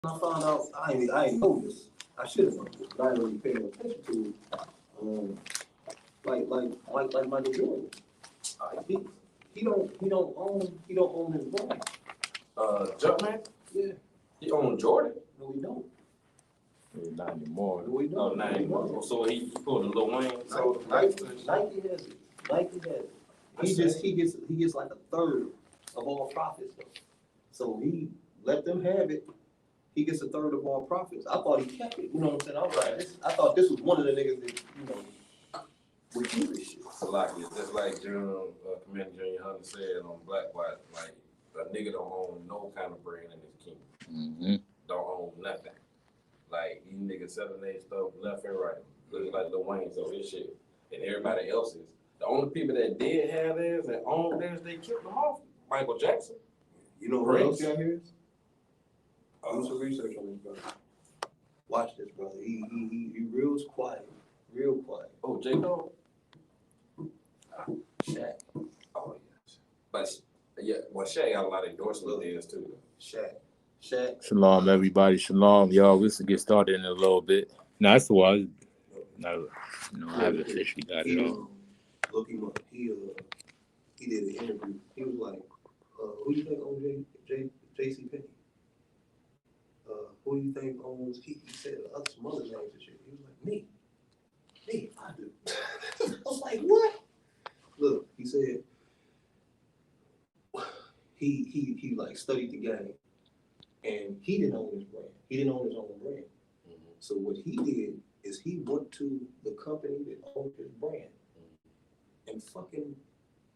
I found out I ain't know this. I should have known this, but I didn't really pay no attention to it. Like Michael Jordan. He he don't own his brand. Jumpman? Yeah. He owned Jordan? No, he don't. Not anymore. No, he don't. Oh, not anymore. So he pulled a Lil Wayne. So Nike has it. Nike has it. He gets like a third of all profits though. So he let them have it. He gets a third of all profits. I thought he kept it. You know what I'm saying? I was like, I thought this was one of the niggas that would do this shit. Just like Commander Junior Hunter said on Black White, like a nigga don't own no kind of brand in his kingdom. Mm-hmm. Don't own nothing. Like these niggas selling their stuff left and right. Looking like Lil Wayne, so his shit. And everybody else's. The only people that did have theirs and owned theirs, they killed them off. Michael Jackson. You know what else y'all hear? Do some research on this brother. Watch this, brother. He real quiet. Real quiet. Oh, J. Cole? Shaq. Oh, yes. But, yeah, well, Shaq got a lot of endorsement deals, too. Shaq. Shalom, everybody. Shalom, y'all. We'll get started in a little bit. No, that's why. No, I haven't officially got it all. Look him up. He did an interview. He was like, who you think owns J.C. Penney? Who do you think owns? He said some other names and shit. He was like, me, I do. I was like, what? Look, he said he like studied the game, and he didn't own his brand. He didn't own his own brand. Mm-hmm. So what he did is he went to the company that owned his brand and fucking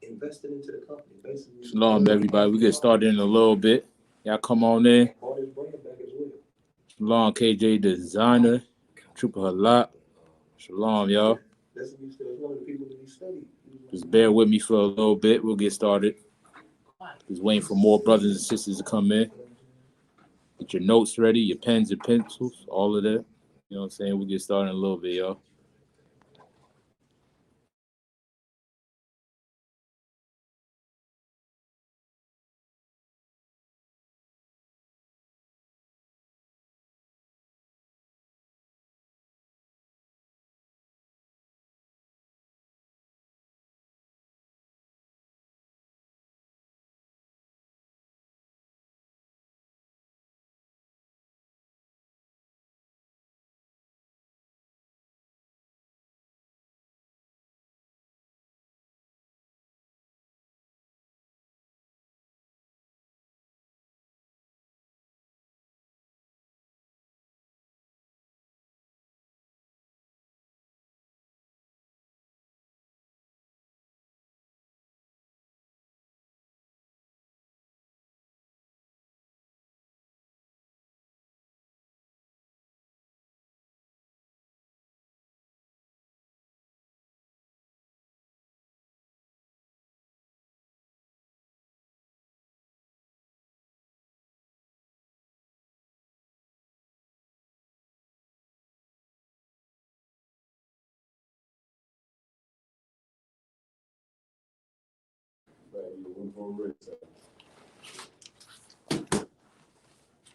invested into the company. Basically, shalom, everybody. We get started in a little bit. Y'all come on in. Bought his brand back as well. Shalom, KJ Designer, Trooper Halak. Shalom, y'all. That's one of the people that he studied. Just bear with me for a little bit. We'll get started. Just waiting for more brothers and sisters to come in. Get your notes ready, your pens and pencils, all of that. You know what I'm saying? We'll get started in a little bit, y'all.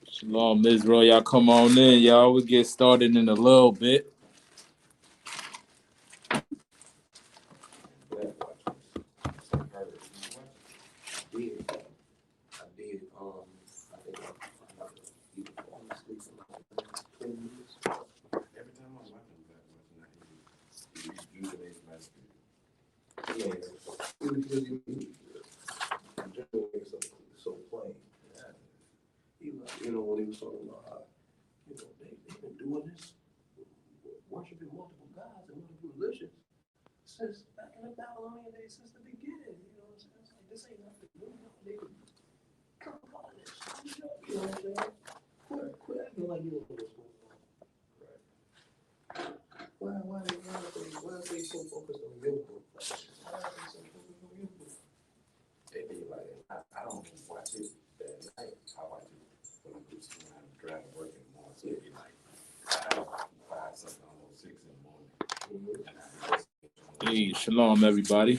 Shalom, Israel. Y'all come on in, y'all. We'll get started in a little bit. So plain. You know, when he was talking about how, they've been doing this, worshiping multiple gods and multiple religions since back in the Babylonian days, since the beginning. You know what I'm saying? It's like, this ain't nothing new. They come upon this. You know what I'm saying? Quit acting like you don't know what's going on. Right. Why are they so focused on your book? Why are they so focused on your book? They be like, I don't watch it that night. I watch it when I'm driving to work in the morning. So it be like 5 something, almost 6 in the morning. And Hey, shalom, everybody.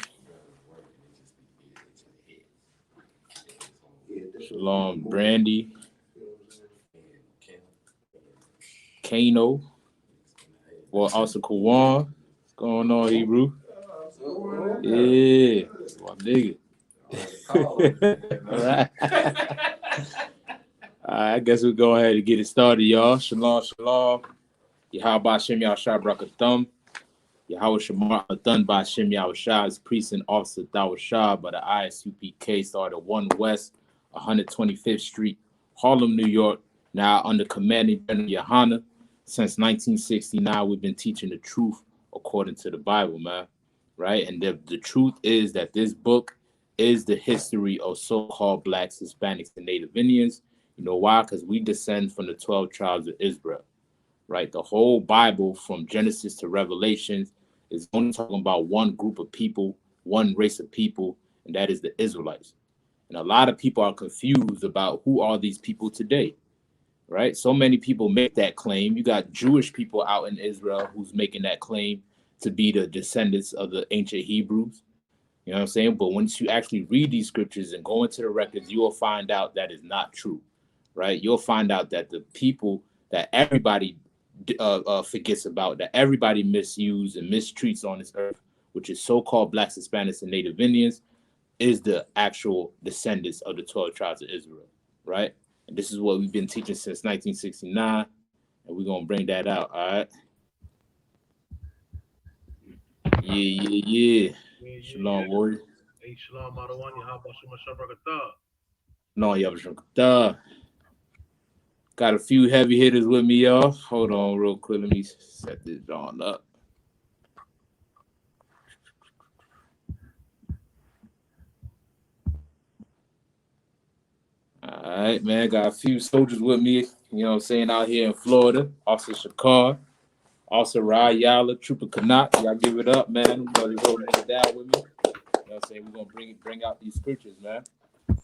Shalom, Brandy. Kano. Well, also Kawan. What's going on, Hebrew? Yeah, my nigga. All right. I guess we'll go ahead and get it started, y'all. Shalom, shalom. Yahweh Shem Yahshua Brakathum. Yahweh Shemar Adon by Shem Yahushua is priest and officer Dawashah by the Isupk started 1 West 125th Street, Harlem, New York. Now under commanding General Yohana. Since 1969, we've been teaching the truth according to the Bible, man. Right? And the truth is that this book is the history of so-called blacks, Hispanics, and Native Indians. You know why? Because we descend from the 12 tribes of Israel. Right? The whole Bible from Genesis to Revelations is only talking about one group of people, one race of people, and that is the Israelites. And a lot of people are confused about who are these people today, right? So many people make that claim. You got Jewish people out in Israel who's making that claim to be the descendants of the ancient Hebrews. You know what I'm saying? But once you actually read these scriptures and go into the records, you will find out that is not true, right? You'll find out that the people that everybody forgets about, that everybody misuses and mistreats on this earth, which is so-called blacks, Hispanics, and Native Indians, is the actual descendants of the 12 tribes of Israel, right? And this is what we've been teaching since 1969, and we're going to bring that out, all right? Yeah. Shalom, warrior. Hey, shalom, Madawan, Yahweh Shem Brakathum. No, Yahweh. Got a few heavy hitters with me, y'all. Hold on real quick. Let me set this on up. All right, man. Got a few soldiers with me, you know what I'm saying, out here in Florida. Officer Shakar, Officer Rai Yala, Trooper Kanat. Y'all give it up, man. Everybody holding it down with me. You know what I'm saying? We're going to bring out these scriptures, man.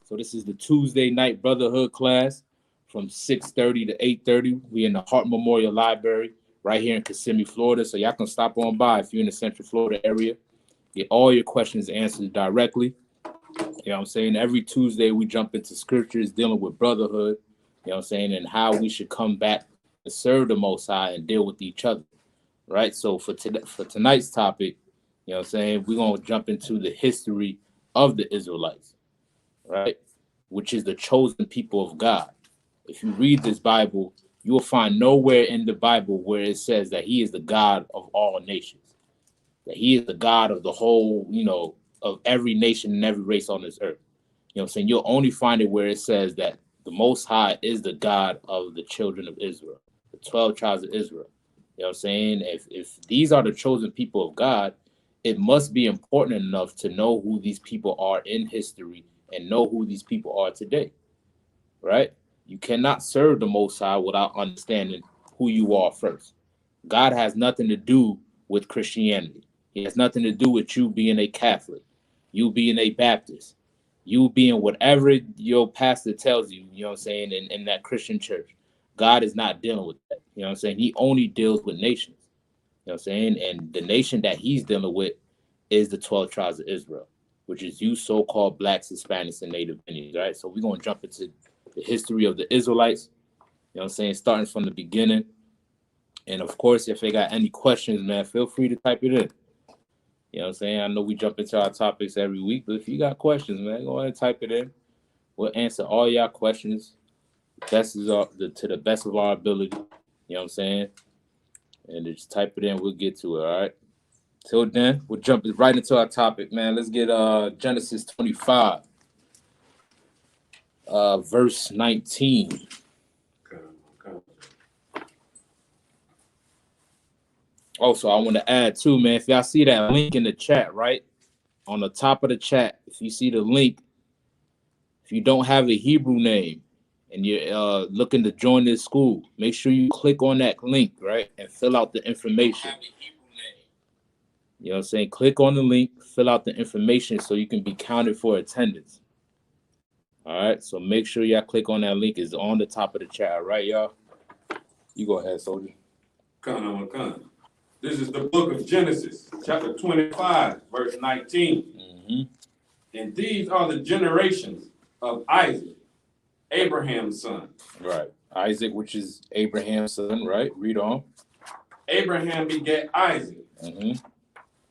So this is the Tuesday night Brotherhood class from 6:30 to 8:30. We in the Hart Memorial Library right here in Kissimmee, Florida. So y'all can stop on by if you're in the Central Florida area. Get all your questions answered directly. You know what I'm saying? Every Tuesday we jump into scriptures dealing with brotherhood, you know what I'm saying, and how we should come back and serve the Most High and deal with each other, right? So for tonight's topic, you know what I'm saying, we're going to jump into the history of the Israelites, right? Which is the chosen people of God. If you read this Bible, you will find nowhere in the Bible where it says that he is the God of all nations, that he is the God of the whole, you know, of every nation and every race on this earth. You know what I'm saying? You'll only find it where it says that the Most High is the God of the children of Israel, the 12 tribes of Israel. You know what I'm saying? If these are the chosen people of God, it must be important enough to know who these people are in history and know who these people are today, right? You cannot serve the Most High without understanding who you are first. God has nothing to do with Christianity. He has nothing to do with you being a Catholic, you being a Baptist, you being whatever your pastor tells you, you know what I'm saying, in that Christian church. God is not dealing with that. You know what I'm saying? He only deals with nations. You know what I'm saying? And the nation that he's dealing with is the 12 tribes of Israel, which is you so-called blacks, Hispanics, and Native Indians, right? So we're going to jump into the history of the Israelites, you know what I'm saying, starting from the beginning. And of course, if they got any questions, man, feel free to type it in. You know what I'm saying? I know we jump into our topics every week, but if you got questions, man, go ahead and type it in. We'll answer all y'all questions to the best of our ability. You know what I'm saying? And just type it in, we'll get to it, all right? Till then, we'll jump right into our topic, man. Let's get Genesis 25, verse 19. Also, I want to add too, man, if y'all see that link in the chat, right? On the top of the chat, if you see the link, if you don't have a Hebrew name and you're looking to join this school, make sure you click on that link, right? And fill out the information. You know what I'm saying? Click on the link, fill out the information so you can be counted for attendance. All right, so make sure y'all click on that link. It's on the top of the chat, all right, y'all? You go ahead, soldier. Come. This is the book of Genesis, chapter 25, verse 19. Mm-hmm. And these are the generations of Isaac. Abraham's son. Right. Isaac, which is Abraham's son, right? Read on. Abraham begat Isaac, Mm-hmm.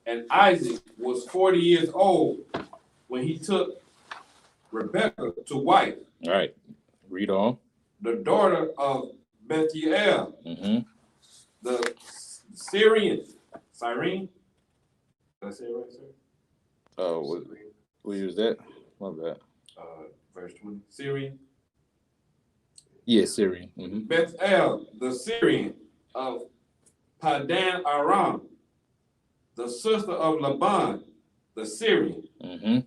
and Isaac was 40 years old when he took Rebekah to wife, All right. Read on. the daughter of Bethuel, Mm-hmm. the Syrian. Cyrene? Did I say it right, sir? Oh, what was that? My bad. Verse 20. Syrian. Yeah, Syrian. Mm-hmm. Bethuel, the Syrian of Padan Aram, the sister of Laban, the Syrian. Mm-hmm.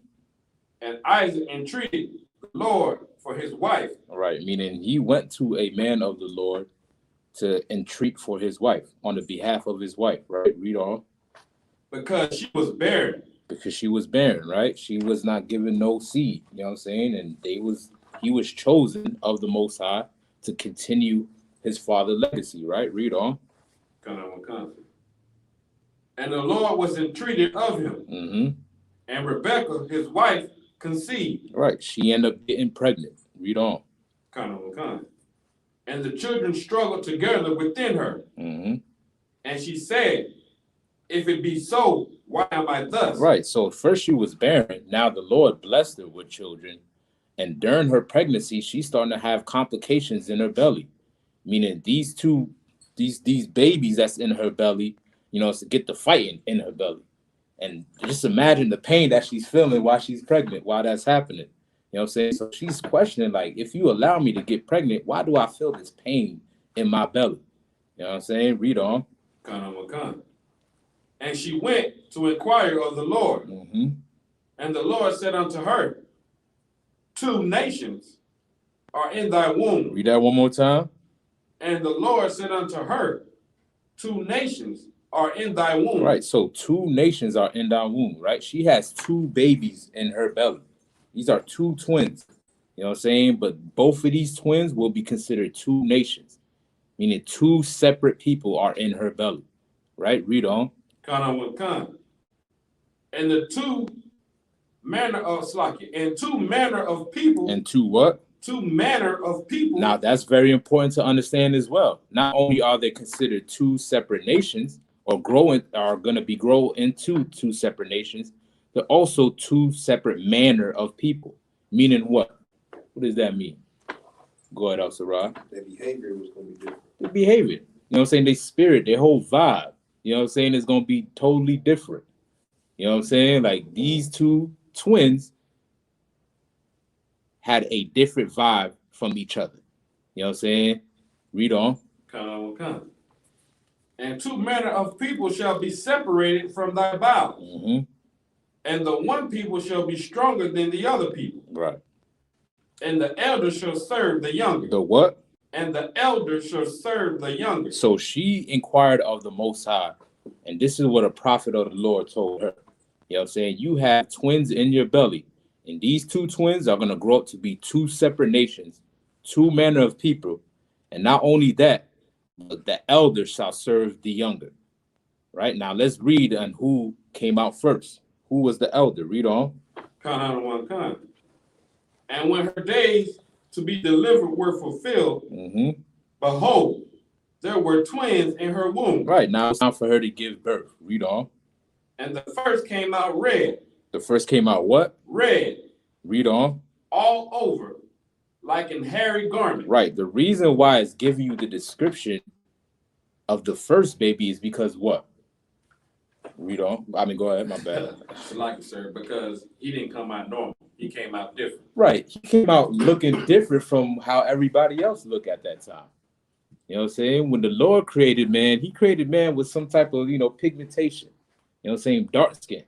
And Isaac entreated the Lord for his wife. All right. Meaning he went to a man of the Lord to entreat for his wife on the behalf of his wife, right? Read on. Because she was barren. Because she was barren, right? She was not given no seed, you know what I'm saying? And he was chosen of the Most High to continue his father's legacy, right? Read on. And the Lord was entreated of him. Mm-hmm. And Rebekah, his wife, conceived. Right. She ended up getting pregnant. Read on. And the children struggled together within her. Mm-hmm. And she said, if it be so, why am I thus? Right. So first she was barren. Now the Lord blessed her with children. And during her pregnancy, she's starting to have complications in her belly. Meaning these babies that's in her belly, you know, to get the fighting in her belly. And just imagine the pain that she's feeling while she's pregnant, while that's happening. You know what I'm saying? So she's questioning, like, if you allow me to get pregnant, why do I feel this pain in my belly? You know what I'm saying? Read on. And she went to inquire of the Lord. Mm-hmm. And the Lord said unto her, 2 nations are in thy womb. Read that one more time. And the Lord said unto her, 2 nations are in thy womb. Right. So 2 nations are in thy womb, right? She has 2 babies in her belly. These are 2 twins. You know what I'm saying? But both of these twins will be considered 2 nations, meaning 2 separate people are in her belly. Right? Read on. And the 2 manner of Slaki, and 2 manner of people. And 2 what? 2 manner of people. Now that's very important to understand as well. Not only are they considered 2 separate nations, or going to grow into 2 separate nations, they're also 2 separate manner of people. Meaning what? What does that mean? Go ahead, Al-Sarah. Their behavior was going to be different. Their behavior. You know what I'm saying? Their spirit, their whole vibe. You know what I'm saying? It's going to be totally different. You know what I'm saying? Like these 2 twins had a different vibe from each other. You know what I'm saying? Read on. And 2 manner of people shall be separated from thy bowels. Mm-hmm. And the one people shall be stronger than the other people. Right. And the elder shall serve the younger. The what? And the elder shall serve the younger. So she inquired of the Most High, and this is what a prophet of the Lord told her. You know what I'm saying? You have twins in your belly, and these 2 twins are going to grow up to be 2 separate nations, 2 manner of people. And not only that, but the elder shall serve the younger. Right? Now let's read on who came out first. Who was the elder? Read on. And when her days to be delivered were fulfilled, Mm-hmm. behold, there were twins in her womb. Right, now it's time for her to give birth. Read on. And the first came out red. The first came out what? Red. Read on. All over, like in hairy garment. Right, the reason why it's giving you the description of the first baby is because what? Read on. I mean, go ahead, my bad. Like it, sir, because he didn't come out normal. He came out different. Right, he came out looking different from how everybody else looked at that time. You know what I'm saying? When the Lord created man, he created man with some type of, pigmentation. You know what I'm saying? Dark skin.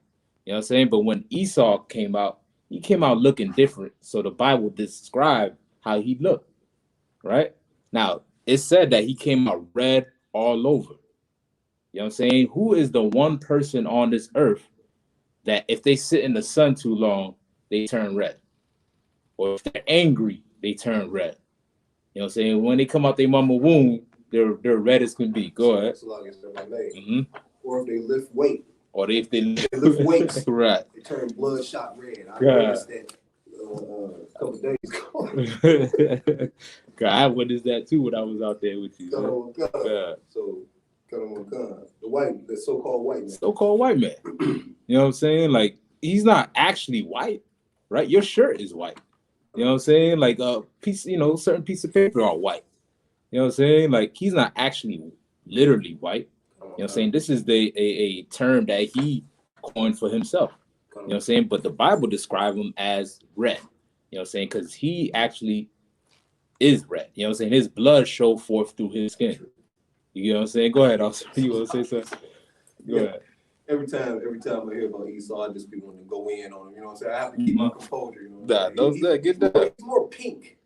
You know what I'm saying? But when Esau came out, he came out looking different. So the Bible described how he looked. Right? Now, it said that he came out red all over. You know what I'm saying? Who is the one person on this earth that if they sit in the sun too long, they turn red? Or if they're angry, they turn red. You know what I'm saying? When they come out their mama womb, they're red as can be. Go ahead. Mm-hmm. Or if they lift weight. Or if they lift weights. Right. They turn bloodshot red. I Yeah. noticed that a couple of days ago. God, I witnessed that too when I was out there with you. So, the so-called white man. So-called white man. You know what I'm saying? Like, he's not actually white, right? Your shirt is white. You know what I'm saying? Like a piece, certain piece of paper are white. You know what I'm saying? Like, he's not actually literally white. You know what I'm saying? This is a term that he coined for himself. You know what I'm saying? But the Bible describes him as red. You know what I'm saying? Because he actually is red. You know what I'm saying? His blood showed forth through his skin. You know what I'm saying? Go ahead, also. You want to say something? Go ahead. Every time I hear about Esau, I just be wanting to go in on him. You know what I'm saying? I have to keep my composure. You know Get that. He's more pink,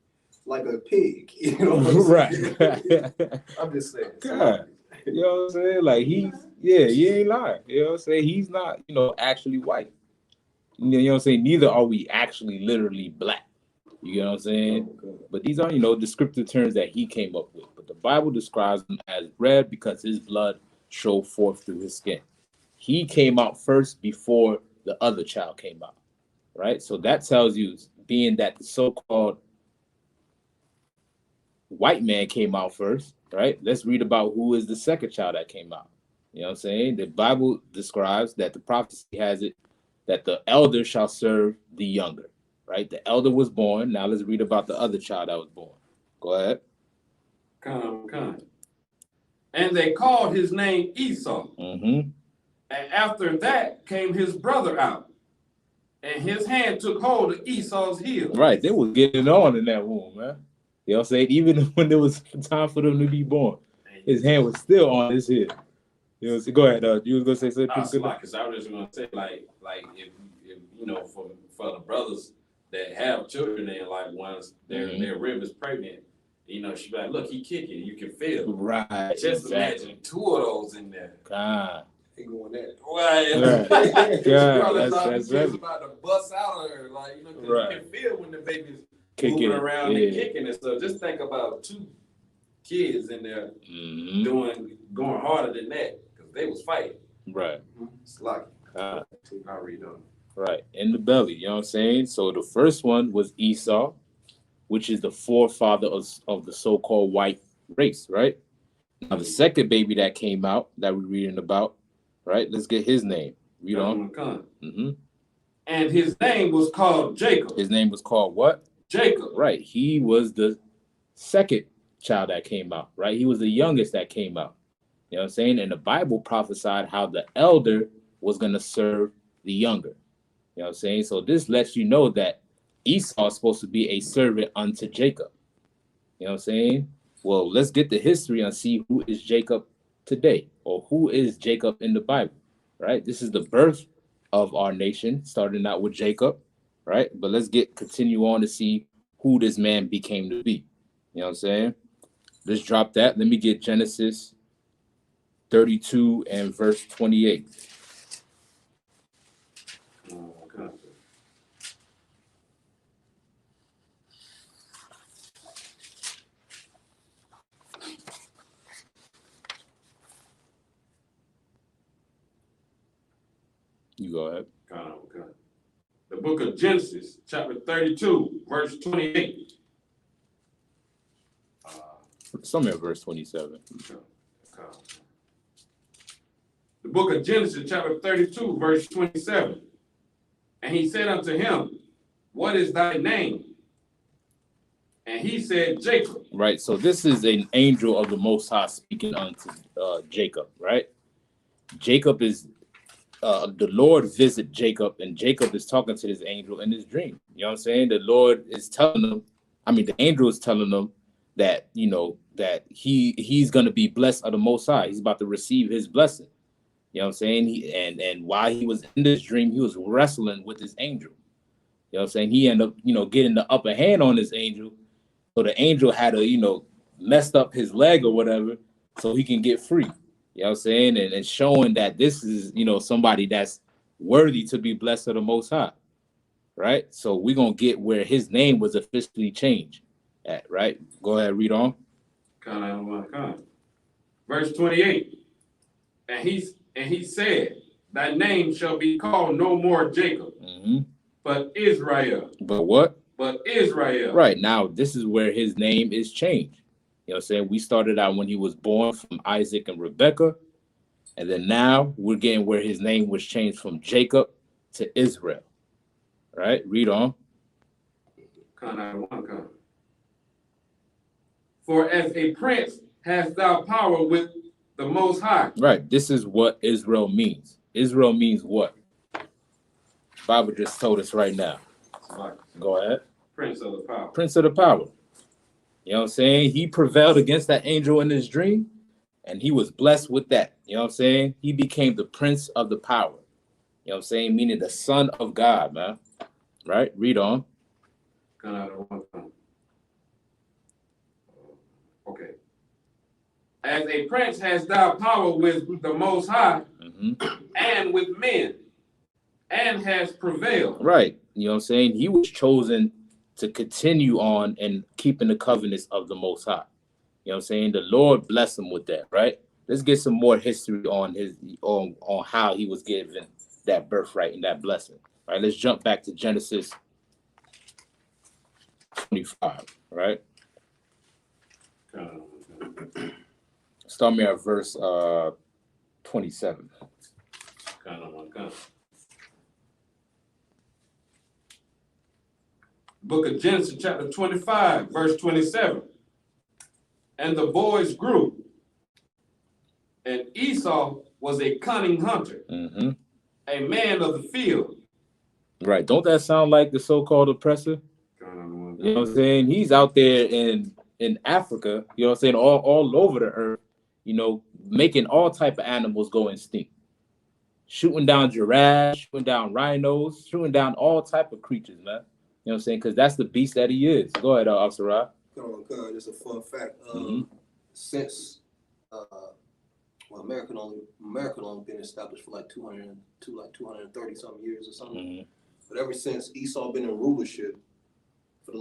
like a pig. You know what I'm saying? Right. I'm just saying. God. You know what I'm saying? Like, he ain't lying. You know what I'm saying? He's not, actually white. You know what I'm saying? Neither are we actually literally black. You know what I'm saying? But these are, descriptive terms that he came up with. But the Bible describes him as red because his blood showed forth through his skin. He came out first before the other child came out, right? So that tells you, being that the so-called white man came out first, right? Let's read about who is the second child that came out. You know what I'm saying? The Bible describes that the prophecy has it that the elder shall serve the younger, right? The elder was born. Now let's read about the other child that was born. Go ahead. Come. And they called his name Esau. Mm-hmm. And after that came his brother out, and his hand took hold of Esau's heel. Right, they were getting on in that womb, man. You know what I'm saying? Even when there was time for them to be born, his hand was still on his heel. You know what I'm saying? Go ahead, you was gonna say something? Because I was just gonna say, like if for the brothers that have children and like once their rib is pregnant, she be like, look, he kicking, you can feel. Right. Just imagine two of those in there. God. He going at it. Right. That's just about to bust out of her, like, right. You can feel when the baby's kicking moving around and kicking and stuff. Just think about two kids in there going harder than that because they was fighting. Right. It's like I read on. Right. In the belly, you know what I'm saying? So the first one was Esau, which is the forefather of the so-called white race, right? Now the second baby that came out that we're reading about, right? Let's get his name. Read on. Mm-hmm. And his name was called Jacob. His name was called what? Jacob. Right. He was the second child that came out, right? He was the youngest that came out. You know what I'm saying? And the Bible prophesied how the elder was going to serve the younger. You know what I'm saying? So this lets you know that Esau is supposed to be a servant unto Jacob. You know what I'm saying? Well, let's get the history and see who is Jacob today, or who is Jacob in the Bible, right? This is the birth of our nation, starting out with Jacob, right? But let's continue on to see who this man became to be. You know what I'm saying? Let's drop that. Let me get Genesis 32 and verse 28. You go ahead. The book of Genesis, chapter 32, verse 28. Some in verse 27. The book of Genesis, chapter 32, verse 27. And he said unto him, what is thy name? And he said, Jacob. Right, so this is an angel of the Most High speaking unto Jacob, right? Jacob is, the Lord visit Jacob, and Jacob is talking to this angel in his dream. You know what I'm saying? The Lord is telling him, the angel is telling him that, that he's going to be blessed of the Most High. He's about to receive his blessing. You know what I'm saying? And while he was in this dream, he was wrestling with this angel. You know what I'm saying? He ended up, getting the upper hand on this angel. So the angel had to, messed up his leg or whatever so he can get free. You know what I'm saying? And showing that this is, somebody that's worthy to be blessed of the Most High. Right? So we're going to get where his name was officially changed at, right? Go ahead, read on. Verse 28. And he said, thy name shall be called no more Jacob, but Israel. But what? but Israel. Right. Now, this is where his name is changed. You know what I'm saying? We started out when he was born from Isaac and Rebekah. And then now we're getting where his name was changed from Jacob to Israel. Right? Read on. For as a prince hast thou power with the Most High. Right. This is what Israel means. Israel means what? Bible just told us right now. Right. Go ahead. Prince of the power. Prince of the power. You know what I'm saying? He prevailed against that angel in his dream, and he was blessed with that. You know what I'm saying? He became the prince of the power. You know what I'm saying? Meaning the son of God, man. Right? Read on. Okay. As a prince hast thou power with the Most High and with men, and has prevailed. Right. You know what I'm saying? He was chosen to continue on and keeping the covenants of the Most High. You know what I'm saying? The Lord bless him with that, right? Let's get some more history on his on how he was given that birthright and that blessing. All right, let's jump back to Genesis 25, right? Start me at verse 27. Book of Genesis, chapter 25, verse 27. And the boys grew, and Esau was a cunning hunter, a man of the field. Right. Don't that sound like the so-called oppressor? You know what I'm saying? He's out there in Africa, you know what I'm saying, all over the earth, you know, making all type of animals go extinct. Shooting down giraffes, shooting down rhinos, shooting down all type of creatures, man. You know what I'm saying? Because that's the beast that he is. Go ahead, Officer Rob. Come on, just a fun fact. Since American only been established for like 230 something years or something. But ever since Esau been in rulership for the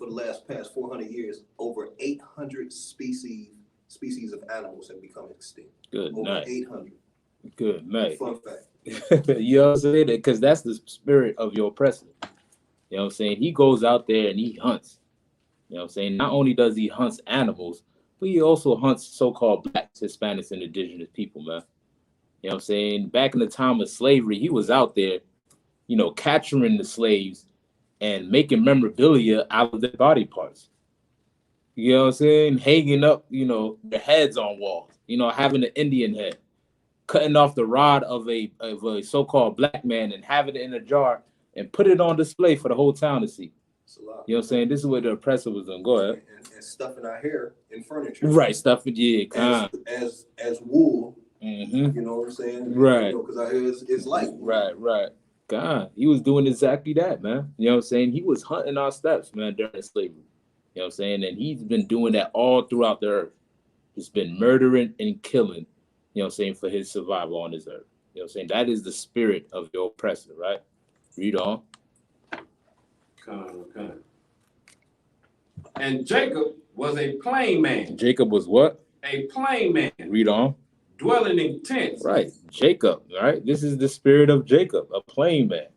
last past 400 years, over 800 species of animals have become extinct. Good over night. 800. Good night. Fun fact. You know what I'm saying? Because that's the spirit of your oppressor. You know what I'm saying? He goes out there and he hunts. You know what I'm saying? Not only does he hunt animals, but he also hunts so-called blacks, Hispanics, and indigenous people, man. You know what I'm saying? Back in the time of slavery, he was out there, you know, capturing the slaves and making memorabilia out of their body parts. You know what I'm saying? Hanging up, you know, their heads on walls, you know, having an Indian head, cutting off the rod of a so-called black man and having it in a jar and put it on display for the whole town to see. You know what I'm saying? This is what the oppressor was doing. Go ahead. And stuffing our hair in furniture. Right, stuffing, yeah. As wool. You know what I'm saying? Right. Because our hair is light. Right. God, he was doing exactly that, man. You know what I'm saying? He was hunting our steps, man, during slavery. You know what I'm saying? And he's been doing that all throughout the earth. He's been murdering and killing, you know what I'm saying, for his survival on this earth. You know what I'm saying? That is the spirit of your oppressor, right? Read on. And Jacob was a plain man. Jacob was what? A plain man. Read on. Dwelling in tents. Right. Jacob, right? This is the spirit of Jacob, a plain man.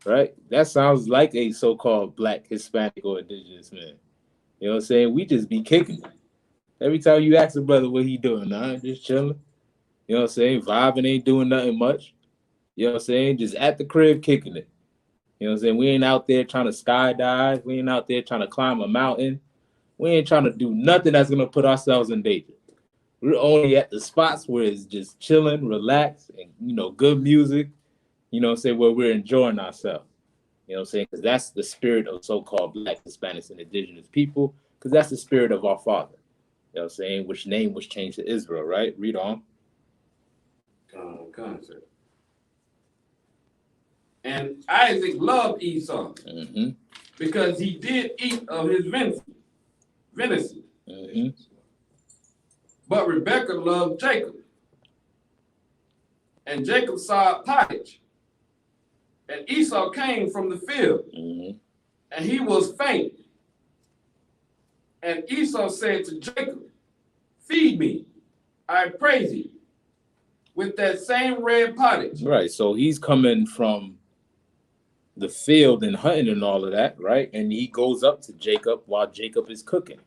Right? That sounds like a so-called black, Hispanic, or indigenous man. You know what I'm saying? We just be kicking it. Every time you ask a brother what he doing, just chilling. You know what I'm saying? Vibing, ain't doing nothing much. You know what I'm saying? Just at the crib kicking it. You know what I'm saying? We ain't out there trying to skydive. We ain't out there trying to climb a mountain. We ain't trying to do nothing that's going to put ourselves in danger. We're only at the spots where it's just chilling, relaxed, and, you know, good music, you know what I'm saying, where we're enjoying ourselves. You know what I'm saying? Because that's the spirit of so-called black, Hispanics, and indigenous people, because that's the spirit of our Father. You know what I'm saying? Which name was changed to Israel, right? Read on. And Isaac loved Esau because he did eat of his venison. But Rebekah loved Jacob. And Jacob saw pottage. And Esau came from the field. And he was faint. And Esau said to Jacob, feed me, I praise thee, with that same red pottage. Right, so he's coming from the field and hunting and all of that, right? And he goes up to Jacob while Jacob is cooking.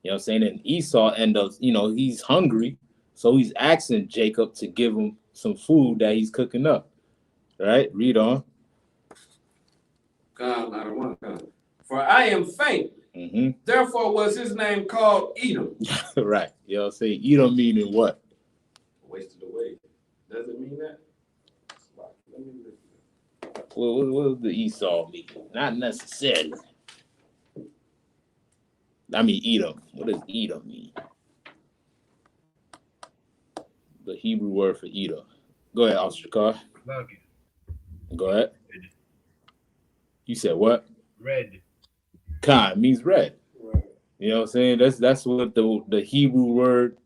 You know what I'm saying? And Esau ends up, he's hungry. So he's asking Jacob to give him some food that he's cooking up. Right? Read on. For I am faint. Mm-hmm. Therefore was his name called Edom. Right. You know what I'm saying? Edom meaning what? Wasted away. Does it mean that? What does the Esau mean? Not necessarily. I mean Edom. What does Edom mean? The Hebrew word for Edom. Go ahead, Isupk. Go ahead. You said what? Red. Khan means red. Right. You know what I'm saying? That's what the Hebrew word,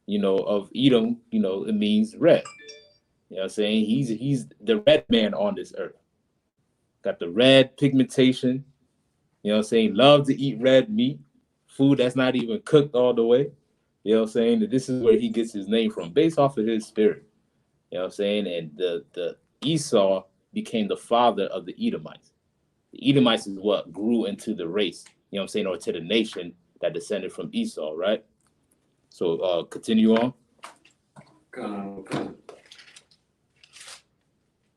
of Edom, it means red. You know what I'm saying? He's the red man on this earth. Got the red pigmentation. You know what I'm saying? Love to eat red meat, food that's not even cooked all the way. You know what I'm saying? That this is where he gets his name from, based off of his spirit. You know what I'm saying? And the Esau became the father of the Edomites. The Edomites is what grew into the race, you know what I'm saying, or to the nation that descended from Esau, right? So continue on.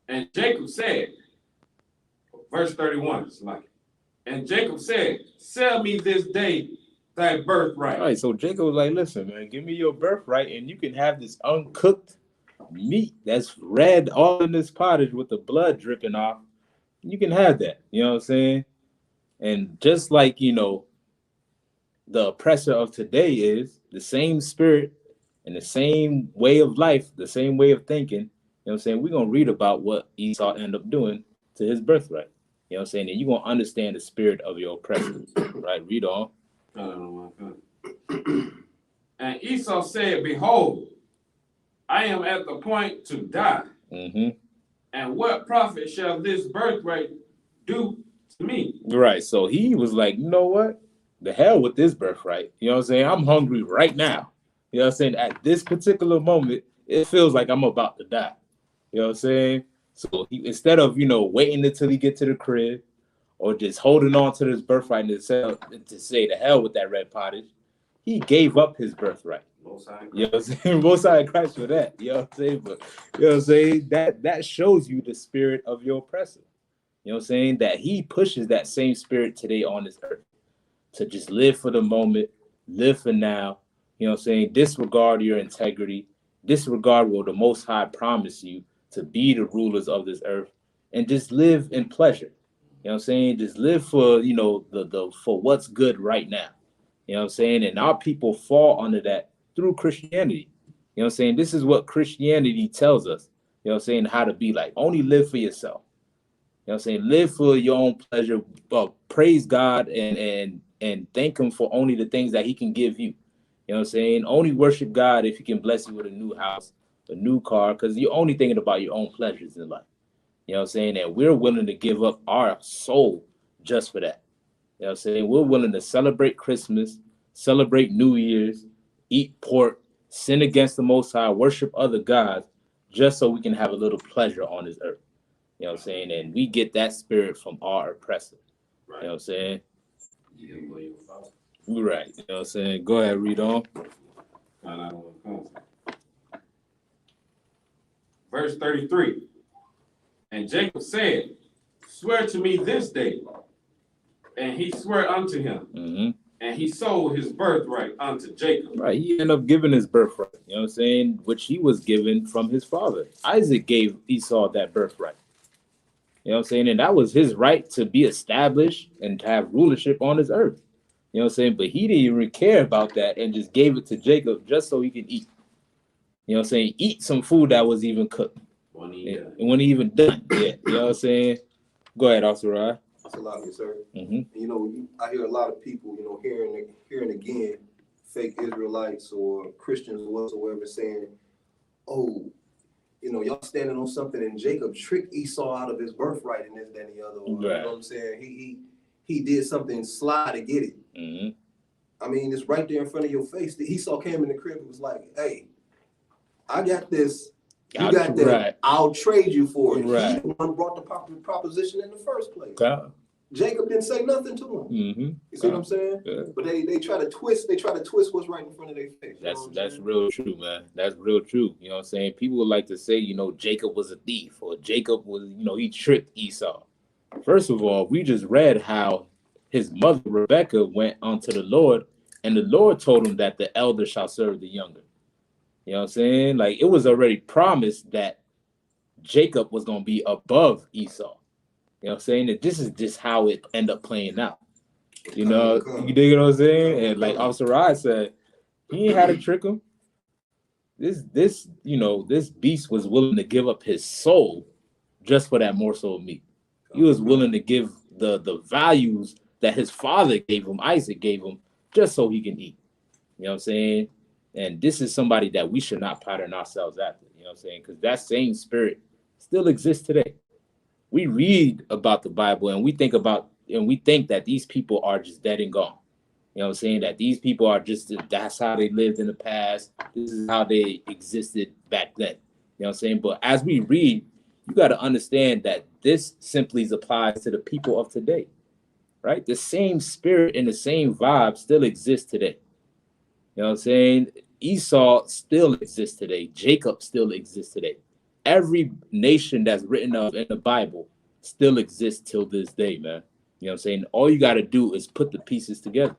And Jacob said, verse 31, and Jacob said, sell me this day thy birthright. All right, so Jacob was like, listen, man, give me your birthright and you can have this uncooked meat that's red all in this pottage with the blood dripping off. You can have that, you know what I'm saying? And just like, the oppressor of today is the same spirit and the same way of life, the same way of thinking, you know what I'm saying? We're going to read about what Esau ended up doing to his birthright. You know what I'm saying? And you're going to understand the spirit of your oppressor, right? Read on. And Esau said, behold, I am at the point to die. Mm-hmm. And what profit shall this birthright do to me? Right. So he was like, you know what? The hell with this birthright. You know what I'm saying? I'm hungry right now. You know what I'm saying? At this particular moment, it feels like I'm about to die. You know what I'm saying? So he, instead of, waiting until he get to the crib or just holding on to this birthright and to say the hell with that red pottage, he gave up his birthright. You know what I'm saying? Most side Christ for that. You know what I'm saying? But you know what I'm saying? That shows you the spirit of your oppressor. You know what I'm saying? That he pushes that same spirit today on this earth to just live for the moment, live for now. You know what I'm saying? Disregard your integrity, disregard what the Most High promised you to be the rulers of this earth, and just live in pleasure. You know what I'm saying? Just live for, the for what's good right now. You know what I'm saying? And our people fall under that through Christianity. You know what I'm saying? This is what Christianity tells us. You know what I'm saying? How to be like, only live for yourself. You know what I'm saying? Live for your own pleasure. Praise God and thank him for only the things that he can give you. You know what I'm saying? Only worship God if he can bless you with a new house, a new car, because you're only thinking about your own pleasures in life. You know what I'm saying? And we're willing to give up our soul just for that. You know what I'm saying? We're willing to celebrate Christmas, celebrate New Year's, eat pork, sin against the Most High, worship other gods, just so we can have a little pleasure on this earth. You know what I'm saying? And we get that spirit from our oppressor. Right. You know what I'm saying? Yeah, right. You know what I'm saying? Go ahead, read on. Verse 33. And Jacob said, swear to me this day. And he swore unto him. Mm-hmm. And he sold his birthright unto Jacob. Right. He ended up giving his birthright. You know what I'm saying? Which he was given from his father. Isaac gave Esau that birthright. You know what I'm saying? And that was his right to be established and to have rulership on this earth. You know what I'm saying? But he didn't even care about that and just gave it to Jacob just so he can eat. You know what I'm saying? Eat some food that was even cooked. When he even done. Yeah. You know what I'm saying? Go ahead, Asura. That's a lot, sir. Mm-hmm. I hear a lot of people, hearing again, fake Israelites or Christians or whatsoever saying, oh, y'all standing on something and Jacob tricked Esau out of his birthright and this, that, and the other. Or, right. You know what I'm saying? He did something sly to get it. Mm-hmm. I mean, it's right there in front of your face. Esau came in the crib and was like, hey, I got this You got that, right. I'll trade you for it. Right. He the one brought the proposition in the first place. Okay. Jacob didn't say nothing to him. Mm-hmm. You see what I'm saying? Yeah. But they try to twist what's right in front of their face. That's real true, man. That's real true. You know what I'm saying? People would like to say, you know, Jacob was a thief, or Jacob was, you know, he tricked Esau. First of all, we just read how his mother Rebecca went unto the Lord, and the Lord told him that the elder shall serve the younger. You know what I'm saying? Like, it was already promised that Jacob was gonna be above Esau. You know what I'm saying? That this is just how it ended up playing out. You know, you dig what I'm saying? And like Officer Rod said, he ain't had to trick him. This beast was willing to give up his soul just for that morsel of meat. He was willing to give the values that his father gave him, Isaac gave him, just so he can eat. You know what I'm saying? And this is somebody that we should not pattern ourselves after. You know what I'm saying? Because that same spirit still exists today. We read about the Bible and we think that these people are just dead and gone. You know what I'm saying? That these people are just, that's how they lived in the past. This is how they existed back then. You know what I'm saying? But as we read, you got to understand that this simply applies to the people of today, right? The same spirit and the same vibe still exists today. You know what I'm saying? Esau still exists today. Jacob still exists today. Every nation that's written of in the Bible still exists till this day, man. You know what I'm saying? All you got to do is put the pieces together,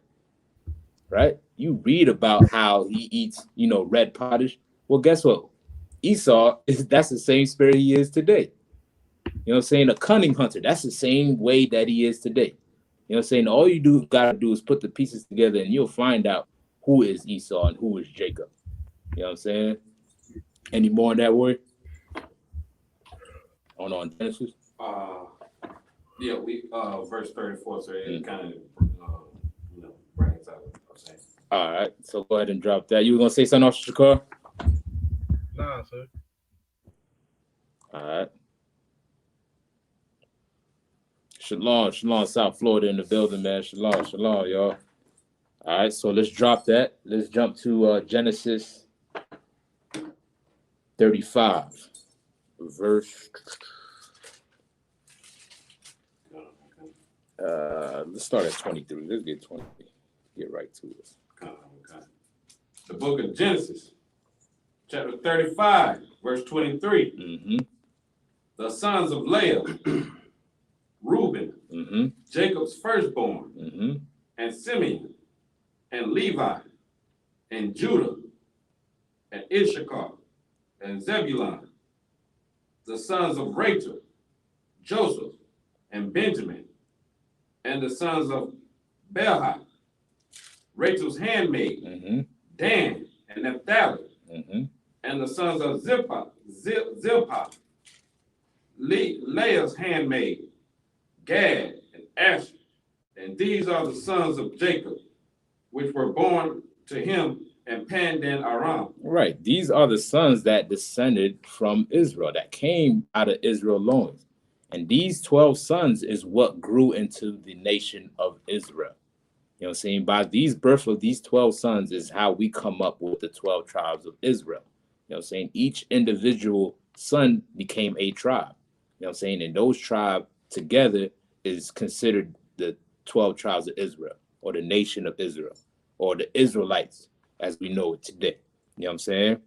right? You read about how he eats, you know, red pottage. Well, guess what? Esau, that's the same spirit he is today. You know what I'm saying? A cunning hunter, that's the same way that he is today. You know what I'm saying? All you got to do is put the pieces together and you'll find out who is Esau and who is Jacob. You know what I'm saying? Any more on that word? On Genesis? Yeah, we verse 34, so it kind of brings out what I'm saying. All right, so go ahead and drop that. You were gonna say something else, Shakar? Nah, sir. All right. Shalom, South Florida in the building, man. Shalom, y'all. All right, so let's drop that. Let's jump to Genesis 35, verse. Let's start at 23. Let's get 20. Get right to it. Okay. The book of Genesis, chapter 35, verse 23. Mm-hmm. The sons of Leah, Reuben, Mm-hmm. Jacob's firstborn, Mm-hmm. and Simeon, and Levi, and Judah, and Isupk, and Zebulun. The sons of Rachel, Joseph, and Benjamin, and the sons of Belha, Rachel's handmaid, Mm-hmm. Dan, and Naphtali, Mm-hmm. and the sons of Zilpah, Leah's handmaid, Gad, and Asher. And these are the sons of Jacob, which were born to him in Pandan Aram. Right. These are the sons that descended from Israel, that came out of Israel's loins. And these 12 sons is what grew into the nation of Israel. You know what I'm saying? By these birth of these 12 sons is how we come up with the 12 tribes of Israel. You know what I'm saying? Each individual son became a tribe. You know what I'm saying? And those tribes together is considered the 12 tribes of Israel, or the nation of Israel, or the Israelites as we know it today. You know what I'm saying?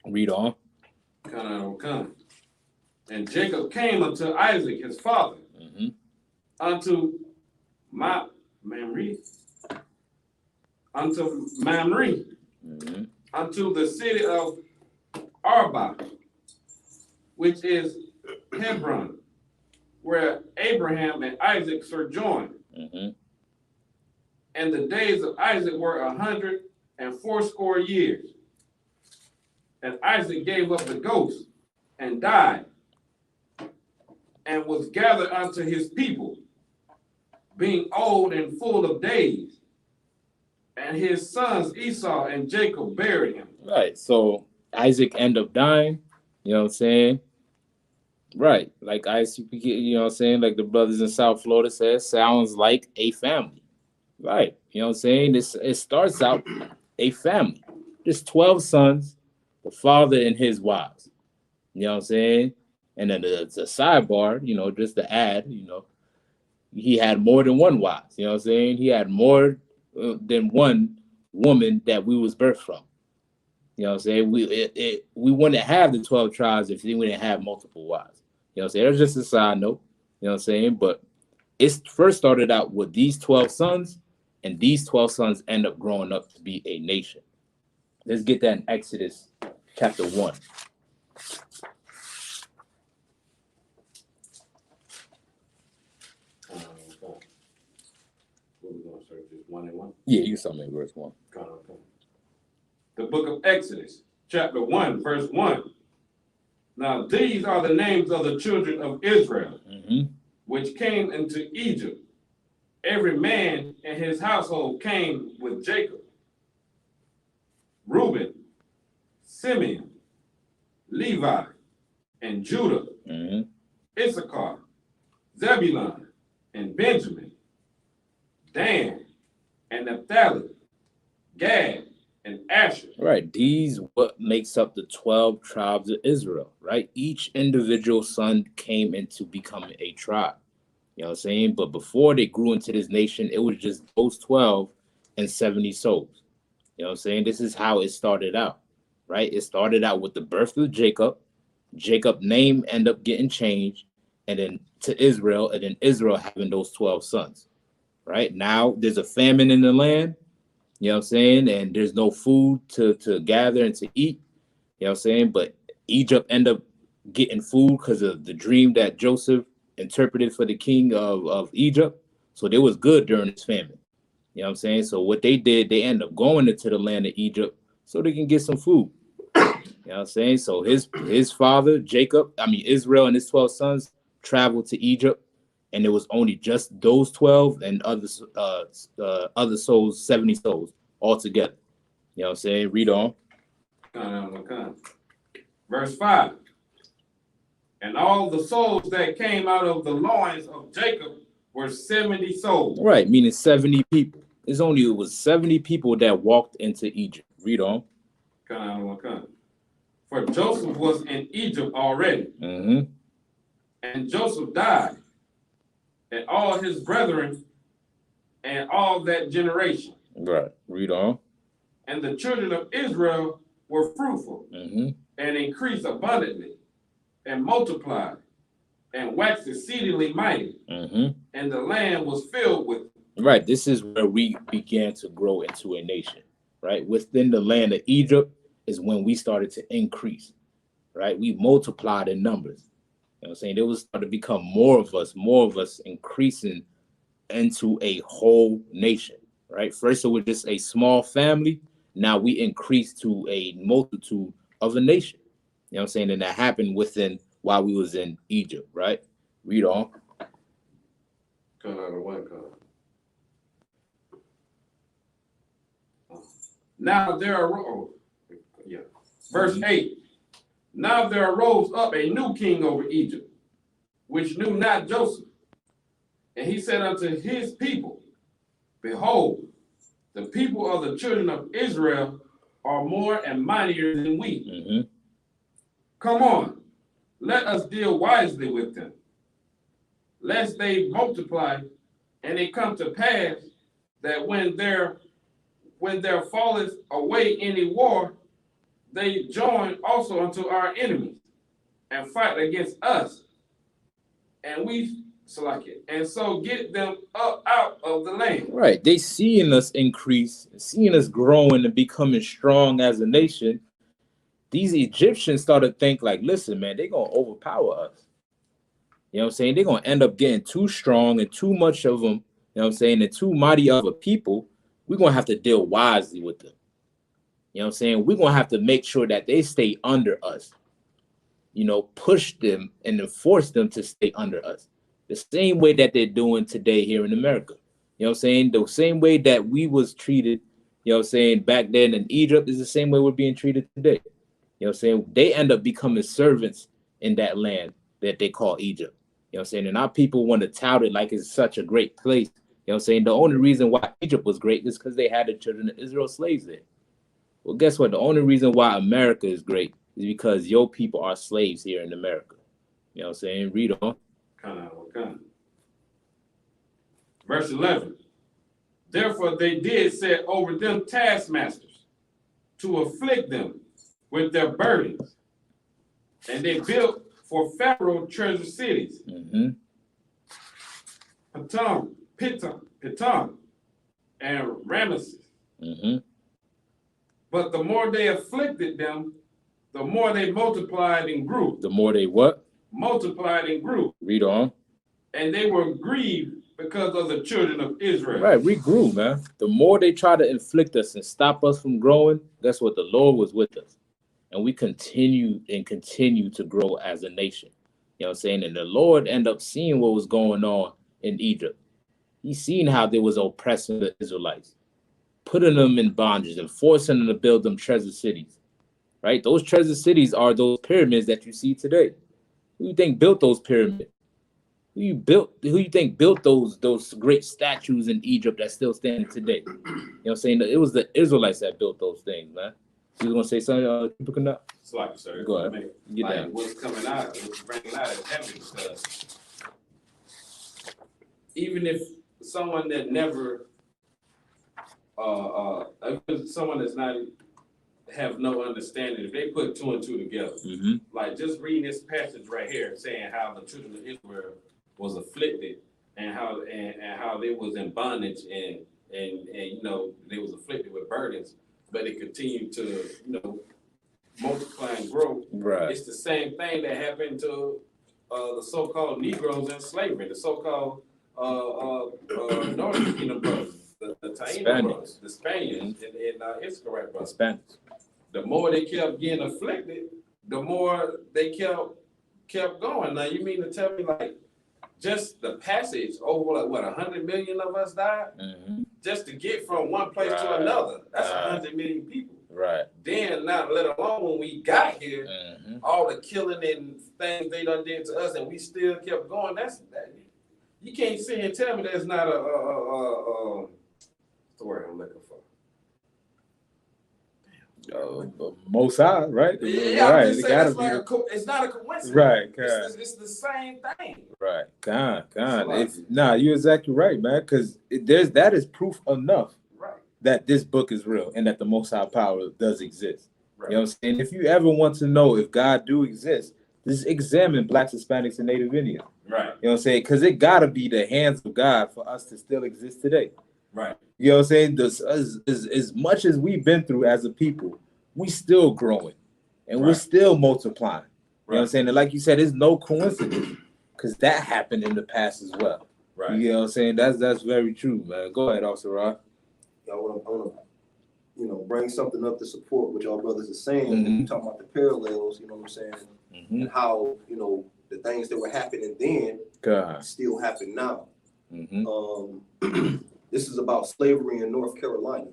Read on. Come. And Jacob came unto Isaac his father, unto Mamre, unto the city of Arba, which is Hebron, where Abraham and Isaac sojourned. And the days of Isaac were 180 years. And Isaac gave up the ghost and died, and was gathered unto his people, being old and full of days. And his sons Esau and Jacob buried him. Right. So Isaac ended up dying. You know what I'm saying? Right. Like Isupk, you know what I'm saying? Like the brothers in South Florida said, sounds like a family. Right. You know what I'm saying? It starts out a family. There's 12 sons, the father and his wives. You know what I'm saying? And then the sidebar, you know, just to add, you know, he had more than one wife. You know what I'm saying? He had more than one woman that we was birthed from. You know what I'm saying? We wouldn't have the 12 tribes if we didn't have multiple wives. You know what I'm saying? That's just a side note. You know what I'm saying? But it first started out with these 12 sons, and these 12 sons end up growing up to be a nation. Let's get that in Exodus chapter 1. What we gonna search this 1 and 1? Yeah, you saw me in verse 1. Okay. The book of Exodus, chapter 1, verse 1. Now these are the names of the children of Israel, which came into Egypt. Every man in his household came with Jacob. Reuben, Simeon, Levi, and Judah, Issachar, Zebulun, and Benjamin, Dan, and Naphtali, Gad, and Asher. Right. These what makes up the 12 tribes of Israel, right? Each individual son came into becoming a tribe. You know what I'm saying? But before they grew into this nation, it was just those 12 and 70 souls. You know what I'm saying? This is how it started out, right? It started out with the birth of Jacob. Jacob's name ended up getting changed, and then to Israel, and then Israel having those 12 sons, right? Now there's a famine in the land. You know what I'm saying? And there's no food to gather and to eat. You know what I'm saying? But Egypt ended up getting food because of the dream that Joseph interpreted for the king of Egypt. So they was good during this famine. You know what I'm saying? So what they did, they ended up going into the land of Egypt so they can get some food. You know what I'm saying? So his father, Israel and his 12 sons traveled to Egypt, and it was only just those 12 and other souls, 70 souls altogether. You know what I'm saying? Read on. Verse 5. And all the souls that came out of the loins of Jacob were 70 souls. Right, meaning 70 people. It was 70 people that walked into Egypt. Read on. For Joseph was in Egypt already. And Joseph died, and all his brethren, and all that generation. Right. Read on. And the children of Israel were fruitful and increased abundantly and multiplied and waxed exceedingly mighty. And the land was filled with them. Right. This is where we began to grow into a nation. Right. Within the land of Egypt is when we started to increase. Right. We multiplied in numbers. You know what I'm saying? There was started to become more of us increasing into a whole nation. Right. First, it was just a small family. Now we increased to a multitude of a nation. You know what I'm saying? And that happened while we was in Egypt, right? Read on. Now there arose, verse 8. Now there arose up a new king over Egypt, which knew not Joseph. And he said unto his people, behold, the people of the children of Israel are more and mightier than we. Come on, let us deal wisely with them, lest they multiply, and it come to pass that when there falleth away any war, they join also unto our enemies and fight against us, and we select it, and so get them up out of the land. Right. They seeing us increase, seeing us growing and becoming strong as a nation. These Egyptians started to think like, listen, man, they're going to overpower us. You know what I'm saying? They're going to end up getting too strong and too much of them, you know what I'm saying, and too mighty of a people. We're going to have to deal wisely with them. You know what I'm saying? We're going to have to make sure that they stay under us. You know, push them and enforce them to stay under us. The same way that they're doing today here in America. You know what I'm saying? The same way that we was treated, you know what I'm saying, back then in Egypt is the same way we're being treated today. You know what I'm saying? They end up becoming servants in that land that they call Egypt. You know what I'm saying? And our people want to tout it like it's such a great place. You know what I'm saying? The only reason why Egypt was great is because they had the children of Israel slaves there. Well, guess what? The only reason why America is great is because your people are slaves here in America. You know what I'm saying? Read on. Verse 11. Therefore they did set over them taskmasters to afflict them with their burdens. And they built for Pharaoh treasure cities. Mm-hmm. Pitom, and Ramesses. Mm-hmm. But the more they afflicted them, the more they multiplied and grew. The more they what? Multiplied and grew. Read on. And they were grieved because of the children of Israel. Right, we grew, man. The more they try to inflict us and stop us from growing, that's what the Lord was with us. And we continue to grow as a nation. You know what I'm saying? And the Lord ended up seeing what was going on in Egypt. He seen how they was oppressing the Israelites, putting them in bondage and forcing them to build them treasure cities. Right? Those treasure cities are those pyramids that you see today. Who you think built those pyramids? Who you think built those great statues in Egypt that still standing today? You know what I'm saying? It was the Israelites that built those things, man. You was gonna say something, people can It's like, sir. Go ahead. Get like down. what's coming out, what's bringing out is heavy because even if someone that never, someone that's not have no understanding, if they put two and two together, Mm-hmm. like just reading this passage right here, saying how the children of Israel was afflicted and how they was in bondage and you know they was afflicted with burdens, but they continued to multiply and grow. Right. It's the same thing that happened to the so-called Negroes in slavery, the so-called Northern Kingdom brothers, the Taino brothers, the Spaniards, and Isupk brothers. Spanish. The more they kept getting afflicted, the more they kept going. Now you mean to tell me like just the passage over like what 100 million of us died just to get from one place to another? That's 100 million people. Right. Then not let alone when we got here, all the killing and things they done did to us, and we still kept going. That you can't sit here and tell me there's not what's the word I'm looking for? Most high, right? Yeah, right. It's not a coincidence. Right. It's the same thing. Right. You're exactly right, man. Because that is proof enough that this book is real and that the Most High power does exist. Right. You know what I'm saying? If you ever want to know if God do exist, just examine Blacks, Hispanics, and Native Indians. Right. You know what I'm saying? Because it gotta be the hands of God for us to still exist today. Right. You know what I'm saying? As much as we've been through as a people, we still growing and we're still multiplying. You know what I'm saying? And like you said, it's no coincidence because that happened in the past as well. Right. You know what I'm saying? That's very true, man. Go ahead, Officer Rod. I want to, bring something up to support what y'all brothers are saying. You talking about the parallels, you know what I'm saying, and how the things that were happening then still happen now. This is about slavery in North Carolina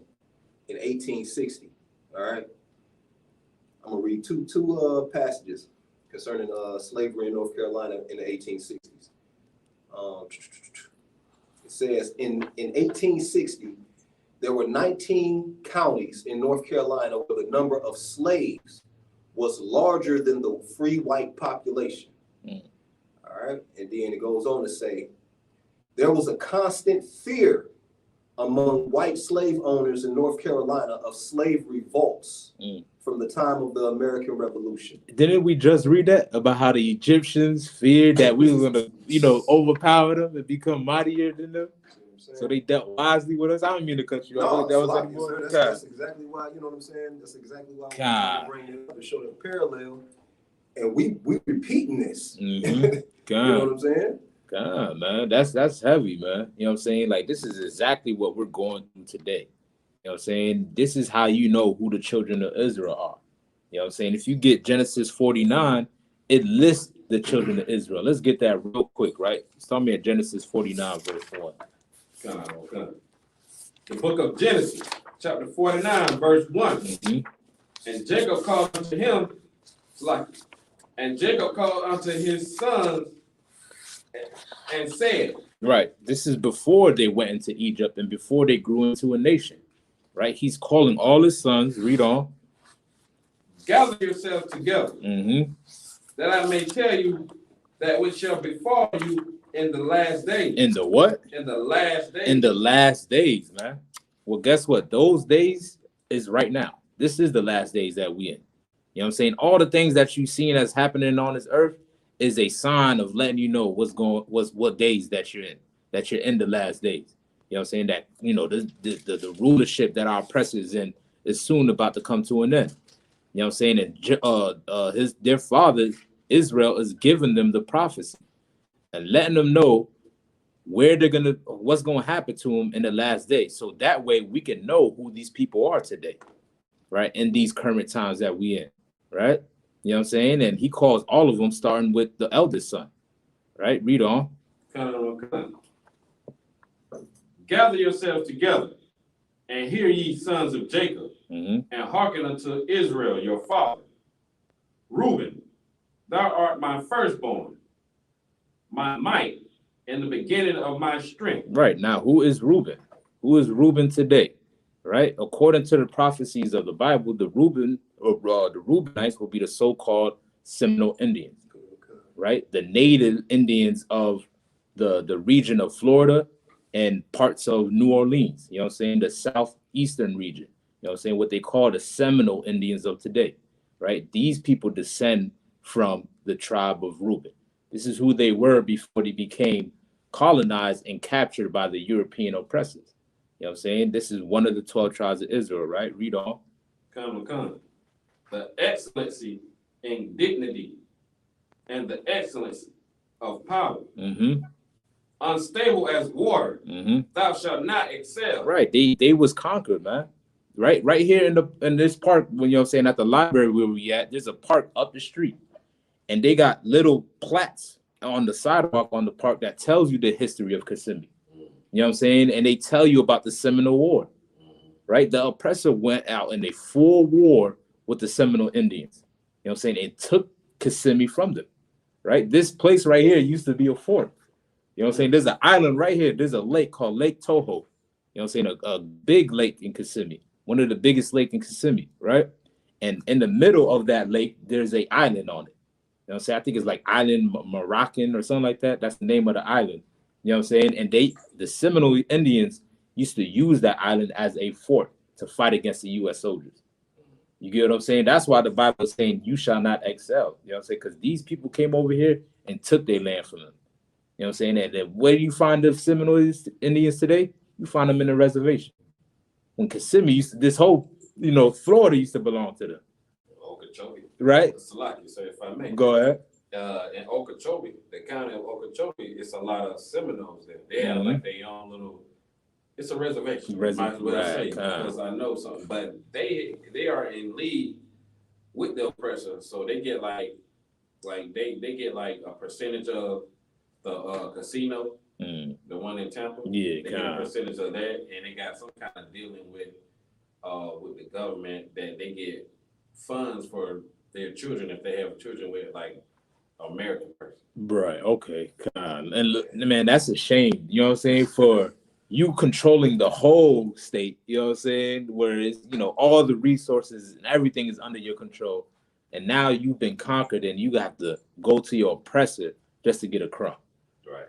in 1860. All right, I'm gonna read two passages concerning slavery in North Carolina in the 1860s. It says in 1860. There were 19 counties in North Carolina where the number of slaves was larger than the free white population. All right. And then it goes on to say, there was a constant fear among white slave owners in North Carolina of slave revolts from the time of the American Revolution. Didn't we just read that about how the Egyptians feared that we were going to, overpower them and become mightier than them? So they dealt wisely with us. I don't mean to cut you off. That's exactly why, you know what I'm saying? That's exactly why we bring it up to show the parallel. And we repeating this. You know what I'm saying? God, man, that's heavy, man. You know what I'm saying? Like, this is exactly what we're going through today. You know what I'm saying? This is how you know who the children of Israel are. You know what I'm saying? If you get Genesis 49, it lists the children of Israel. Let's get that real quick, right? Start me at Genesis 49, verse 1. The book of Genesis, chapter 49, verse 1. And Jacob called unto him, and Jacob called unto his sons and said. Right. This is before they went into Egypt and before they grew into a nation. Right. He's calling all his sons. Read on. gather yourselves together, Mm-hmm. that I may tell you that which shall befall you in the last days. In the what? In the last days. In the last days, man. Well, guess what? Those days is right now. This is the last days that we in. You know what I'm saying? All the things that you seen as happening on this earth is a sign of letting you know what days that you're in. That you're in the last days. You know what I'm saying? That, you know, the rulership that our oppressor is in is soon about to come to an end. You know what I'm saying? And their father Israel is giving them the prophecy and letting them know what's gonna happen to them in the last day. So that way we can know who these people are today, right? In these current times that we in, right? You know what I'm saying? And he calls all of them starting with the eldest son, right? Read on. Come. Gather yourselves together, and hear ye sons of Jacob, Mm-hmm. and hearken unto Israel your father. Reuben, thou art my firstborn, my might, and the beginning of my strength. Right. Now, who is Reuben? Who is Reuben today? Right? According to the prophecies of the Bible, the Reubenites will be the so-called Seminole Indians, right? The native Indians of the region of Florida and parts of New Orleans, you know what I'm saying? The southeastern region, you know what I'm saying? What they call the Seminole Indians of today, right? These people descend from the tribe of Reuben. This is who they were before they became colonized and captured by the European oppressors. You know what I'm saying? This is one of the 12 tribes of Israel, right? Read on. Come. The excellency and dignity and the excellency of power. Mm-hmm. Unstable as water, Mm-hmm. thou shalt not excel. Right. They was conquered, man. Right here in this park, when you know what I'm saying, at the library where we at, there's a park up the street. And they got little plaques on the sidewalk on the park that tells you the history of Kissimmee. You know what I'm saying? And they tell you about the Seminole War, right? The oppressor went out in a full war with the Seminole Indians. You know what I'm saying? And took Kissimmee from them, right? This place right here used to be a fort. You know what I'm saying? There's an island right here. There's a lake called Lake Toho. You know what I'm saying? A big lake in Kissimmee, one of the biggest lakes in Kissimmee, right? And in the middle of that lake, there's an island on it. You know what I'm saying? I think it's like Island Moroccan or something like that. That's the name of the island. You know what I'm saying? And the Seminole Indians used to use that island as a fort to fight against the U.S. soldiers. You get what I'm saying? That's why the Bible is saying, you shall not excel. You know what I'm saying? Because these people came over here and took their land from them. You know what I'm saying? And where do you find the Seminole Indians today? You find them in a reservation. When Kissimmee this whole, Florida used to belong to them. Okeechobee. Right? Salaki, so if I may. Go ahead. In Okeechobee, the county of Okeechobee, it's a lot of Seminoles there. They have like their own little, it's a reservation. Might as well say, because I know something. But they are in league with the oppressor, so they get like they get like a percentage of the casino, the one in Tampa. Yeah, they get a percentage of that, and they got some kind of dealing with the government that they get funds for their children if they have children with like American person. Right. Okay. And look, man, that's a shame. You know what I'm saying? For you controlling the whole state. You know what I'm saying? Where it's all the resources and everything is under your control, and now you've been conquered, and you have to go to your oppressor just to get a crumb.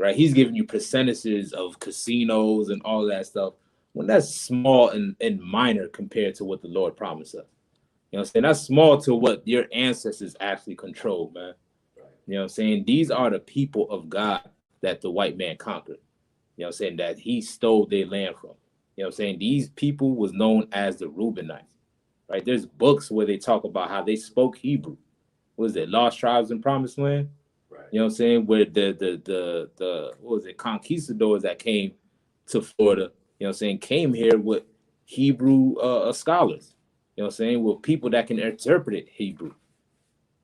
Right. He's giving you percentages of casinos and all that stuff when that's small and minor compared to what the Lord promised us. You know what I'm saying? That's small to what your ancestors actually controlled, man. Right. You know what I'm saying? These are the people of God that the white man conquered. You know what I'm saying? That he stole their land from. You know what I'm saying? These people was known as the Reubenites. Right? There's books where they talk about how they spoke Hebrew. What was it? Lost Tribes in Promised Land? Right. You know what I'm saying? Where the what was it? Conquistadors that came to Florida, you know what I'm saying, came here with Hebrew scholars. You know what I'm saying? With people that can interpret Hebrew.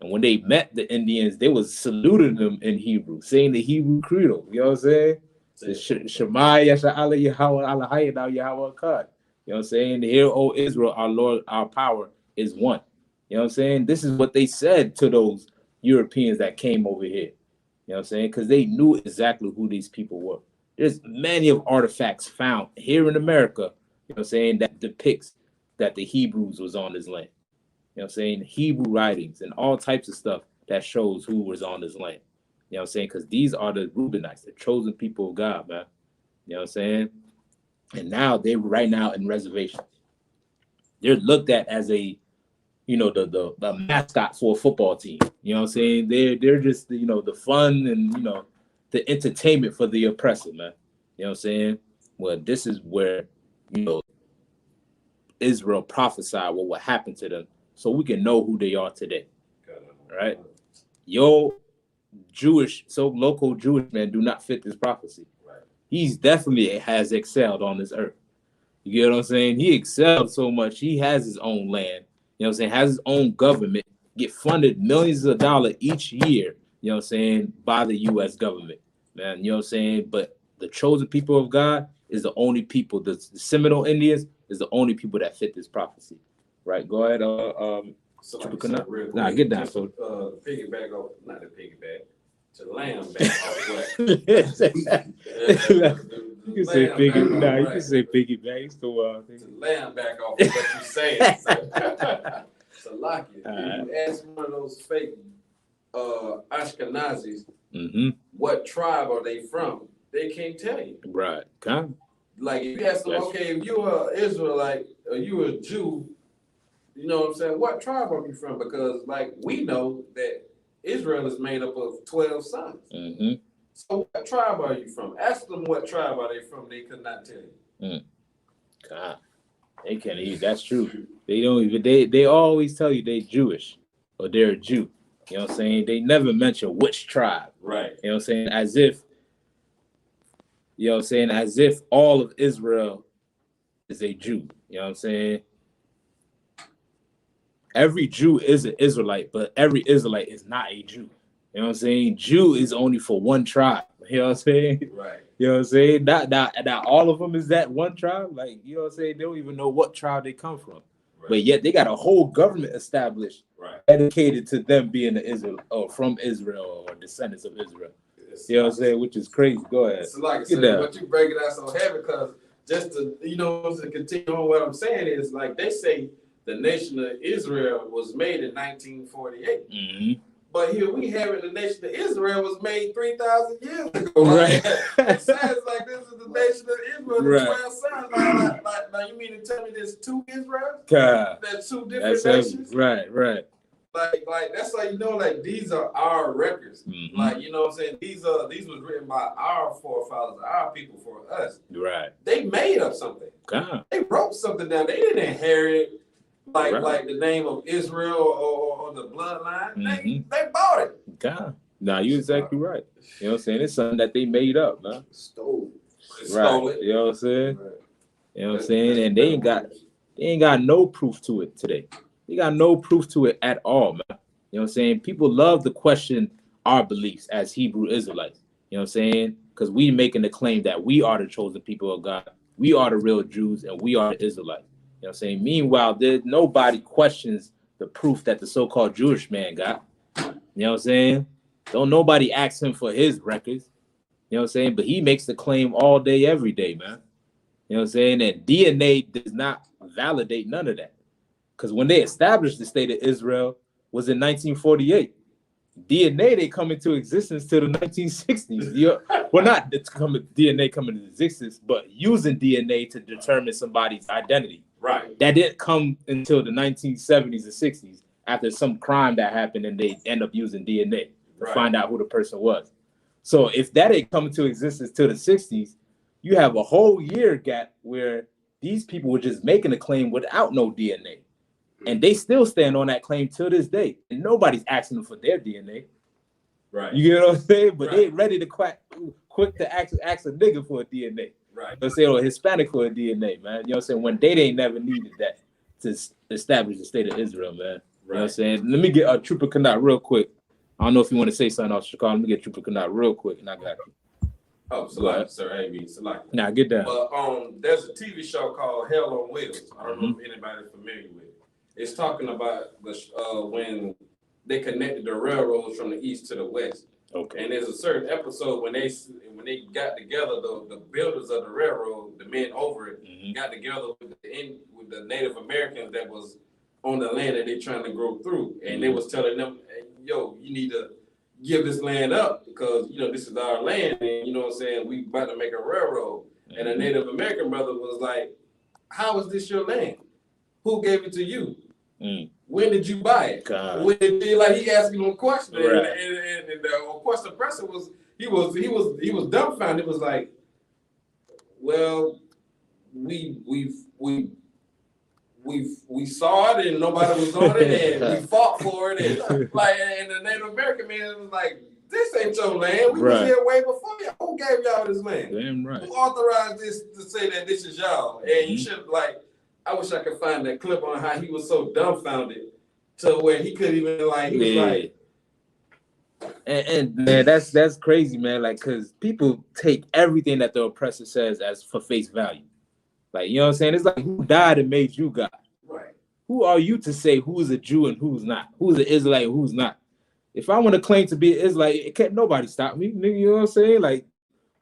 And when they met the Indians, they was saluting them in Hebrew, saying the Hebrew credo. You know what I'm saying? Shema Yasha'Allah Yahweh Allahayah Yahweh Akkad. You know what I'm saying? Hear, O Israel, our Lord, our power is one. You know what I'm saying? This is what they said to those Europeans that came over here. You know what I'm saying? Because they knew exactly who these people were. There's many of artifacts found here in America, you know what I'm saying, that depicts that the Hebrews was on this land. You know what I'm saying? Hebrew writings and all types of stuff that shows who was on this land. You know what I'm saying? Because these are the Reubenites, the chosen people of God, man. You know what I'm saying? And now they right now in reservation. They're looked at as a, the mascot for a football team. You know what I'm saying? They're just the fun and the entertainment for the oppressor, man. You know what I'm saying? Well, this is where Israel prophesied what would happen to them, so we can know who they are today. Right? Your local Jewish man do not fit this prophecy. Right. He's definitely has excelled on this earth. You get what I'm saying? He excelled so much. He has his own land. You know what I'm saying? Has his own government. Get funded millions of dollars each year. You know what I'm saying? By the U.S. government, man. You know what I'm saying? But the chosen people of God is the only people. The Seminole Indians is the only people that fit this prophecy. Right? Go ahead. So real quick, nah, get down. So piggyback off, not the piggyback, to lamb back off what? You can say piggy. Nah, you can say piggyback. It's the wild thing. To lamb back off of what you're saying. So Lucky, if you ask one of those fake Ashkenazis, what tribe are they from? They can't tell you. Right. Kind of. Like if you ask them, okay, if you're an Israelite or you're a Jew, you know what I'm saying? What tribe are you from? Because like we know that Israel is made up of 12 sons. So what tribe are you from? Ask them what tribe are they from. They could not tell you. God, they can't even. That's true. They don't even. They always tell you they Jewish or they're a Jew. You know what I'm saying? They never mention which tribe. Right. You know what I'm saying? As if. You know what I'm saying? As if all of Israel is a Jew. You know what I'm saying? Every Jew is an Israelite, but every Israelite is not a Jew. You know what I'm saying? Jew is only for one tribe. You know what I'm saying? Right. You know what I'm saying? Not all of them is that one tribe. Like, you know what I'm saying? They don't even know what tribe they come from. Right. But yet they got a whole government established, dedicated to them being from Israel or descendants of Israel. You know what I'm saying? Which is crazy. Go ahead. So like I said, but you break it out so heavy because just to to continue on what I'm saying is like they say the nation of Israel was made in 1948. But here we have it, the nation of Israel was made 3,000 years ago. Right. It sounds like this is the nation of Israel, the 12 sons. Like you mean to tell me there's two Israels? There's two different nations? Right. Like that's how you know, like these are our records. Like, you know what I'm saying? These was written by our forefathers, our people for us. Right. They made up something. They wrote something down. They didn't inherit like the name of Israel or the bloodline. They bought it. God. Nah, you're exactly right. You know what I'm saying? It's something that they made up, man. Stole it. You know what I'm saying? Right. You know what I'm saying? And they ain't got no proof to it today. They got no proof to it at all, man. You know what I'm saying? People love to question our beliefs as Hebrew Israelites. You know what I'm saying? Because we making the claim that we are the chosen people of God. We are the real Jews and we are the Israelites. You know what I'm saying? Meanwhile, nobody questions the proof that the so-called Jewish man got. You know what I'm saying? Don't nobody ask him for his records. You know what I'm saying? But he makes the claim all day, every day, man. You know what I'm saying? And DNA does not validate none of that. Because when they established the state of Israel was in 1948. DNA they come into existence till the 1960s. Well, not DNA coming into existence, but using DNA to determine somebody's identity. Right. That didn't come until the 1970s and 60s after some crime that happened and they end up using DNA to find out who the person was. So if that ain't come into existence till the 60s, you have a whole year gap where these people were just making a claim without no DNA. And they still stand on that claim till this day. And nobody's asking them for their DNA. Right. You get what I'm saying? But they ready to quick to ask a nigga for a DNA. Right. Let's say, or Hispanic for a DNA, man. You know what I'm saying? When they ain't never needed that to establish the state of Israel, man. Right. You know what I'm saying? Let me get Trooper Kanat real quick. I don't know if you want to say something else, Chicago. Let me get Trooper Kanat real quick, and I got you. Oh, Salaki, sir. Salaki. Nah, get down. But there's a TV show called Hell on Wheels. I don't know if anybody's familiar with it. It's talking about when they connected the railroads from the east to the west. Okay. And there's a certain episode when they got together, the builders of the railroad, the men over it, got together with the Native Americans that was on the land that they're trying to grow through. And they was telling them, hey, yo, you need to give this land up because, you know, this is our land. And, you know what I'm saying, we about to make a railroad. And a Native American brother was like, how is this your land? Who gave it to you? When did you buy it? When did you, like, he asked me a question, and the question person was he was dumbfounded. It was like, well, we saw it and nobody was on it, and we fought for it, and like, and the Native American man was like, this ain't your land. We was here way before y'all. Who gave y'all this land? Damn right. Who authorized this to say that this is y'all? And you should, like, I wish I could find that clip on how he was so dumbfounded to where he couldn't even, like, he was like. And man, that's crazy, man. Like, cause people take everything that the oppressor says as for face value. Like, you know what I'm saying? It's like, who died and made you God? Right. Who are you to say who's a Jew and who's not? Who's an Israelite and who's not? If I want to claim to be an Israelite, it can't nobody stop me. You know what I'm saying? Like,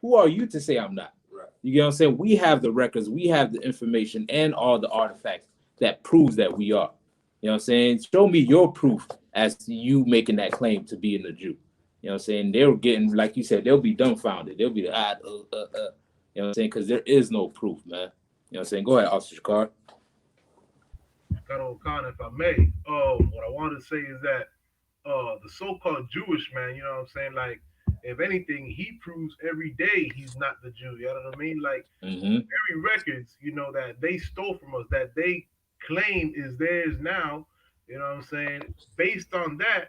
who are you to say I'm not? Right. You know what I'm saying? We have the records, we have the information and all the artifacts that proves that we are. You know what I'm saying? Show me your proof as to you making that claim to being a Jew. You know what I'm saying? They're getting, like you said, they'll be dumbfounded. They'll be You know what I'm saying? Because there is no proof, man. You know what I'm saying? Go ahead, Officer Shakar. Khan, if I may, what I want to say is that the so-called Jewish man, you know what I'm saying? Like, if anything, he proves every day he's not the Jew. You know what I mean? Like, every records, you know, that they stole from us, that they claim is theirs now, you know what I'm saying? Based on that,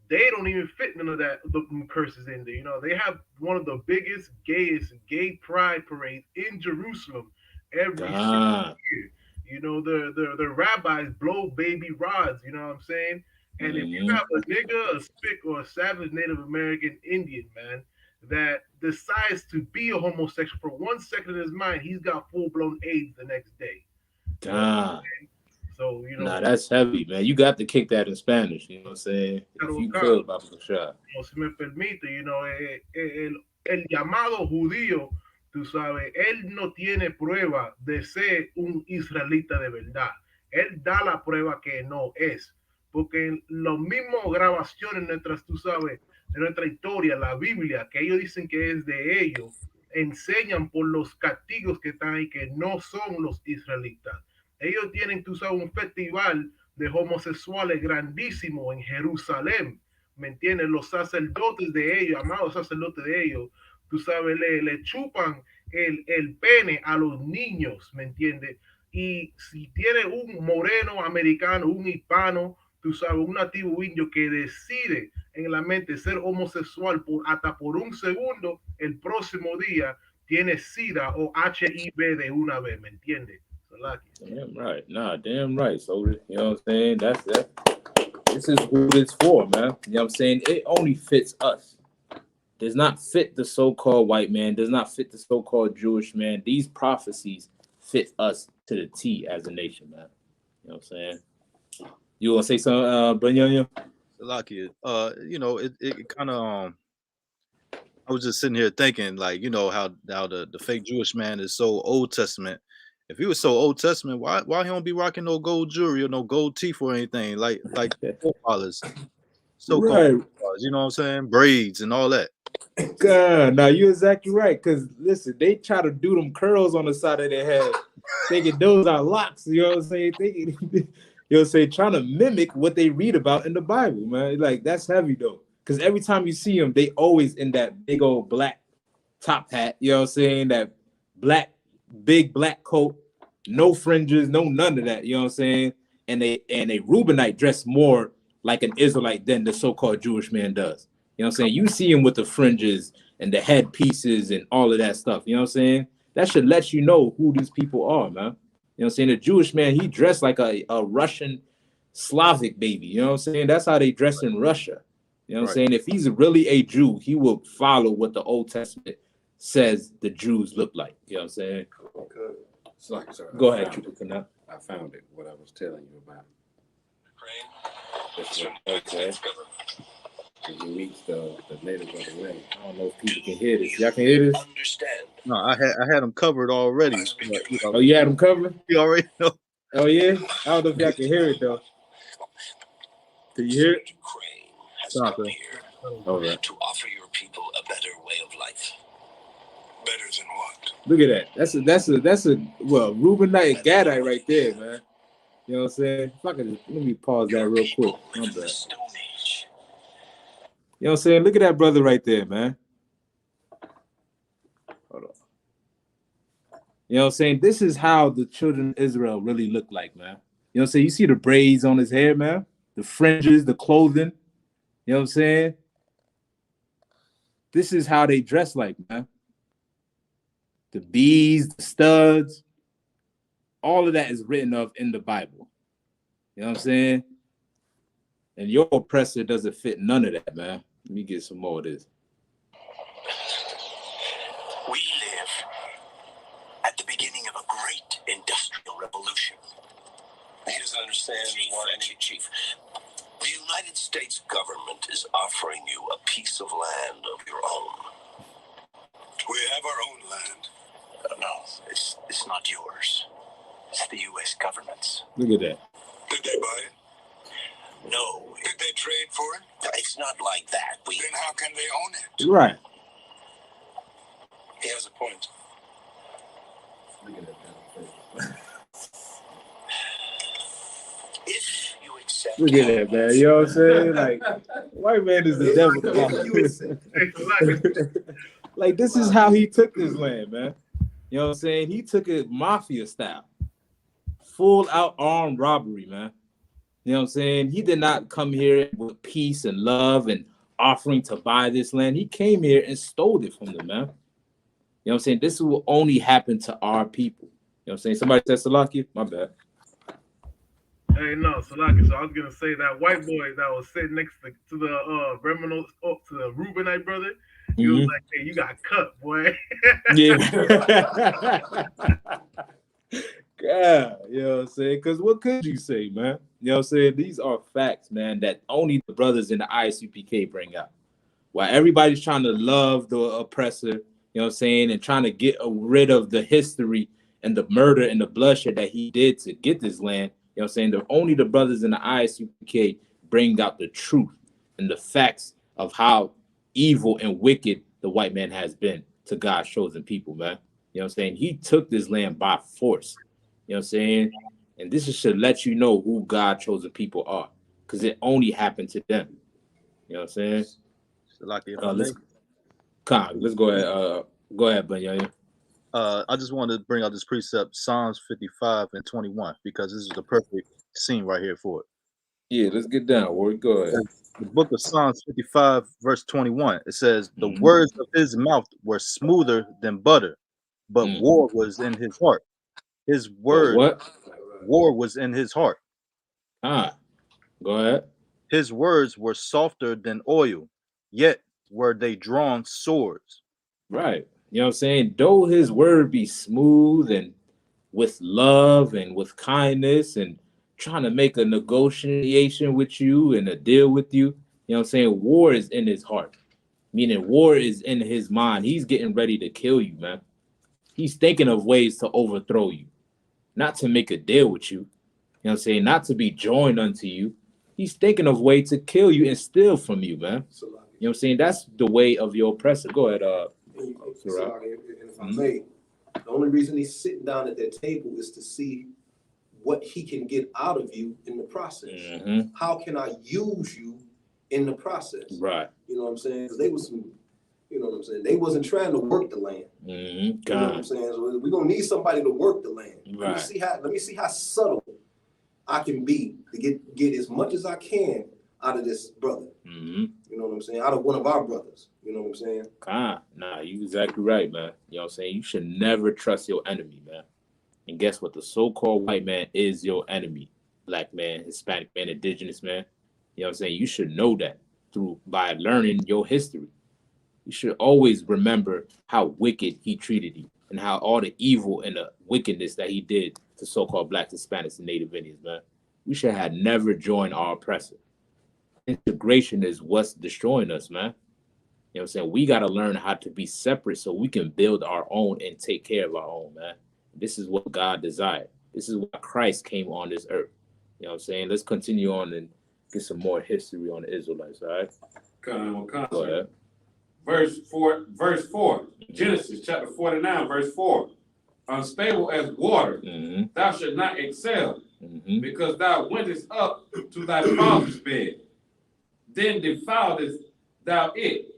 they don't even fit none of that, the curses in there. You know, they have one of the biggest, gayest gay pride parades in Jerusalem every single year. You know, the rabbis blow baby rods, you know what I'm saying? And if you have a nigga, a spick, or a savage Native American Indian, man, that decides to be a homosexual for 1 second in his mind, he's got full-blown AIDS the next day. You know so, you know. Nah, that's heavy, man. You got to kick that in Spanish, you know what I'm saying? If you could, Papa Shah. No, si me permite, you know, el llamado judío, tú sabes, él no tiene prueba de ser un israelita de verdad. Él da la prueba que no es. Porque en las mismas grabaciones nuestras, tú sabes, de nuestra historia, la Biblia, que ellos dicen que es de ellos, enseñan por los castigos que están ahí que no son los israelitas. Ellos tienen, tú sabes, un festival de homosexuales grandísimo en Jerusalén, ¿me entiendes? Los sacerdotes de ellos, amados sacerdotes de ellos, tú sabes, le chupan el pene a los niños, ¿me entiendes? Y si tiene un moreno americano, un hispano, tú sabes, un nativo indio que decide en la mente ser homosexual hasta por un segundo, el próximo día tiene SIDA o HIV de una vez, ¿me entiendes? Damn right. Nah, damn right. So, you know what I'm saying? That's that. This is who it's for, man. You know what I'm saying? It only fits us. Does not fit the so-called white man, does not fit the so-called Jewish man. These prophecies fit us to the T as a nation, man. You know what I'm saying? You want to say something, Banyanya? Lucky, you know, it kind of, I was just sitting here thinking, like, you know, how the fake Jewish man is so Old Testament. If he was so Old Testament, why he don't be rocking no gold jewelry or no gold teeth or anything like forefathers, so-called forefathers, you know what I'm saying? Braids and all that. God, now you're exactly right. Cause listen, they try to do them curls on the side of their head, thinking those are locks. You know what I'm saying? Thinking, you know what I'm saying? Trying to mimic what they read about in the Bible, man. Like, that's heavy though. Cause every time you see them, they always in that big old black top hat. You know what I'm saying? That big black coat, no fringes, no none of that. You know what I'm saying? And a Reubenite dress more like an Israelite than the so-called Jewish man does. You know what I'm saying? You see him with the fringes and the head pieces and all of that stuff. You know what I'm saying? That should let you know who these people are, man. You know what I'm saying? The Jewish man, he dressed like a Russian Slavic baby. You know what I'm saying? That's how they dress in Russia. You know what I'm saying? If he's really a Jew, he will follow what the Old Testament says the Jews look like. You know what I'm saying? Okay. Sorry. Go ahead, I found it, what I was telling you about. Okay. He meets the native of the land. I don't know if people can hear this. Y'all can hear this? No, I had them covered already. Oh, you had them covered? You already know. Oh yeah? I don't know if y'all can hear it though. Can you hear it? Ukraine has Stop come it. here All right. to offer your people a better way of life. Better than what? Look at that. That's a well, Reubenite and Gadite right there, man. You know what I'm saying? If I could just, let me pause that real quick. My Live in the bad. Stone Age. You know what I'm saying? Look at that brother right there, man. Hold on. You know what I'm saying? This is how the children of Israel really look like, man. You know what I'm saying? You see the braids on his hair, man? The fringes, the clothing. You know what I'm saying? This is how they dress like, man. The bees, the studs, all of that is written of in the Bible. You know what I'm saying? And your oppressor doesn't fit none of that, man. Let me get some more of this. We live at the beginning of a great industrial revolution. He doesn't understand why. Chief, the United States government is offering you a piece of land of your own. We have our own land. No, it's not yours. It's the U.S. government's. Look at that. Did they buy it? No. Did they trade for it? It's not like that. Then how can they own it? Right. He has a point. If you accept. Look at that, man. You know what I'm saying? Like, white man is the devil. Like, this is how he took this land, man. You know what I'm saying? He took it mafia style. Full out armed robbery, man. You know what I'm saying? He did not come here with peace and love and offering to buy this land. He came here and stole it from them, man. You know what I'm saying? This will only happen to our people. You know what I'm saying? Somebody said Salaki? My bad. Hey, no, Salaki. So I was gonna say that white boy that was sitting next to the criminal, to the Reubenite brother. He was like, "Hey, you got cut, boy." Yeah. God, you know what I'm saying? Because what could you say, man? You know what I'm saying? These are facts, man, that only the brothers in the ISUPK bring out. While everybody's trying to love the oppressor, you know what I'm saying, and trying to get rid of the history and the murder and the bloodshed that he did to get this land, you know what I'm saying? Only the brothers in the ISUPK bring out the truth and the facts of how evil and wicked the white man has been to God's chosen people, man. You know what I'm saying? He took this land by force. You know what I'm saying? And this should let you know who God chosen people are, because it only happened to them. You know what I'm saying? Like Let's go ahead. Go ahead, Banya. I just wanted to bring out this precept, Psalms 55 and 21, because this is the perfect scene right here for it. Yeah, let's get down. Where we go ahead. The book of Psalms 55, verse 21, it says, the words of his mouth were smoother than butter, but war was in his heart. His word, war was in his heart. Go ahead. His words were softer than oil, yet were they drawn swords. Right. You know what I'm saying? Though his word be smooth and with love and with kindness and trying to make a negotiation with you and a deal with you, you know what I'm saying? War is in his heart, meaning war is in his mind. He's getting ready to kill you, man. He's thinking of ways to overthrow you, not to make a deal with you. You know what I'm saying? Not to be joined unto you. He's thinking of ways to kill you and steal from you, man. You know what I'm saying? That's the way of your oppressor. Go ahead, if I may, the only reason he's sitting down at that table is to see what he can get out of you in the process. How can I use you in the process? Right. You know what I'm saying? Because they was some, you know what I'm saying? They wasn't trying to work the land. You know what I'm saying? So we're gonna need somebody to work the land. Right. Let me see how subtle I can be to get as much as I can out of this brother. You know what I'm saying? Out of one of our brothers. You know what I'm saying? Nah, you exactly right, man. You know what I'm saying? You should never trust your enemy, man. And guess what? The so-called white man is your enemy. Black man, Hispanic man, indigenous man. You know what I'm saying? You should know that by learning your history. You should always remember how wicked he treated you and how all the evil and the wickedness that he did to so-called Blacks, Hispanics, and Native Indians, man. We should have never joined our oppressor. Integration is what's destroying us, man. You know what I'm saying? We got to learn how to be separate so we can build our own and take care of our own, man. This is what God desired. This is why Christ came on this earth. You know what I'm saying? Let's continue on and get some more history on the Israelites, all right? Go ahead. Verse 4, Genesis chapter 49, verse 4. Unstable as water, thou shalt not excel, because thou wentest up to thy father's bed. Then defiledest thou it.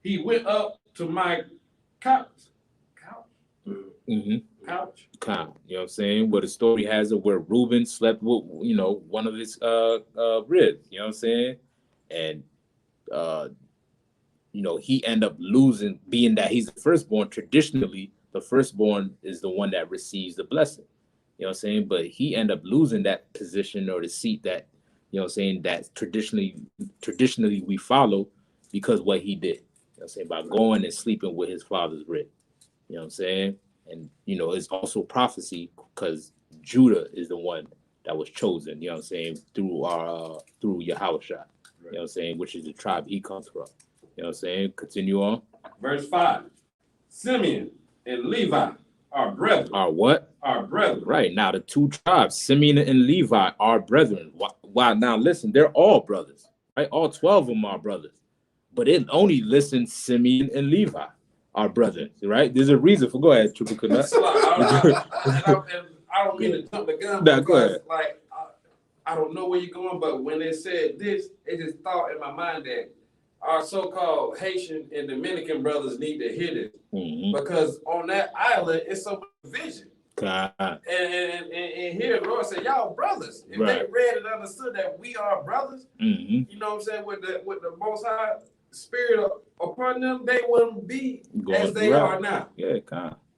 He went up to my couch. Mm-hmm. Couch. You know what I'm saying? Where the story has it where Reuben slept with, you know, one of his ribs, you know what I'm saying? And you know, he ended up losing, being that he's the firstborn. Traditionally, the firstborn is the one that receives the blessing. You know what I'm saying? But he ended up losing that position or the seat that, you know what I'm saying, that traditionally we follow because what he did. You know what I'm saying? By going and sleeping with his father's rib. You know what I'm saying? And, you know, it's also prophecy because Judah is the one that was chosen, you know what I'm saying, through Yahushua, you know what I'm saying, which is the tribe he comes from. You know what I'm saying? Continue on. Verse 5. Simeon and Levi are brethren. Are what? Are brethren. Right. Now, the two tribes, Simeon and Levi, are brethren. Wow. Now, listen, they're all brothers, right? All 12 of them are brothers. But it only listens Simeon and Levi are brothers, right? There's a reason for. Go ahead, Triple Canut. I don't mean to jump the gun, nah, go ahead. Like, I don't know where you're going, but when they said this, it just thought in my mind that our so-called Haitian and Dominican brothers need to hear this. Because on that island, it's so division. And here, the Lord said, y'all brothers. If they read and understood that we are brothers, you know what I'm saying, with the Most High Spirit upon them, they wouldn't be as they are now. Yeah,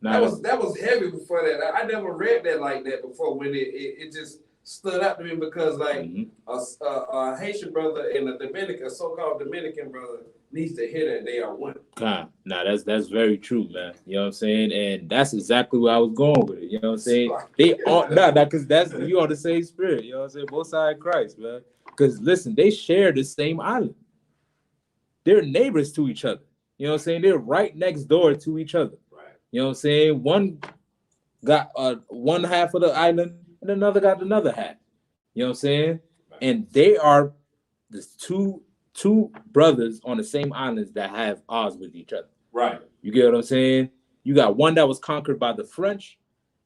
that was heavy before that. I never read that like that before when it just stood out to me because like a Haitian brother and a so-called Dominican brother needs to hear that they are one. Now that's very true, man. You know what I'm saying? And that's exactly where I was going with it. You know what I'm saying? They all because that's you on the same spirit, you know what I'm saying? Both sides of Christ, man. Because listen, they share the same island. They're neighbors to each other. You know what I'm saying? They're right next door to each other. Right. You know what I'm saying? One got one half of the island and another got another half. You know what I'm saying? Right. And they are the two brothers on the same islands that have odds with each other. Right. You get what I'm saying? You got one that was conquered by the French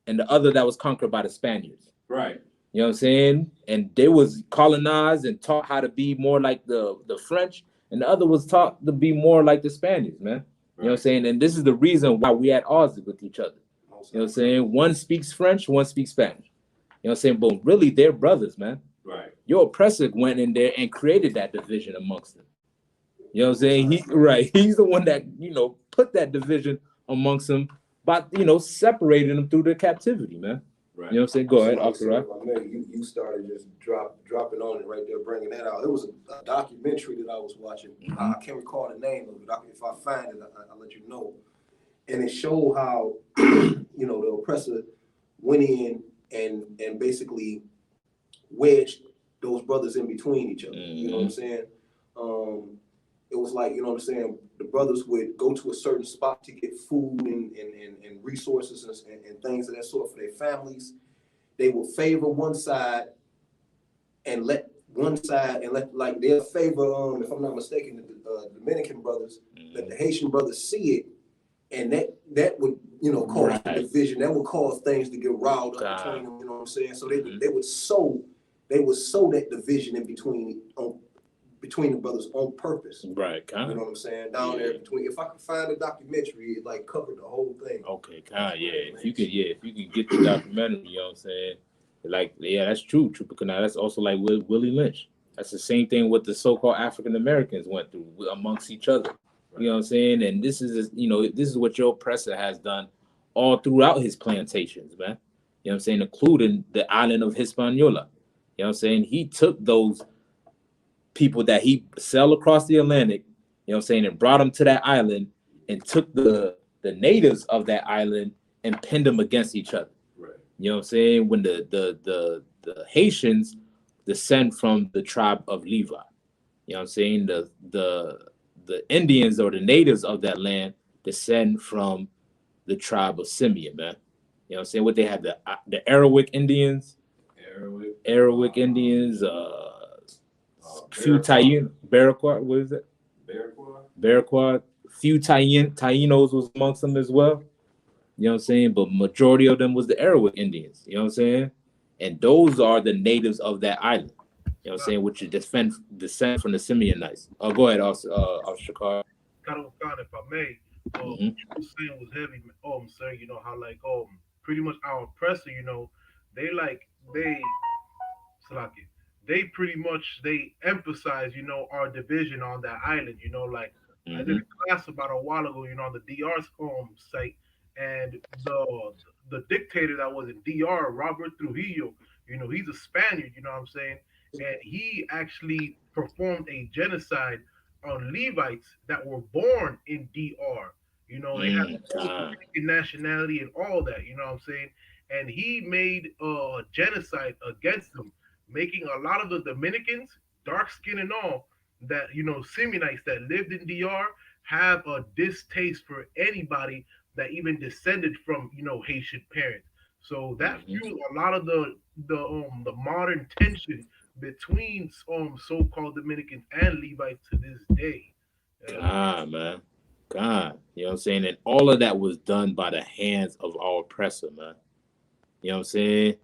and the other that was conquered by the Spaniards. Right. You know what I'm saying? And they was colonized and taught how to be more like the French, and the other was taught to be more like the Spaniards, man. Right. You know what I'm saying? And this is the reason why we at odds with each other. You know what I'm saying? One speaks French, one speaks Spanish. You know what I'm saying? But really, they're brothers, man. Right. Your oppressor went in there and created that division amongst them. You know what I'm saying? He's the one that, you know, put that division amongst them by, you know, separating them through the captivity, man. Right. You know what I'm saying? Go ahead, You started just dropping on it right there, bringing that out. It was a documentary that I was watching. I can't recall the name of it. If I find it, I'll let you know. And it showed how, you know, the oppressor went in and basically wedged those brothers in between each other. You know what I'm saying? It was like, you know what I'm saying, the brothers would go to a certain spot to get food and resources and things of that sort for their families. They would favor one side and let like they'll favor, if I'm not mistaken, the Dominican brothers, let the Haitian brothers see it, and that would, you know, cause division. That would cause things to get riled up between them, you know what I'm saying? So they would sow that division in between the brothers on purpose. Right, you know what I'm saying? Down there between. If I could find a documentary, it like covered the whole thing. Okay, if you could get the documentary, you know what I'm saying? Like, that's true, because now that's also like with Willie Lynch. That's the same thing what the so-called African Americans went through amongst each other. You know what I'm saying? And this is, you know, this is what your oppressor has done all throughout his plantations, man. You know what I'm saying? Including the island of Hispaniola. You know what I'm saying? He took those people that he sailed across the Atlantic, you know what I'm saying, and brought them to that island and took the natives of that island and pinned them against each other. Right. You know what I'm saying? When the Haitians descend from the tribe of Levi. You know what I'm saying? The Indians or the natives of that land descend from the tribe of Simeon, man. You know what I'm saying? What they had, the Arawak Indians, Arawak, Indians, few Baraquat, what is it? Baraquat. Few Tainos was amongst them as well. You know what I'm saying? But majority of them was the Arawak Indians. You know what I'm saying? And those are the natives of that island. You know what I'm saying? Which is descend from the Simeonites. Oh, go ahead, Shakar. Khan, if I may, Mm-hmm. you were saying was heavy, sir. You know how like pretty much our oppressor, you know, they Salaki, they pretty much they emphasize, you know, our division on that island. You know, like I did Mm-hmm. a class about a while ago, you know, on the DR's site, and the dictator that was in DR, Robert Trujillo, you know, he's a Spaniard. You know what I'm saying? And he actually performed a genocide on Levites that were born in DR. You know, they had full God. Dominican nationality and all that. You know what I'm saying? And he made a genocide against them, making a lot of the Dominicans, dark skin and all, that you know, Simeonites that lived in DR have a distaste for anybody that even descended from, you know, Haitian parents. So that Mm-hmm. fueled a lot of the modern tension between so-called Dominicans and Levites to this day. God, man. God. You know what I'm saying? And all of that was done by the hands of our oppressor, man. You know what I'm saying?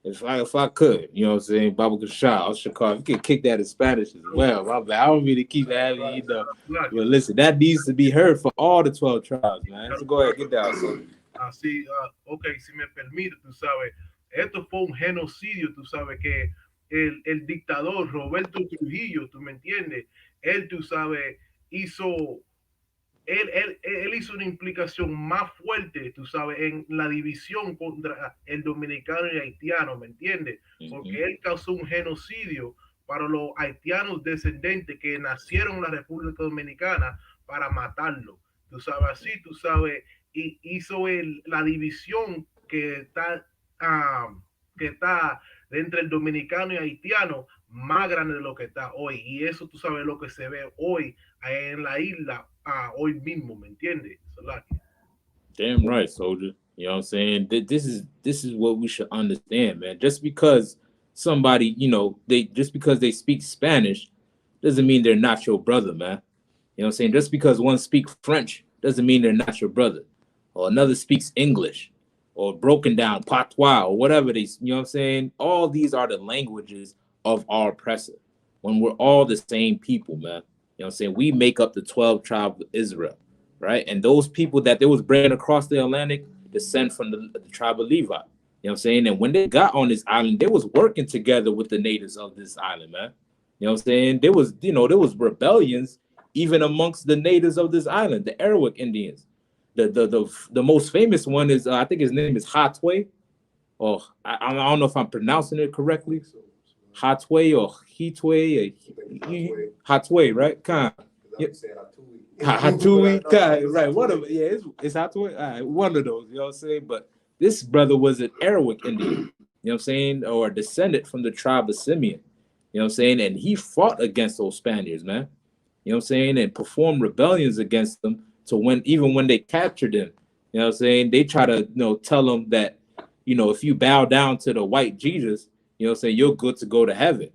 If I could, you know what I'm saying, Baba Kashah, Shakar, you could kick that in Spanish as well. My bad. I don't mean to keep having, you know. Like, But listen, that needs to be heard for all the 12 tribes, man. So go ahead, get down, son. así, ok, si me permite, tú sabes, esto fue un genocidio, tú sabes que el dictador Roberto Trujillo, tú me entiendes, él, tú sabes, hizo él hizo una implicación más fuerte, tú sabes, en la división contra el dominicano y haitiano, ¿me entiendes? Mm-hmm. Porque él causó un genocidio para los haitianos descendentes que nacieron en la República Dominicana para matarlo. Tú sabes, así, tú sabes, y hizo la división que está entre el dominicano y haitiano más grande de lo que está hoy. Y eso tú sabes lo que se ve hoy en la isla hoy mismo, ¿me entiendes? Damn right, soldier. You know what I'm saying? This is what we should understand, man. Just because somebody, you know, just because they speak Spanish doesn't mean they're not your brother, man. You know what I'm saying? Just because one speaks French doesn't mean they're not your brother. Or another speaks English or broken down patois or whatever you know what I'm saying? All these are the languages of our oppressor. When we're all the same people, man. You know what I'm saying? We make up the 12 tribes of Israel, right? And those people that they was bringing across the Atlantic descend from the tribe of Levi. You know what I'm saying? And when they got on this island, they was working together with the natives of this island, man. You know what I'm saying? There was rebellions even amongst the natives of this island, the Arawak Indians. The most famous one is I think his name is Hatwe, or I don't know if I'm pronouncing it correctly. Hatwe or Hitwe, Hatwe, right? Khan. Yeah. Hatui, right? One of yeah, it's Hatui. All right, one of those. You know what I'm saying? But this brother was an Arawak Indian. You know what I'm saying, or a descendant from the tribe of Simeon. You know what I'm saying, and he fought against those Spaniards, man. You know what I'm saying, and performed rebellions against them. So even when they captured him, you know what I'm saying, they try to tell him that if you bow down to the white Jesus, you know what I'm saying, you're good to go to heaven.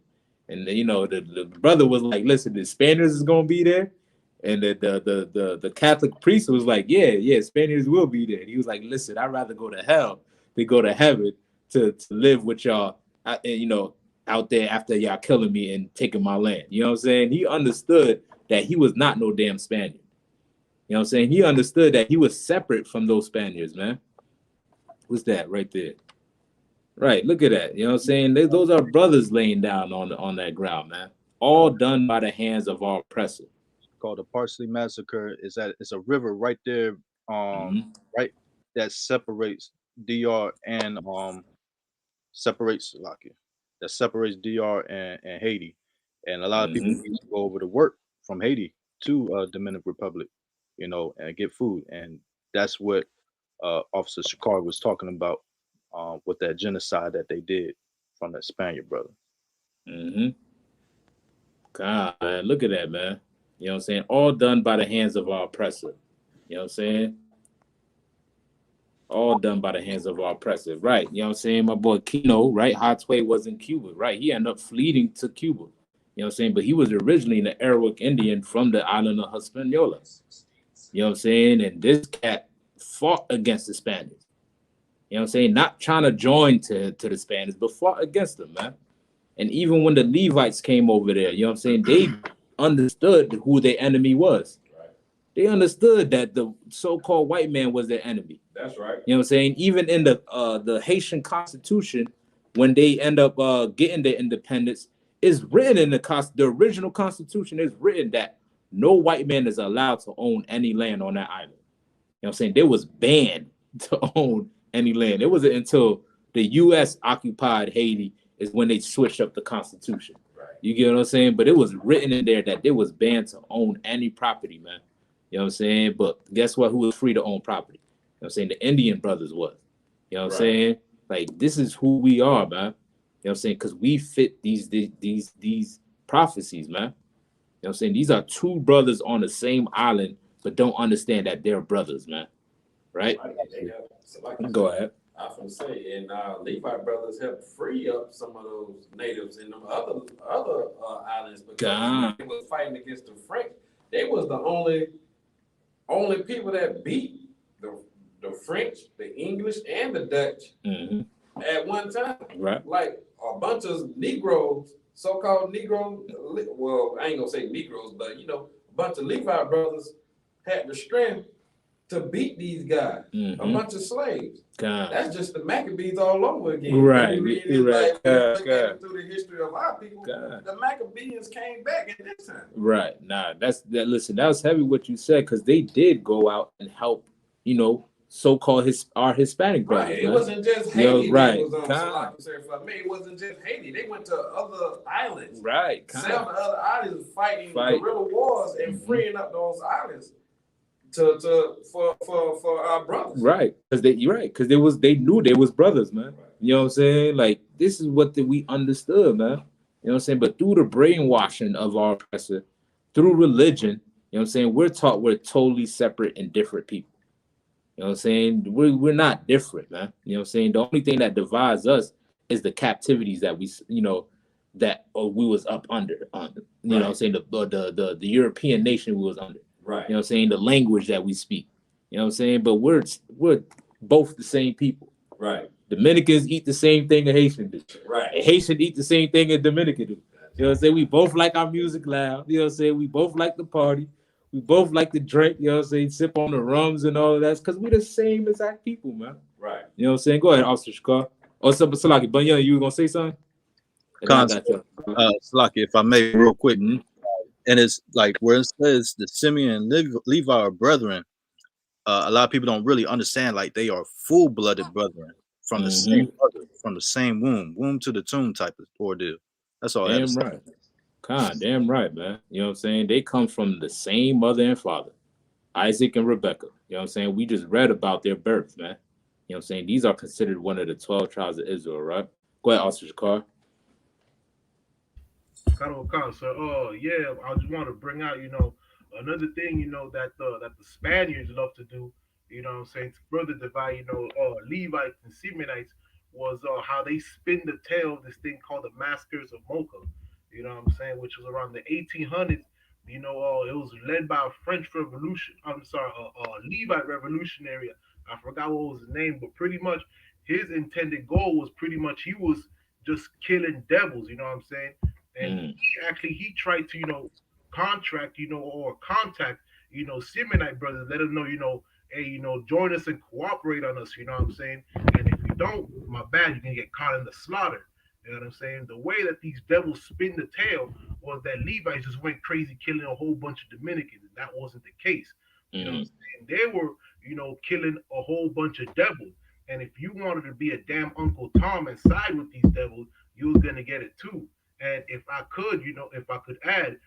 And the brother was like, listen, the Spaniards is gonna be there. And the Catholic priest was like, yeah, Spaniards will be there. And he was like, listen, I'd rather go to hell than go to heaven to live with y'all, out there after y'all killing me and taking my land. You know what I'm saying? He understood that he was not no damn Spaniard. You know what I'm saying? He understood that he was separate from those Spaniards, man. What's that right there? Right, look at that. You know what I'm saying? Those are brothers laying down on that ground, man. All done by the hands of our oppressor. Called the Parsley Massacre. It's a river right there, right, that separates DR and separates Slovakia, that separates DR and Haiti, and a lot of people used to go over to work from Haiti to Dominican Republic, and get food, and that's what Officer Shakar was talking about with that genocide that they did from that Spaniard brother. Mm-hmm. God, man, look at that, man. You know what I'm saying? All done by the hands of our oppressor. You know what I'm saying? All done by the hands of our oppressor, right? You know what I'm saying? My boy Kino, right? Hotway was in Cuba, right? He ended up fleeing to Cuba. You know what I'm saying? But he was originally an Arawak Indian from the island of Hispaniola. You know what I'm saying? And this cat fought against the Spaniards. You know what I'm saying? Not trying to join to the Spaniards, but fought against them, man. And even when the Levites came over there, you know what I'm saying? They understood who their enemy was. They understood that the so-called white man was their enemy. That's right. You know what I'm saying? Even in the Haitian Constitution, when they end up getting their independence, it's written in the original Constitution is written that no white man is allowed to own any land on that island. You know what I'm saying? They was banned to own any land. It wasn't until the U.S. occupied Haiti is when they switched up the Constitution. Right. You get what I'm saying? But it was written in there that they was banned to own any property, man. You know what I'm saying? But guess what? Who was free to own property? You know what I'm saying? The Indian brothers was. You know what I'm saying? Like, this is who we are, man. You know what I'm saying? Because we fit these prophecies, man. You know what I'm saying? These are two brothers on the same island, but don't understand that they're brothers, man. Right? Go ahead. I was gonna say, and Levi brothers helped free up some of those natives in them other islands because they was fighting against the French. They was the only people that beat the French, the English, and the Dutch at one time. Right. Like a bunch of Negroes, so-called Negroes. Well, I ain't gonna say Negroes, but you know, a bunch of Levi brothers had the strength to beat these guys. A bunch of slaves. That's just the Maccabees all over again. Right. Like, through the history of our people, the Maccabees came back at this time. Right. Nah, listen, that was heavy what you said, because they did go out and help, you know, so-called our Hispanic brothers. Right. It wasn't just Haiti. Yo, right. It wasn't just Haiti. They went to other islands. Right. Seven other islands fighting guerrilla wars and freeing up those islands for our brothers. Right. Because they knew they was brothers, man. Right. You know what I'm saying? Like, this is what we understood, man. You know what I'm saying? But through the brainwashing of our oppressor, through religion, you know what I'm saying, we're taught we're totally separate and different people. You know what I'm saying? We're not different, man. You know what I'm saying? The only thing that divides us is the captivities that we was up under. You know what I'm saying? The European nation we was under. Right. You know what I'm saying? The language that we speak. You know what I'm saying? But we're both the same people. Right. Dominicans eat the same thing a Haitian do. Right. A Haitian eat the same thing a Dominican do. You know what I'm saying? We both like our music loud. You know what I'm saying? We both like to party. We both like to drink. You know what I'm saying? Sip on the rums and all of that. Because we're the same exact people, man. Right. You know what I'm saying? Go ahead, Officer Shakar. Or Salaki, Bunyan, you were going to say something? Salaki, if I may, real quick. And it's like where it says the Simeon and Levi are brethren. A lot of people don't really understand, like, they are full-blooded brethren from the same mother, from the same womb to the tomb type of ordeal. That's all. Damn right. Damn right, man. You know what I'm saying? They come from the same mother and father, Isaac and Rebecca. You know what I'm saying? We just read about their birth, man. You know what I'm saying? These are considered one of the 12 tribes of Israel, right? Go ahead, Officer Shakar. So, yeah, I just want to bring out, another thing, that the Spaniards love to do, you know what I'm saying, to further divide, Levites and Simeonites, was how they spin the tail of this thing called the Massacres of Mocha, you know what I'm saying, which was around the 1800s. It was led by a French Revolution. I'm sorry, a Levite revolutionary. I forgot what was his name, but pretty much his intended goal was he was just killing devils. You know what I'm saying? And he tried to contract or contact Simeonite brothers, let them know hey, join us and cooperate on us. You know what I'm saying? And if you don't, my bad, you can get caught in the slaughter. You know what I'm saying? The way that these devils spin the tail was that Levites just went crazy killing a whole bunch of Dominicans. That wasn't the case. You know what I'm saying? They were, killing a whole bunch of devils. And if you wanted to be a damn Uncle Tom and side with these devils, you was gonna get it too. And if I could add,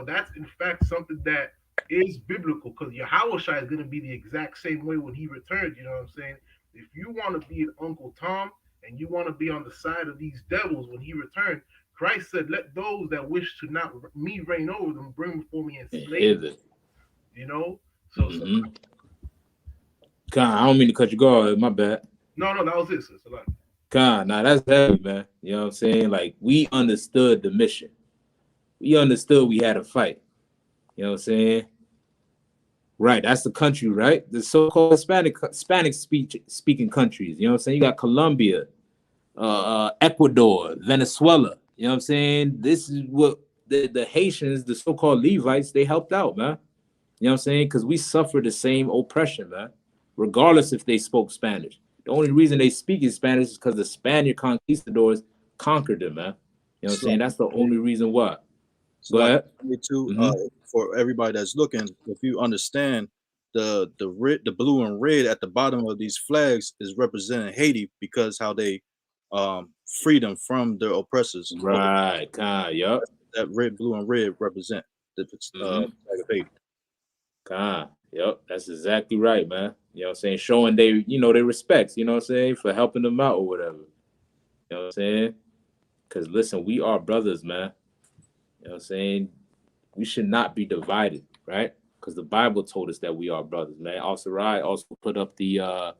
that's in fact something that is biblical, because Yahushua is gonna be the exact same way when he returns. You know what I'm saying? If you want to be an Uncle Tom and you want to be on the side of these devils when he returned, Christ said, "Let those that wish to not me reign over them bring before me and slay them." So I don't mean to cut you off. My bad. No, that was it. Sis. Like, Nah, that's heavy, man. You know what I'm saying? Like, we understood the mission. We understood we had a fight. You know what I'm saying? Right, that's the country, right? The so-called Hispanic speaking countries. You know what I'm saying? You got Colombia, Ecuador, Venezuela. You know what I'm saying? This is what the Haitians, the so-called Levites, they helped out, man. You know what I'm saying? Because we suffered the same oppression, man. Regardless if they spoke Spanish. The only reason they speak in Spanish is because the Spaniard conquistadors conquered them, man. You know what I'm saying? That's the only reason why. Go ahead. For everybody that's looking, if you understand the blue and red at the bottom of these flags is representing Haiti because how they freed them from their oppressors. Right, yup. That red, blue, and red represent the flag of Haiti. Yep, that's exactly right, man. You know what I'm saying? Showing they respect, you know what I'm saying, for helping them out or whatever. You know what I'm saying? Because listen, we are brothers, man. You know what I'm saying? We should not be divided, right? Because the Bible told us that we are brothers, man. Also, I also put up the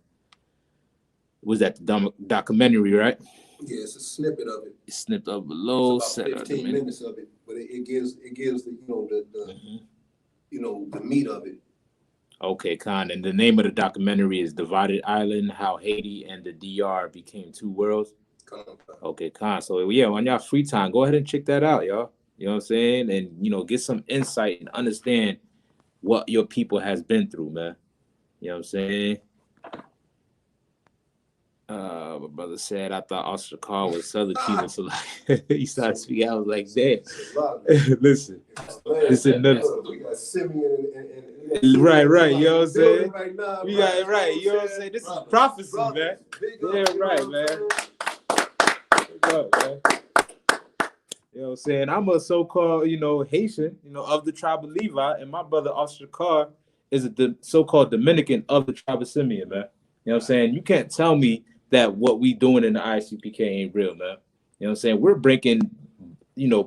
was that the documentary, right? Yeah, it's a snippet of it. It's snipped up below. It's about 15 minutes of it, but it gives the the meat of it. Okay, Khan. And the name of the documentary is Divided Island: How Haiti and the DR Became Two Worlds. Okay, Khan. So yeah, on y'all free time, go ahead and check that out, y'all. You know what I'm saying? And get some insight and understand what your people has been through, man. You know what I'm saying? My brother said I thought Isupk was Southern Kingdom, so like he started speaking. I was like, damn. Listen, none. Right. You know what I'm saying? We got it right. You know what I'm saying? This is prophecy, man. Yeah, right, man. What's up, man? You know what I'm saying? I'm a so-called, Haitian, of the tribe of Levi, and my brother Isupk is the so-called Dominican of the tribe of Simeon, man. You know what I'm saying? You can't tell me that what we doing in the ICPK ain't real, man. You know what I'm saying? We're breaking,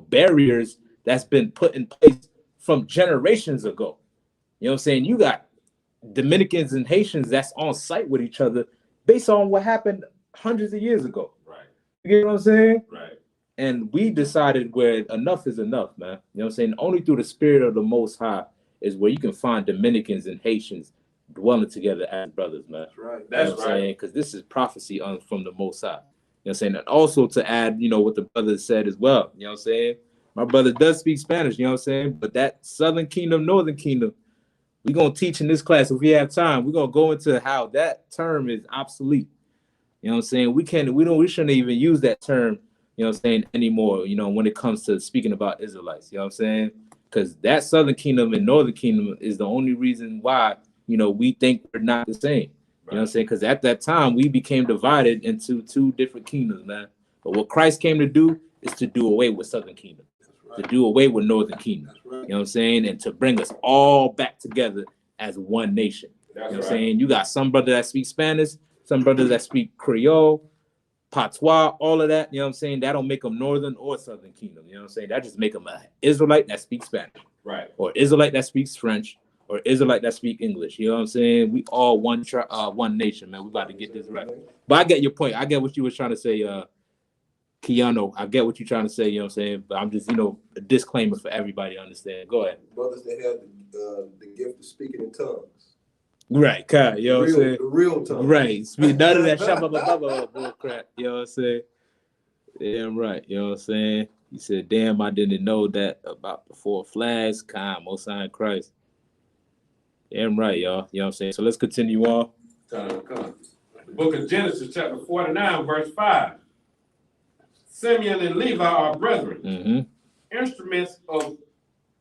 barriers that's been put in place from generations ago. You know what I'm saying? You got Dominicans and Haitians that's on site with each other based on what happened hundreds of years ago. Right. You get what I'm saying? Right. And we decided where enough is enough, man. You know what I'm saying? Only through the spirit of the Most High is where you can find Dominicans and Haitians dwelling together as brothers, man. That's right. That's right. Because this is prophecy from the Most High. You know what I'm saying? And also to add, what the brother said as well. You know what I'm saying? My brother does speak Spanish, you know what I'm saying? But that Southern Kingdom, Northern Kingdom, we're going to teach in this class. If we have time, we're going to go into how that term is obsolete. You know what I'm saying? We shouldn't even use that term, you know what I'm saying, anymore, when it comes to speaking about Israelites. You know what I'm saying? Because that Southern Kingdom and Northern Kingdom is the only reason why, we think we're not the same. You know what I'm saying? Because at that time, we became divided into two different kingdoms, man. But what Christ came to do is to do away with Southern Kingdom, to do away with Northern Kingdom. You know what I'm saying? And to bring us all back together as one nation. You know what I'm saying? You got some brothers that speak Spanish, some brothers that speak Creole, Patois, all of that. You know what I'm saying? That don't make them Northern or Southern Kingdom. You know what I'm saying? That just make them an Israelite that speaks Spanish. Right. Or Israelite that speaks French. Or Israelite that speak English. You know what I'm saying? We all one nation, man. We about to get this right. But I get your point. I get what you were trying to say, Keanu. I get what you're trying to say, you know what I'm saying? But I'm just, a disclaimer for everybody to understand. Go ahead. Brothers that have the gift of speaking in tongues. Right, Kai, you know what I'm saying? The real tongue. Right. Speak none of that bull crap. You know what I'm saying? Damn right. You know what I'm saying? He said, damn, I didn't know that about the four flags. Kai, Most High in Christ. Damn right, y'all. You know what I'm saying? So let's continue on. The book of Genesis, chapter 49, verse 5. Simeon and Levi are brethren. Mm-hmm. Instruments of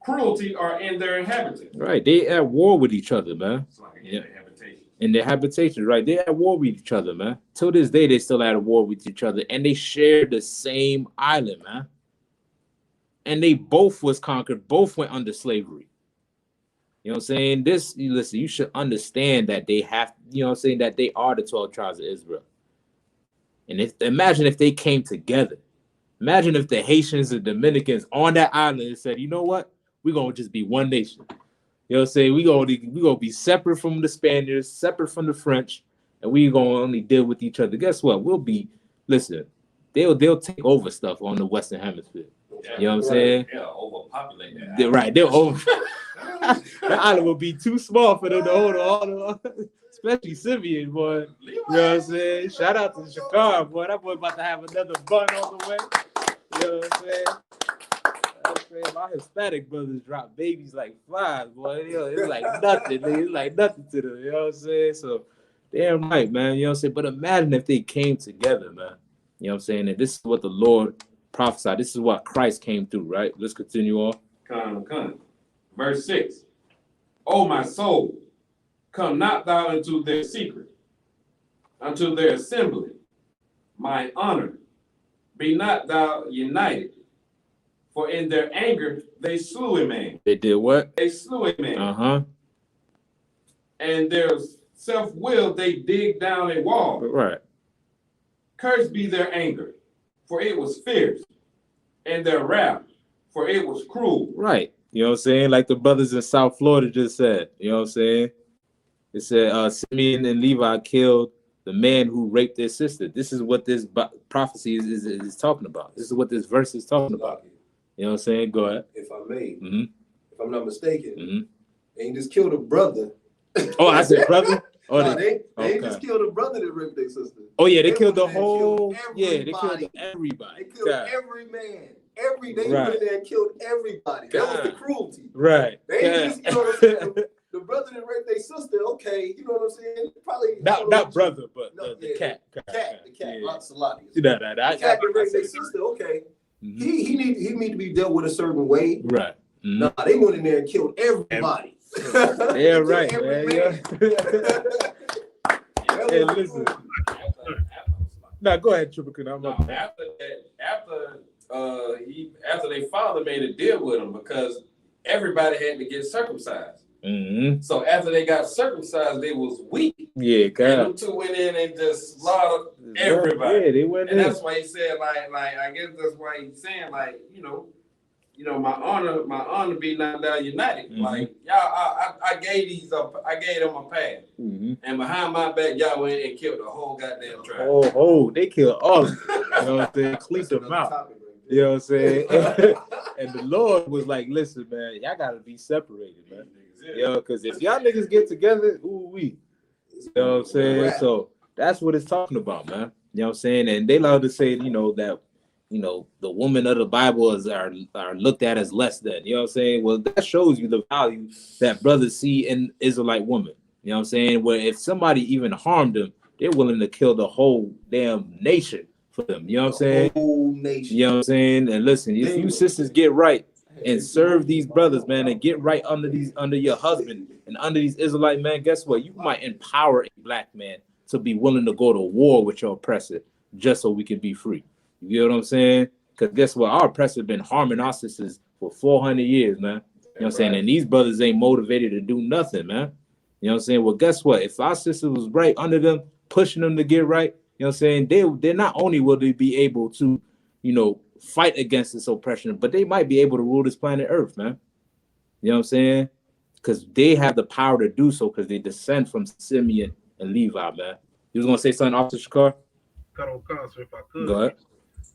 cruelty are in their inhabitants. Right. They at war with each other, man. It's like in their habitation. In their habitation, right? They at war with each other, man. Till this day, they still at war with each other. And they share the same island, man. And they both was conquered. Both went under slavery. You know what I'm saying? Listen, you should understand that they have, you know what I'm saying, that they are the 12 tribes of Israel. And imagine if they came together. Imagine if the Haitians and Dominicans on that island said, you know what? We're going to just be one nation. You know what I'm saying? We gonna be separate from the Spaniards, separate from the French, and we gonna only deal with each other. Guess what? Listen, they'll take over stuff on the Western Hemisphere. You know what I'm saying? They'll overpopulate that. They're right. They'll over. The island will be too small for them to hold all the, especially Simeon, boy. You know what I'm saying? Shout out to Chicago, boy. That boy about to have another bun on the way. You know what I'm saying? My Hispanic brothers drop babies like flies, boy. You know, it's like nothing. It's like nothing to them. You know what I'm saying? So, damn right, man. You know what I'm saying? But imagine if they came together, man. You know what I'm saying? And this is what the Lord prophesied. This is what Christ came through, right? Let's continue on. Come. Verse 6. O my soul, come not thou into their secret, unto their assembly. My honor, be not thou united. For in their anger they slew a man. They did what? They slew a man. Uh-huh. And their self-will they dig down a wall. Right. Cursed be their anger, for it was fierce, and their wrath, for it was cruel. Right. You know what I'm saying? Like the brothers in South Florida just said. You know what I'm saying? It said Simeon and Levi killed the man who raped their sister. This is what this prophecy is talking about. This is what this verse is talking about. You know what I'm saying? Go ahead. If I may, Mm-hmm. if I'm not mistaken, Mm-hmm. they ain't just killed a brother. Oh, I said brother? Oh, No, they okay. ain't just killed a brother that raped their sister. Oh, yeah, they killed the went in there and whole... killed Yeah, they killed everybody. everybody. They killed God. every man. They Right. went in there and killed everybody. That was the cruelty. Right. They ain't just, you know what I'm saying? The brother that raped their sister, okay, you know what I'm saying? Probably Not brother, but No, the yeah, cat. The cat. Yeah. Salati. The cat that raped their sister, okay. Mm-hmm. He need to be dealt with a certain way. Right. Mm-hmm. No, they went in there and killed everybody. Yeah, right, man. Yeah. Hey, listen. Now go ahead, Triple. After their father made a deal with him because everybody had to get circumcised. Mm-hmm. So after they got circumcised, they was weak. Yeah, And God. them two went in and just slaughtered everybody. Yeah, they went And in. that's why he said, like, I guess that's why he's saying, like, you know, my honor be not thou united. Mm-hmm. Like, y'all, I gave them a pass. Mm-hmm. And behind my back, y'all went and killed the whole goddamn tribe. Oh, they killed all of them. You know what I'm saying? Cleaned them out. You know what I'm saying? And the Lord was like, listen, man, y'all got to be separated, man. You know, because if y'all niggas get together, ooh-wee. You know what I'm saying? So that's what it's talking about, man. You know what I'm saying? And they love to say, you know, that, you know, the women of the Bible are looked at as less than. You know what I'm saying? Well, that shows you the value that brothers see in Israelite women. You know what I'm saying? Where if somebody even harmed them, they're willing to kill the whole damn nation for them. You know what I'm saying? Whole nation. You know what I'm saying? And listen, if you sisters get right and serve these brothers, man, and get right under your husband and under these Israelite men, guess what? You might empower a black man to be willing to go to war with your oppressor just so we can be free. You know what I'm saying? Because guess what? Our oppressor been harming our sisters for 400 years, man. You know what I'm saying? And these brothers ain't motivated to do nothing, man. You know what I'm saying? Well, guess what? If our sister was right under them, pushing them to get right, you know what I'm saying? They're not only will they be able to, you know, fight against this oppression, but they might be able to rule this planet Earth, man. You know what I'm saying? Because they have the power to do so because they descend from Simeon and Levi, man. You was going to say something, Officer Shakar? If I could. Go ahead.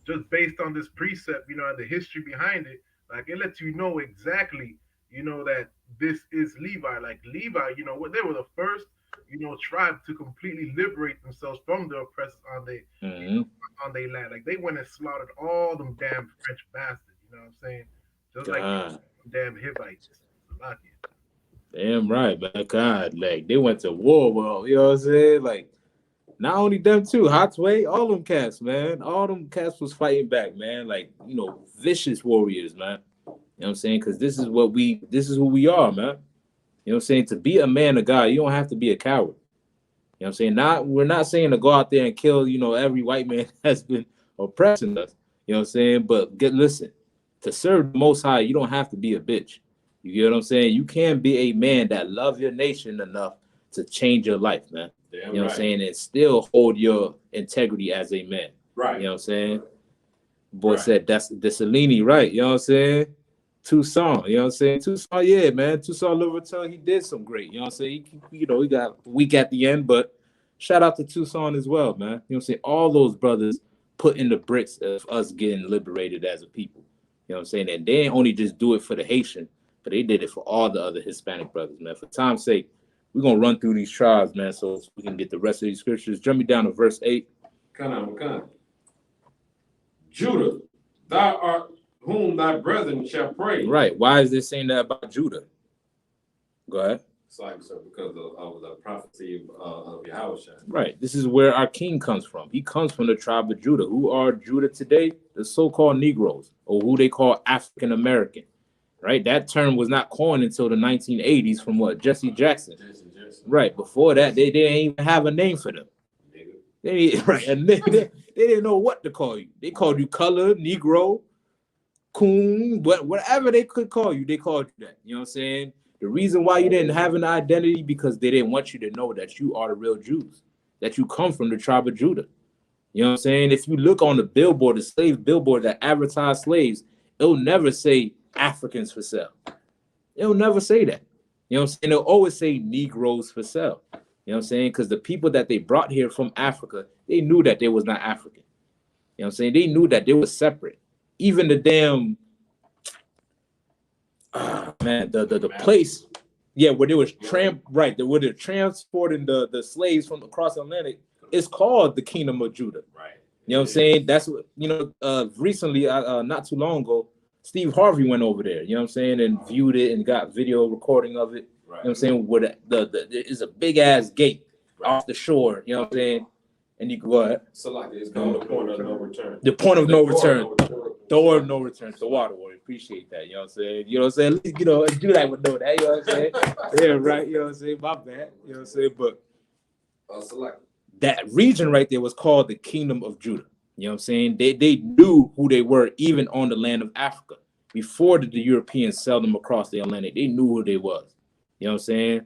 Just based on this precept, you know, and the history behind it, like it lets you know exactly, you know, that this is Levi. Like Levi, you know, they were the first, you know, tribe to completely liberate themselves from the oppressors on their land. Like they went and slaughtered all them damn French bastards. You know what I'm saying? Just like damn Hivites. Damn right, man. God, like they went to war. Well, you know what I'm saying? Like not only them too, Hotway, all them cats, man. All them cats was fighting back, man. Like, you know, vicious warriors, man. You know what I'm saying? Because this is who we are, man. You know what I'm saying? To be a man of God, you don't have to be a coward. You know what I'm saying? We're not saying to go out there and kill, you know, every white man that's been oppressing us. You know what I'm saying? But listen, to serve the Most High, you don't have to be a bitch. You get what I'm saying? You can be a man that love your nation enough to change your life, man. Damn, you know what I'm saying? And still hold your integrity as a man. Right. You know what I'm saying? Boy said that's Desalini, right? You know what I'm saying? Tucson, you know what I'm saying? Tucson, yeah, man. Tucson Louboutin, he did some great. You know what I'm saying? He got weak at the end, but shout out to Tucson as well, man. You know what I'm saying? All those brothers put in the bricks of us getting liberated as a people. You know what I'm saying? And they ain't only just do it for the Haitian, but they did it for all the other Hispanic brothers, man. For time's sake, we're going to run through these tribes, man, so we can get the rest of these scriptures. Jump me down to verse 8. Come. Judah, thou art whom thy brethren shall praise. Right. Why is this saying that about Judah? Go ahead. It's like, so because of the prophecy of Yahushua. Right. This is where our king comes from. He comes from the tribe of Judah. Who are Judah today? The so-called Negroes, or who they call African American. Right. That term was not coined until the 1980s from what? Jesse Jackson. Right. Before that, they didn't even have a name for them. Right. And they didn't know what to call you. They called you color, Negro, coon, whatever they could call you, they called you that. You know what I'm saying? The reason why you didn't have an identity because they didn't want you to know that you are the real Jews, that you come from the tribe of Judah. You know what I'm saying? If you look on the billboard, the slave billboard that advertise slaves, it'll never say Africans for sale. It'll never say that. You know what I'm saying? They'll always say Negroes for sale. You know what I'm saying? Because the people that they brought here from Africa, they knew that they was not African. You know what I'm saying? They knew that they were separate. Even the damn, the place, yeah, where they was where they're transporting the slaves from across the Atlantic, it's called the Kingdom of Judah. Right. You know what I'm saying? That's what, recently, not too long ago, Steve Harvey went over there, you know what I'm saying, and viewed it and got video recording of it. Right. You know what I'm saying? Where there is a big ass gate off the shore, you know what I'm saying? And you go ahead. So like it's called the point of no return. The point of no return. Door of no return. The water warrior. Appreciate that. You know what I'm saying? You know what I'm saying? At least, do that would know that. You know what I'm saying? Yeah, right. You know what I'm saying? My bad. You know what I'm saying? But that region right there was called the Kingdom of Judah. You know what I'm saying? They knew who they were even on the land of Africa. Before the Europeans sailed them across the Atlantic, they knew who they was. You know what I'm saying?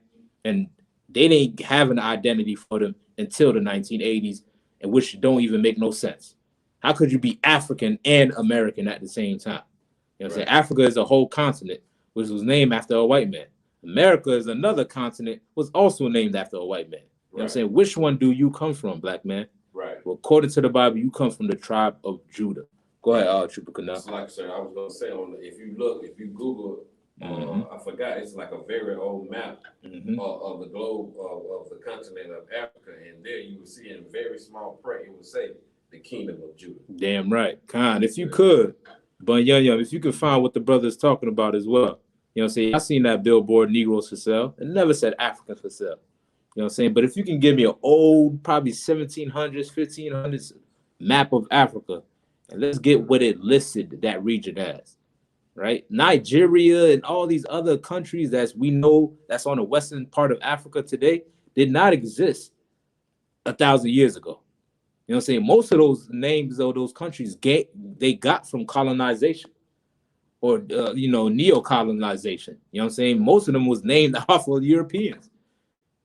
And they didn't have an identity for them until the 1980s, and which don't even make no sense. How could you be African and American at the same time? You know what I'm saying? Africa is a whole continent, which was named after a white man. America is another continent, was also named after a white man. You know what I'm saying? Which one do you come from, black man? Right. Well, according to the Bible, you come from the tribe of Judah. Go ahead, Trooper Canal. It's like, sir, I was going to say, if you Google, I forgot, it's like a very old map of the globe of the continent of Africa, and there you will see in very small print, it will say the Kingdom of Judah. Damn right. Khan, if you could, but if you could find what the brother's talking about as well. You know what I'm saying? I seen that billboard, Negroes for sale. It never said Africans for sale. You know what I'm saying? But if you can give me an old, probably 1700s, 1500s map of Africa, and let's get what it listed that region as, right? Nigeria and all these other countries that we know that's on the western part of Africa today did not exist 1,000 years ago. You know what I'm saying? Most of those names of those countries they got from colonization or, neo-colonization. You know what I'm saying? Most of them was named off of Europeans.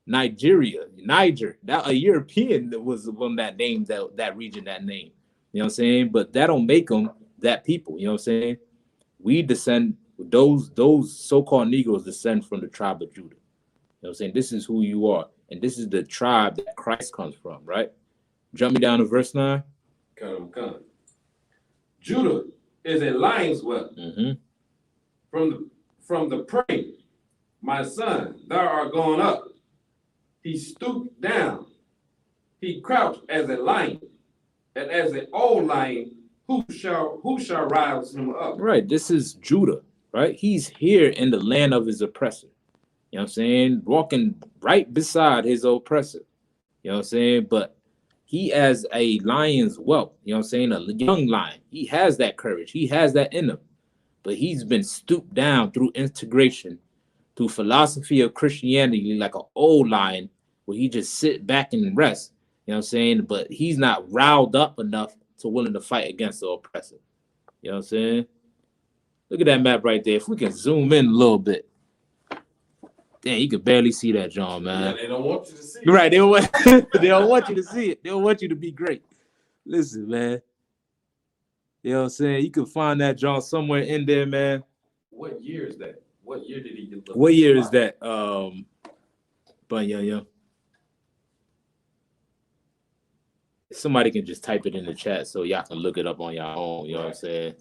Niger, that a European that was the one that named that region that name. You know what I'm saying? But that don't make them that people. You know what I'm saying? We descend, those so-called Negroes descend from the tribe of Judah. You know what I'm saying? This is who you are. And this is the tribe that Christ comes from, right? Jump me down to verse 9. Come. Judah is a lion's whelp. From the prey, my son, thou art gone up. He stooped down. He crouched as a lion, and as an old lion, who shall rise him up? Right. This is Judah, right? He's here in the land of his oppressor. You know what I'm saying? Walking right beside his oppressor. You know what I'm saying? But he as a lion's whelp, you know what I'm saying? A young lion. He has that courage. He has that in him. But he's been stooped down through integration, through philosophy of Christianity, like an old lion, where he just sit back and rest. You know what I'm saying? But he's not riled up enough to willing to fight against the oppressor. You know what I'm saying? Look at that map right there. If we can zoom in a little bit. Damn, you can barely see that, John, man. Yeah, they don't want you to see it. Right, they don't want you to see it. They don't want you to be great. Listen, man. You know what I'm saying? You can find that, John, somewhere in there, man. What year is that? What year did he get? What year is that? Banyanya. Somebody can just type it in the chat so y'all can look it up on your own. You know what I'm saying?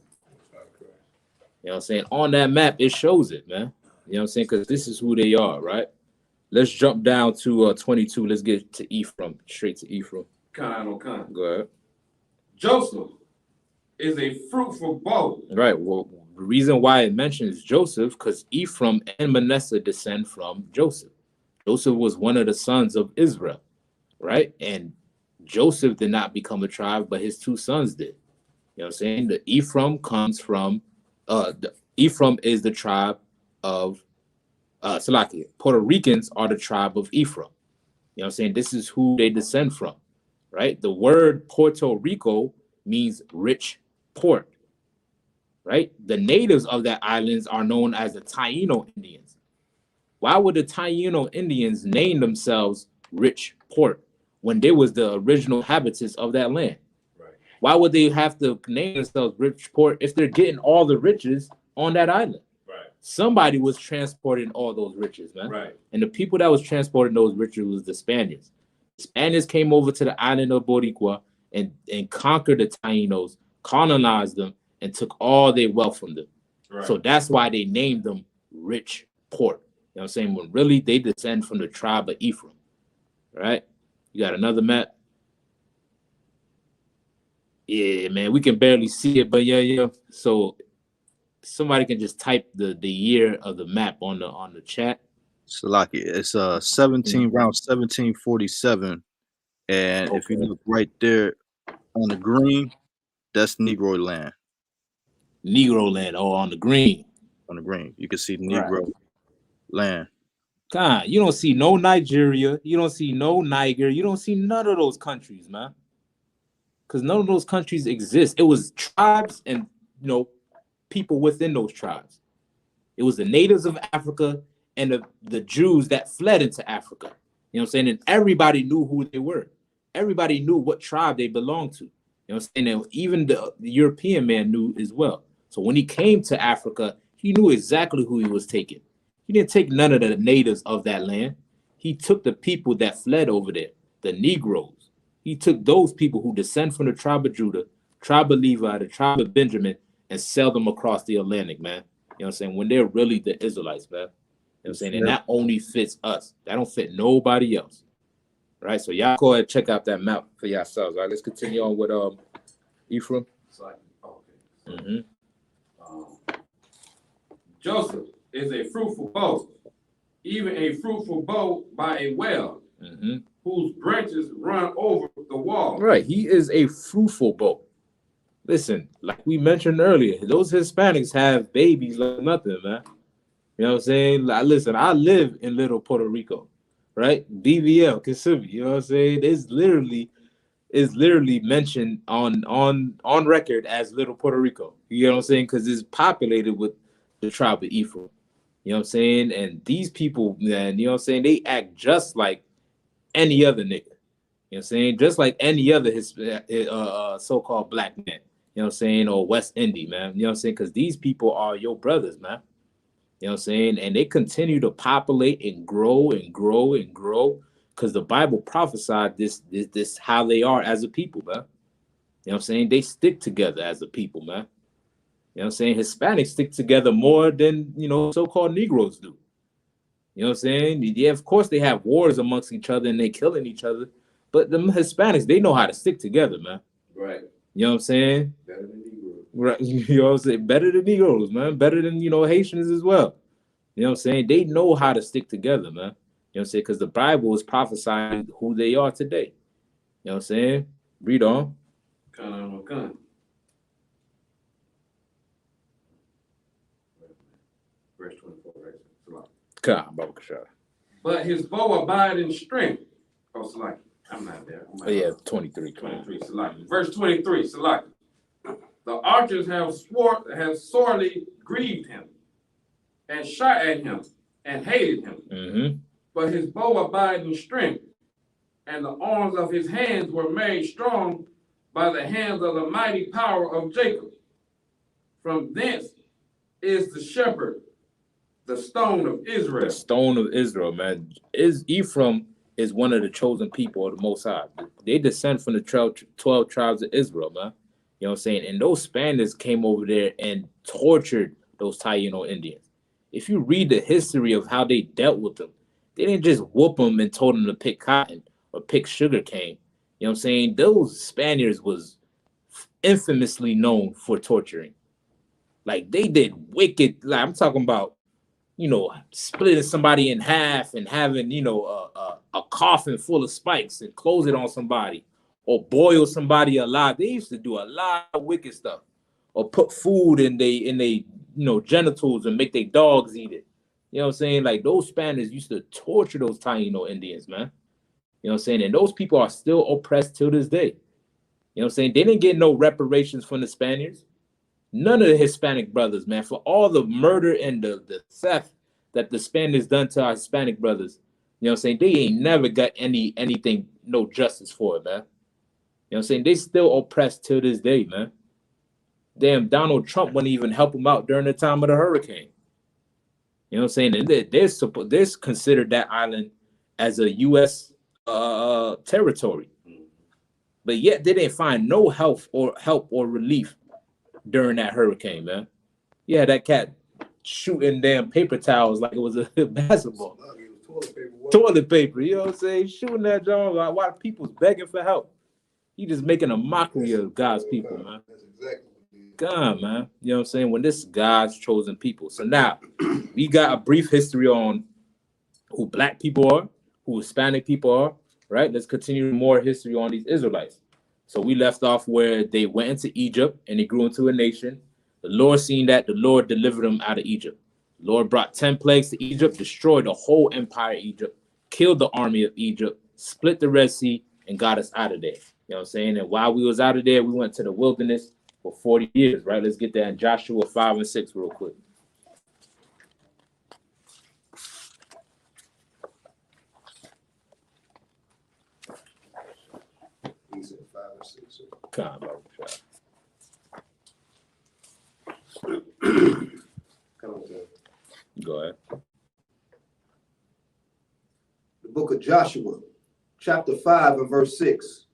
You know what I'm saying? On that map, it shows it, man. You know what I'm saying? Because this is who they are, right? Let's jump down to 22. Let's get to Ephraim, straight to Ephraim. Con. Go ahead. Joseph is a fruitful bow. Right. Well, the reason why it mentions Joseph, because Ephraim and Manasseh descend from Joseph. Joseph was one of the sons of Israel, right? And Joseph did not become a tribe, but his two sons did. You know what I'm saying? The Ephraim comes from, Ephraim is the tribe of Salakia. Puerto Ricans are the tribe of Ephraim. You know what I'm saying? This is who they descend from, right? The word Puerto Rico means rich port, right? The natives of that islands are known as the Taino Indians. Why would the Taino Indians name themselves rich port when they was the original habitants of that land? Right. Why would they have to name themselves rich port if they're getting all the riches on that island? Right. Somebody was transporting all those riches, man. Right. And the people that was transporting those riches was the Spaniards. The Spaniards came over to the island of Boricua and conquered the Tainos, colonized them, and took all their wealth from them. Right. So that's why they named them rich port. You know what I'm saying? When really they descend from the tribe of Ephraim. Right? You got another map? Yeah, man, we can barely see it, but yeah. So somebody can just type the year of the map on the chat. Salaki, it's 17 round 1747, and if you look right there on the green, that's Negro land. Negro land, on the green. On the green, you can see Negro land. God, you don't see no Nigeria, you don't see no Niger, you don't see none of those countries, man. Because none of those countries exist. It was tribes and people within those tribes. It was the natives of Africa and the Jews that fled into Africa. You know what I'm saying? And everybody knew who they were. Everybody knew what tribe they belonged to. You know what I'm saying? And even the European man knew as well. So when he came to Africa, he knew exactly who he was taking. He didn't take none of the natives of that land. He took the people that fled over there, the Negroes. He took those people who descend from the tribe of Judah, tribe of Levi, the tribe of Benjamin, and sell them across the Atlantic, man. You know what I'm saying? When they're really the Israelites, man. You know what I'm saying? And that only fits us. That don't fit nobody else. Right? So y'all go ahead and check out that map for yourselves. All right, let's continue on with Ephraim. Okay. Joseph is a fruitful bow, even a fruitful bow by a well, whose branches run over the wall. Right. He is a fruitful bow. Listen, like we mentioned earlier, those Hispanics have babies like nothing, man. You know what I'm saying? Like, listen, I live in Little Puerto Rico, right? BVL, Kissimmee, you know what I'm saying? It's literally mentioned on record as Little Puerto Rico. You know what I'm saying? Because it's populated with the tribe of Ephraim. You know what I'm saying? And these people, man, you know what I'm saying? They act just like any other nigga. You know what I'm saying? Just like any other so-called black man. You know what I'm saying? Or West Indian, man. You know what I'm saying? Because these people are your brothers, man. You know what I'm saying? And they continue to populate and grow and grow and grow because the Bible prophesied this how they are as a people, man. You know what I'm saying? They stick together as a people, man. You know what I'm saying? Hispanics stick together more than, so-called Negroes do. You know what I'm saying? Yeah, of course they have wars amongst each other and they killing each other. But the Hispanics, they know how to stick together, man. Right. You know what I'm saying? Better than Negroes. Right. You know what I'm saying? Better than Negroes, man. Better than, Haitians as well. You know what I'm saying? They know how to stick together, man. You know what I'm saying? Because the Bible is prophesying who they are today. You know what I'm saying? Read on. Con. Verse 24, right? But his bow abide in strength. Oh, Salaki. I'm not there. Oh, yeah, 23. 23, Salaki. Verse 23, Salaki. The archers have sorely grieved him, and shot at him, and hated him. But his bow abided in strength, and the arms of his hands were made strong by the hands of the mighty power of Jacob. From thence is the shepherd, the stone of Israel. The stone of Israel, man. Ephraim is one of the chosen people of the Most High. They descend from the 12 tribes of Israel, man. You know what I'm saying? And those Spaniards came over there and tortured those Taino Indians. If you read the history of how they dealt with them, they didn't just whoop them and told them to pick cotton or pick sugar cane. You know what I'm saying? Those Spaniards was infamously known for torturing. Like, they did wicked, like, I'm talking about, you know, splitting somebody in half and having, you know, a coffin full of spikes and close it on somebody, or boil somebody alive. They used to do a lot of wicked stuff, or put food in they you know, genitals and make their dogs eat it. You know what I'm saying? Like, those Spaniards used to torture those Taino Indians, man. You know what I'm saying? And those people are still oppressed till this day. You know what I'm saying? They didn't get no reparations from the Spaniards. None of the Hispanic brothers, man, for all the murder and the theft that the Spaniards done to our Hispanic brothers. You know what I'm saying? They ain't never got anything, no justice for it, man. You know what I'm saying? They still oppressed till this day, man. Damn, Donald Trump wouldn't even help them out during the time of the hurricane. You know what I'm saying? And they're considered that island as a U.S. Territory. But yet they didn't find no help or relief during that hurricane, man. Yeah, that cat shooting damn paper towels like it was a basketball. Toilet paper, you know what I'm saying? Shooting that John like while people's begging for help. He just making a mockery of God's people, man. That's exactly what it is. God, man. You know what I'm saying? When this is God's chosen people. So now we got a brief history on who black people are, who Hispanic people are, right? Let's continue more history on these Israelites. So we left off where they went into Egypt and they grew into a nation. The Lord seen that, the Lord delivered them out of Egypt. The Lord brought 10 plagues to Egypt, destroyed the whole empire of Egypt, killed the army of Egypt, split the Red Sea, and got us out of there. You know what I'm saying? And while we was out of there, we went to the wilderness for 40 years, right? Let's get that in Joshua 5 and 6 real quick. He said 5 or 6. Come on, bro. Come on, Tim. Go ahead. The book of Joshua, chapter 5 and verse 6.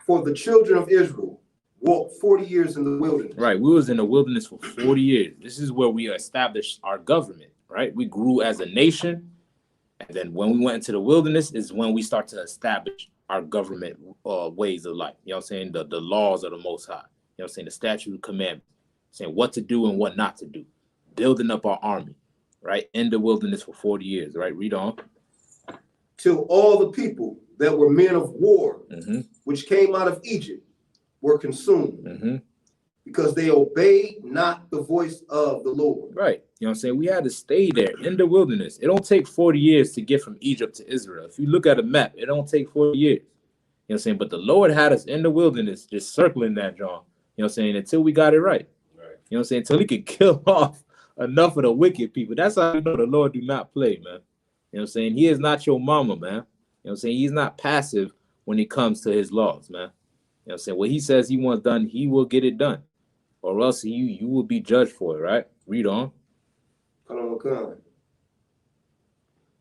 For the children of Israel walked 40 years in the wilderness. Right, we was in the wilderness for 40 years. This is where we established our government, right? We grew as a nation, and then when we went into the wilderness is when we start to establish our government ways of life. You know what I'm saying? The laws of the Most High. You know what I'm saying? The statute of commandments, saying what to do and what not to do. Building up our army, right? In the wilderness for 40 years, right? Read on. Till all the people that were men of war, which came out of Egypt, were consumed, because they obeyed not the voice of the Lord. Right. You know what I'm saying? We had to stay there in the wilderness. It don't take 40 years to get from Egypt to Israel. If you look at a map, it don't take 40 years. You know what I'm saying? But the Lord had us in the wilderness, just circling that, John. You know what I'm saying? Until we got it right. You know what I'm saying? Until he could kill off enough of the wicked people. That's how you know the Lord do not play, man. You know what I'm saying? He is not your mama, man. You know what I'm saying? He's not passive when it comes to his laws, man. You know what I'm saying? What he says he wants done, he will get it done. Or else you will be judged for it, right? Read on.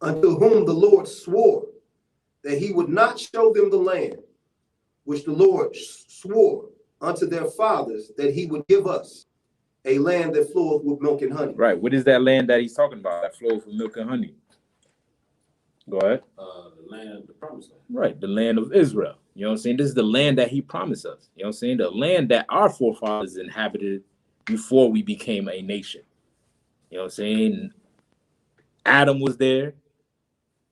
Unto whom the Lord swore that he would not show them the land, which the Lord swore unto their fathers that he would give us, a land that floweth with milk and honey. Right. What is that land that he's talking about that flows with milk and honey? Go ahead. The land, the promised land. Right. The land of Israel. You know what I'm saying? This is the land that he promised us. You know what I'm saying? The land that our forefathers inhabited before we became a nation. You know what I'm saying? Adam was there.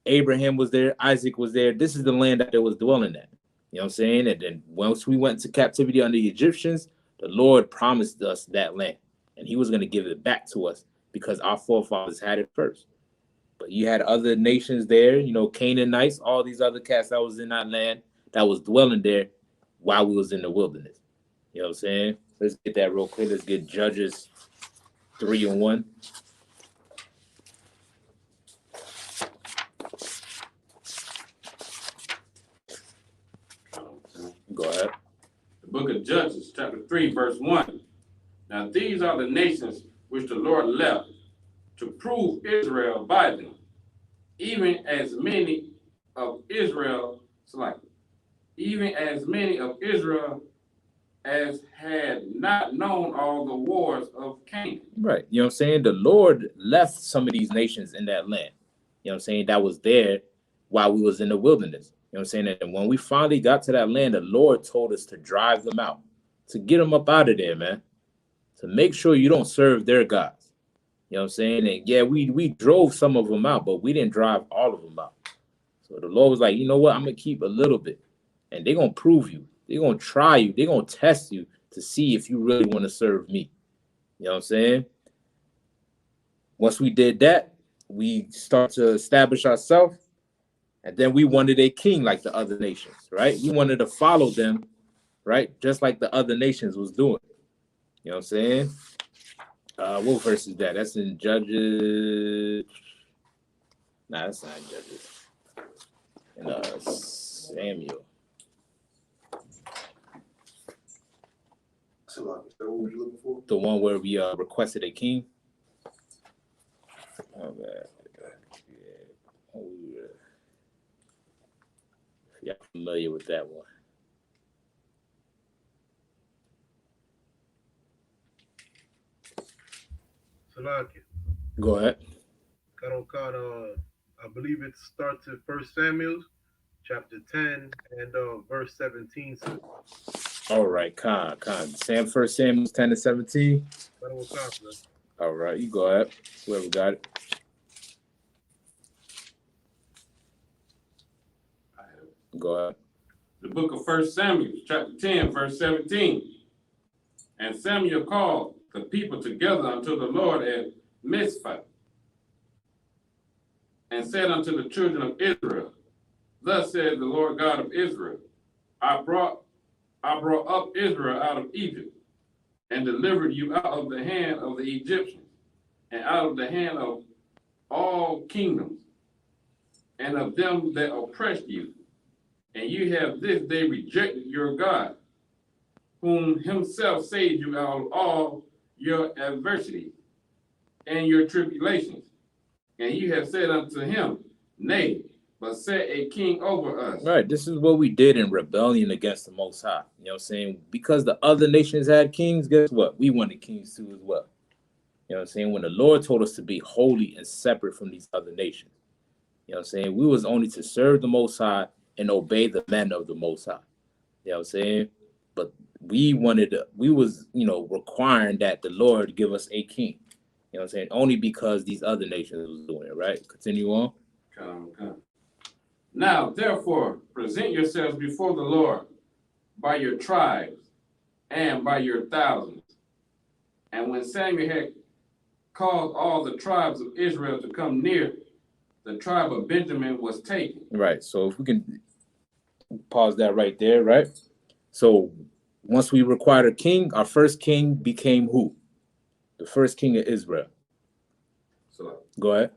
Abraham was there. Isaac was there. This is the land that they was dwelling at. You know what I'm saying? And then once we went to captivity under the Egyptians, the Lord promised us that land. And he was going to give it back to us because our forefathers had it first. But you had other nations there, you know, Canaanites, all these other cats that was in that land that was dwelling there while we was in the wilderness. You know what I'm saying? Let's get that real quick. Let's get Judges 3 and 1. Go ahead. The book of Judges, chapter 3, verse 1. Now these are the nations which the Lord left to prove Israel by them, even as many of Israel, even as many of Israel as had not known all the wars of Canaan. Right. You know what I'm saying? The Lord left some of these nations in that land. You know what I'm saying? That was there while we was in the wilderness. You know what I'm saying? And when we finally got to that land, the Lord told us to drive them out, to get them up out of there, man, to make sure you don't serve their gods. You know what I'm saying? And yeah, we drove some of them out, but we didn't drive all of them out. So the Lord was like, you know what? I'm going to keep a little bit. And they're going to prove you. They're going to try you. They're going to test you to see if you really want to serve me. You know what I'm saying? Once we did that, we start to establish ourselves. And then we wanted a king like the other nations, right? We wanted to follow them, right? Just like the other nations was doing. You know what I'm saying? What verse is that? That's in Judges. Nah, that's not in Judges. In Samuel. So like, is that what we're looking for? The one where we requested a king. Oh, man. Yeah. Oh, yeah. Y'all familiar with that one? Salakia. Go ahead. I believe it starts in 1 Samuel, chapter 10, and verse 17. All right, Khan. 1 Samuel 10 and 17. All right, you go ahead. Whoever got it. Go ahead. The book of 1 Samuel, chapter 10, verse 17. And Samuel called the people together unto the Lord at Mizpah, and said unto the children of Israel, Thus says the Lord God of Israel, I brought up Israel out of Egypt, and delivered you out of the hand of the Egyptians, and out of the hand of all kingdoms, and of them that oppressed you. And you have this day rejected your God, whom himself saved you out of all your adversities and your tribulations. And you have said unto him, Nay, but set a king over us. Right, this is what we did in rebellion against the Most High. You know what I'm saying? Because the other nations had kings, guess what? We wanted kings too as well. You know what I'm saying? When the Lord told us to be holy and separate from these other nations. You know what I'm saying? We was only to serve the Most High and obey the men of the Most High. You know what I'm saying? But we was, requiring that the Lord give us a king. You know what I'm saying? Only because these other nations was doing it, right? Continue on. Come. Now, therefore, present yourselves before the Lord by your tribes and by your thousands. And when Samuel had called all the tribes of Israel to come near, the tribe of Benjamin was taken. Right. So if we can pause that right there, right? So once we required a king, our first king became who? The first king of Israel. So, go ahead.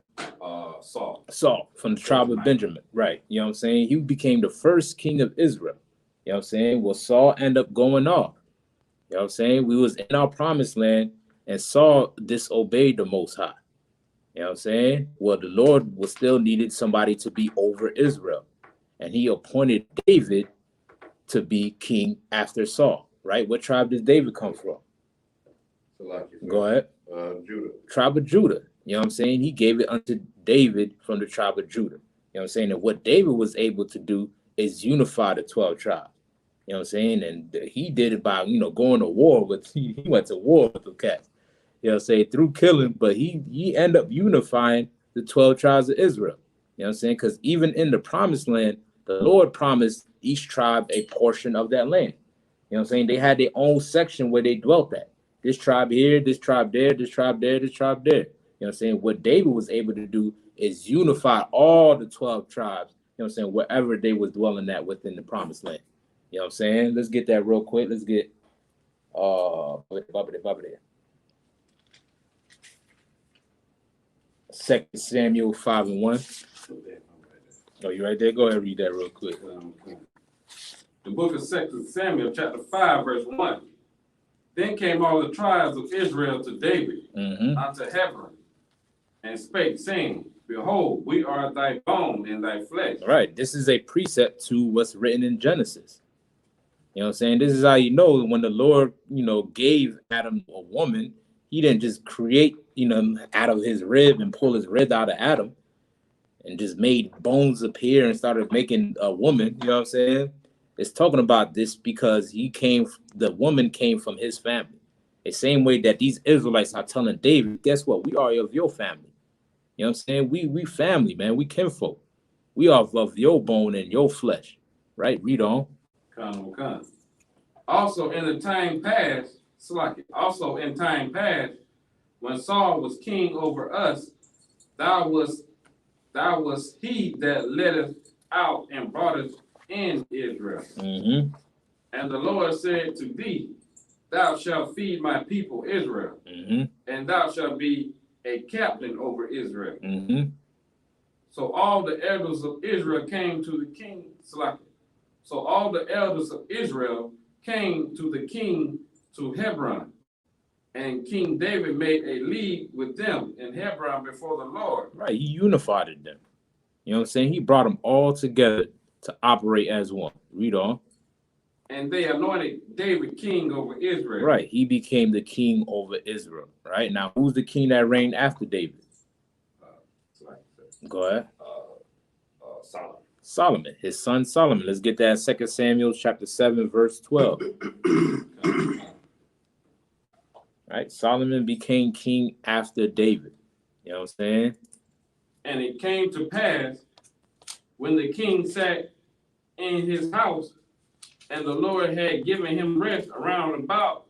Saul from the tribe of Benjamin. Right. You know what I'm saying? He became the first king of Israel. You know what I'm saying? Well, Saul ended up going off. You know what I'm saying? We was in our promised land and Saul disobeyed the Most High. You know what I'm saying? Well, the Lord was still needed somebody to be over Israel. And he appointed David to be king after Saul, right? What tribe does David come from? Go ahead. Judah. Tribe of Judah. You know what I'm saying? He gave it unto David from the tribe of Judah. You know what I'm saying? And what David was able to do is unify the 12 tribes. You know what I'm saying? And he did it by, going to war with, he went to war with the cats. You know what I'm saying? Through killing, but he ended up unifying the 12 tribes of Israel. You know what I'm saying? Because even in the promised land, the Lord promised each tribe a portion of that land. You know what I'm saying? They had their own section where they dwelt at. This tribe here, this tribe there, this tribe there, this tribe there. You know what I'm saying? What David was able to do is unify all the 12 tribes, you know what I'm saying, wherever they was dwelling at within the promised land. You know what I'm saying? Let's get that real quick. Let's get 2 Samuel 5 and 1. Oh, you right there? Go ahead and read that real quick. The book of 2 Samuel, chapter 5, verse 1. Then came all the tribes of Israel to David Mm-hmm. unto Hebron, and spake, saying, Behold, we are thy bone and thy flesh. Right. This is a precept to what's written in Genesis. You know what I'm saying? This is how you know when the Lord, gave Adam a woman, he didn't just create, out of his rib and pull his rib out of Adam and just made bones appear and started making a woman. You know what I'm saying? It's talking about this because the woman came from his family. The same way that these Israelites are telling David, guess what? We are of your family. You know what I'm saying? We family, man. We kinfolk. We are of your bone and your flesh. Right? Read on. Come. Also in time past, when Saul was king over us, thou wast he that led us out and brought us in Israel. Mm-hmm. And the Lord said to thee, Thou shalt feed my people Israel, Mm-hmm. and thou shalt be a captain over Israel. Mm-hmm. So all the elders of Israel came to the king. So all the elders of Israel came to the king to Hebron, and King David made a league with them in Hebron before the Lord. Right. He unified them. You know what I'm saying? He brought them all together to operate as one. Read on. And they anointed David king over Israel. Right. He became the king over Israel. Right. Now, who's the king that reigned after David? Go ahead. Solomon. Solomon, his son Solomon. Let's get that 2 Samuel chapter 7, verse 12. Right. Solomon became king after David. You know what I'm saying? And it came to pass when the king sat in his house, and the Lord had given him rest around about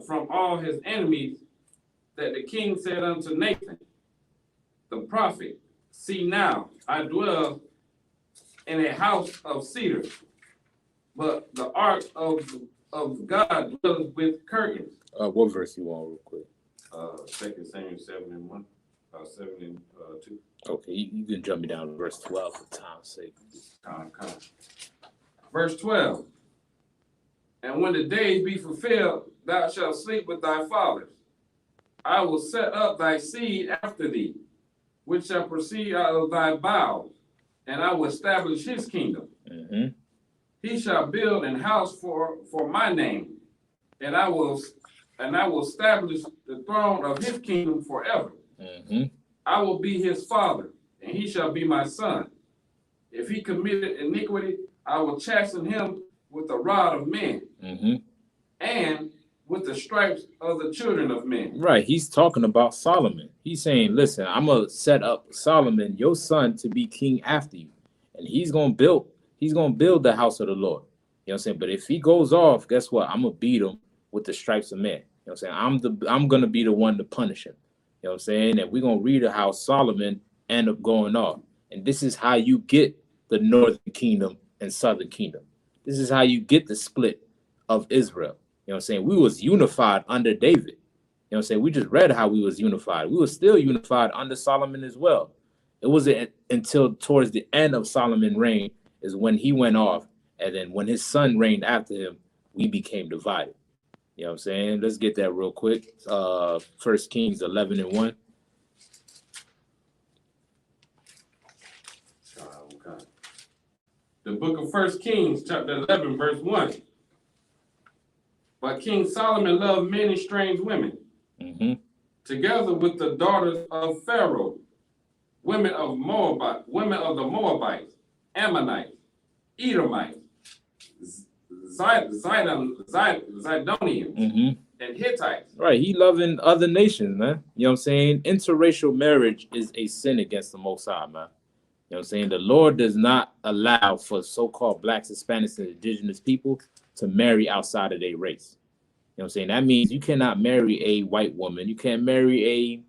from all his enemies, that the king said unto Nathan, the prophet, See now, I dwell in a house of cedar, but the ark of God dwells with curtains. What verse you want real quick? 2 Samuel 7:1, 7:2. Okay, you can jump me down to verse 12 for time's sake. Come. Verse 12. And when the days be fulfilled, thou shalt sleep with thy fathers. I will set up thy seed after thee, which shall proceed out of thy bowels, and I will establish his kingdom. Mm-hmm. He shall build an house for my name, and I will establish the throne of his kingdom forever. Mm-hmm. I will be his father, and he shall be my son. If he committed iniquity, I will chasten him with the rod of men, Mm-hmm. and with the stripes of the children of men. Right, he's talking about Solomon. He's saying, listen, I'm going to set up Solomon, your son, to be king after you. And he's going to build the house of the Lord. You know what I'm saying? But if he goes off, guess what? I'm going to beat him with the stripes of men. You know what I'm saying? I'm going to be the one to punish him. You know what I'm saying? And we're going to read how Solomon ended up going off. And this is how you get the northern kingdom and southern kingdom. This is how you get the split of Israel. You know what I'm saying? We was unified under David. You know what I'm saying? We just read how we was unified. We were still unified under Solomon as well. It wasn't until towards the end of Solomon's reign is when he went off. And then when his son reigned after him, we became divided. You know what I'm saying? Let's get that real quick. 1 Kings 11:1. The book of 1 Kings, chapter 11, verse 1. But King Solomon loved many strange women, Mm-hmm. together with the daughters of Pharaoh, women of the Moabites, Ammonites, Edomites, Zidonians, Mm-hmm. and Hittites. Right. He loving other nations, man. You know what I'm saying? Interracial marriage is a sin against the Most High, man. You know what I'm saying? The Lord does not allow for so-called blacks, Hispanics, and indigenous people to marry outside of their race. You know what I'm saying? That means you cannot marry a white woman. You can't marry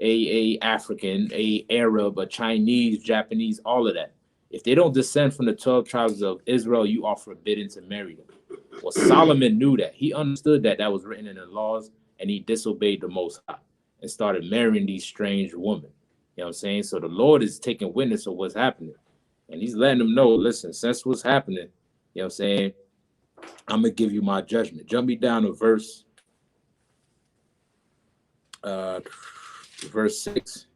a African, a Arab, a Chinese, Japanese, all of that. If they don't descend from the 12 tribes of Israel, you are forbidden to marry them. Well, Solomon knew that. He understood that was written in the laws, and he disobeyed the Most High and started marrying these strange women. You know what I'm saying? So the Lord is taking witness of what's happening. And he's letting them know, listen, since what's happening, you know what I'm saying, I'm gonna give you my judgment. Jump me down to verse 6.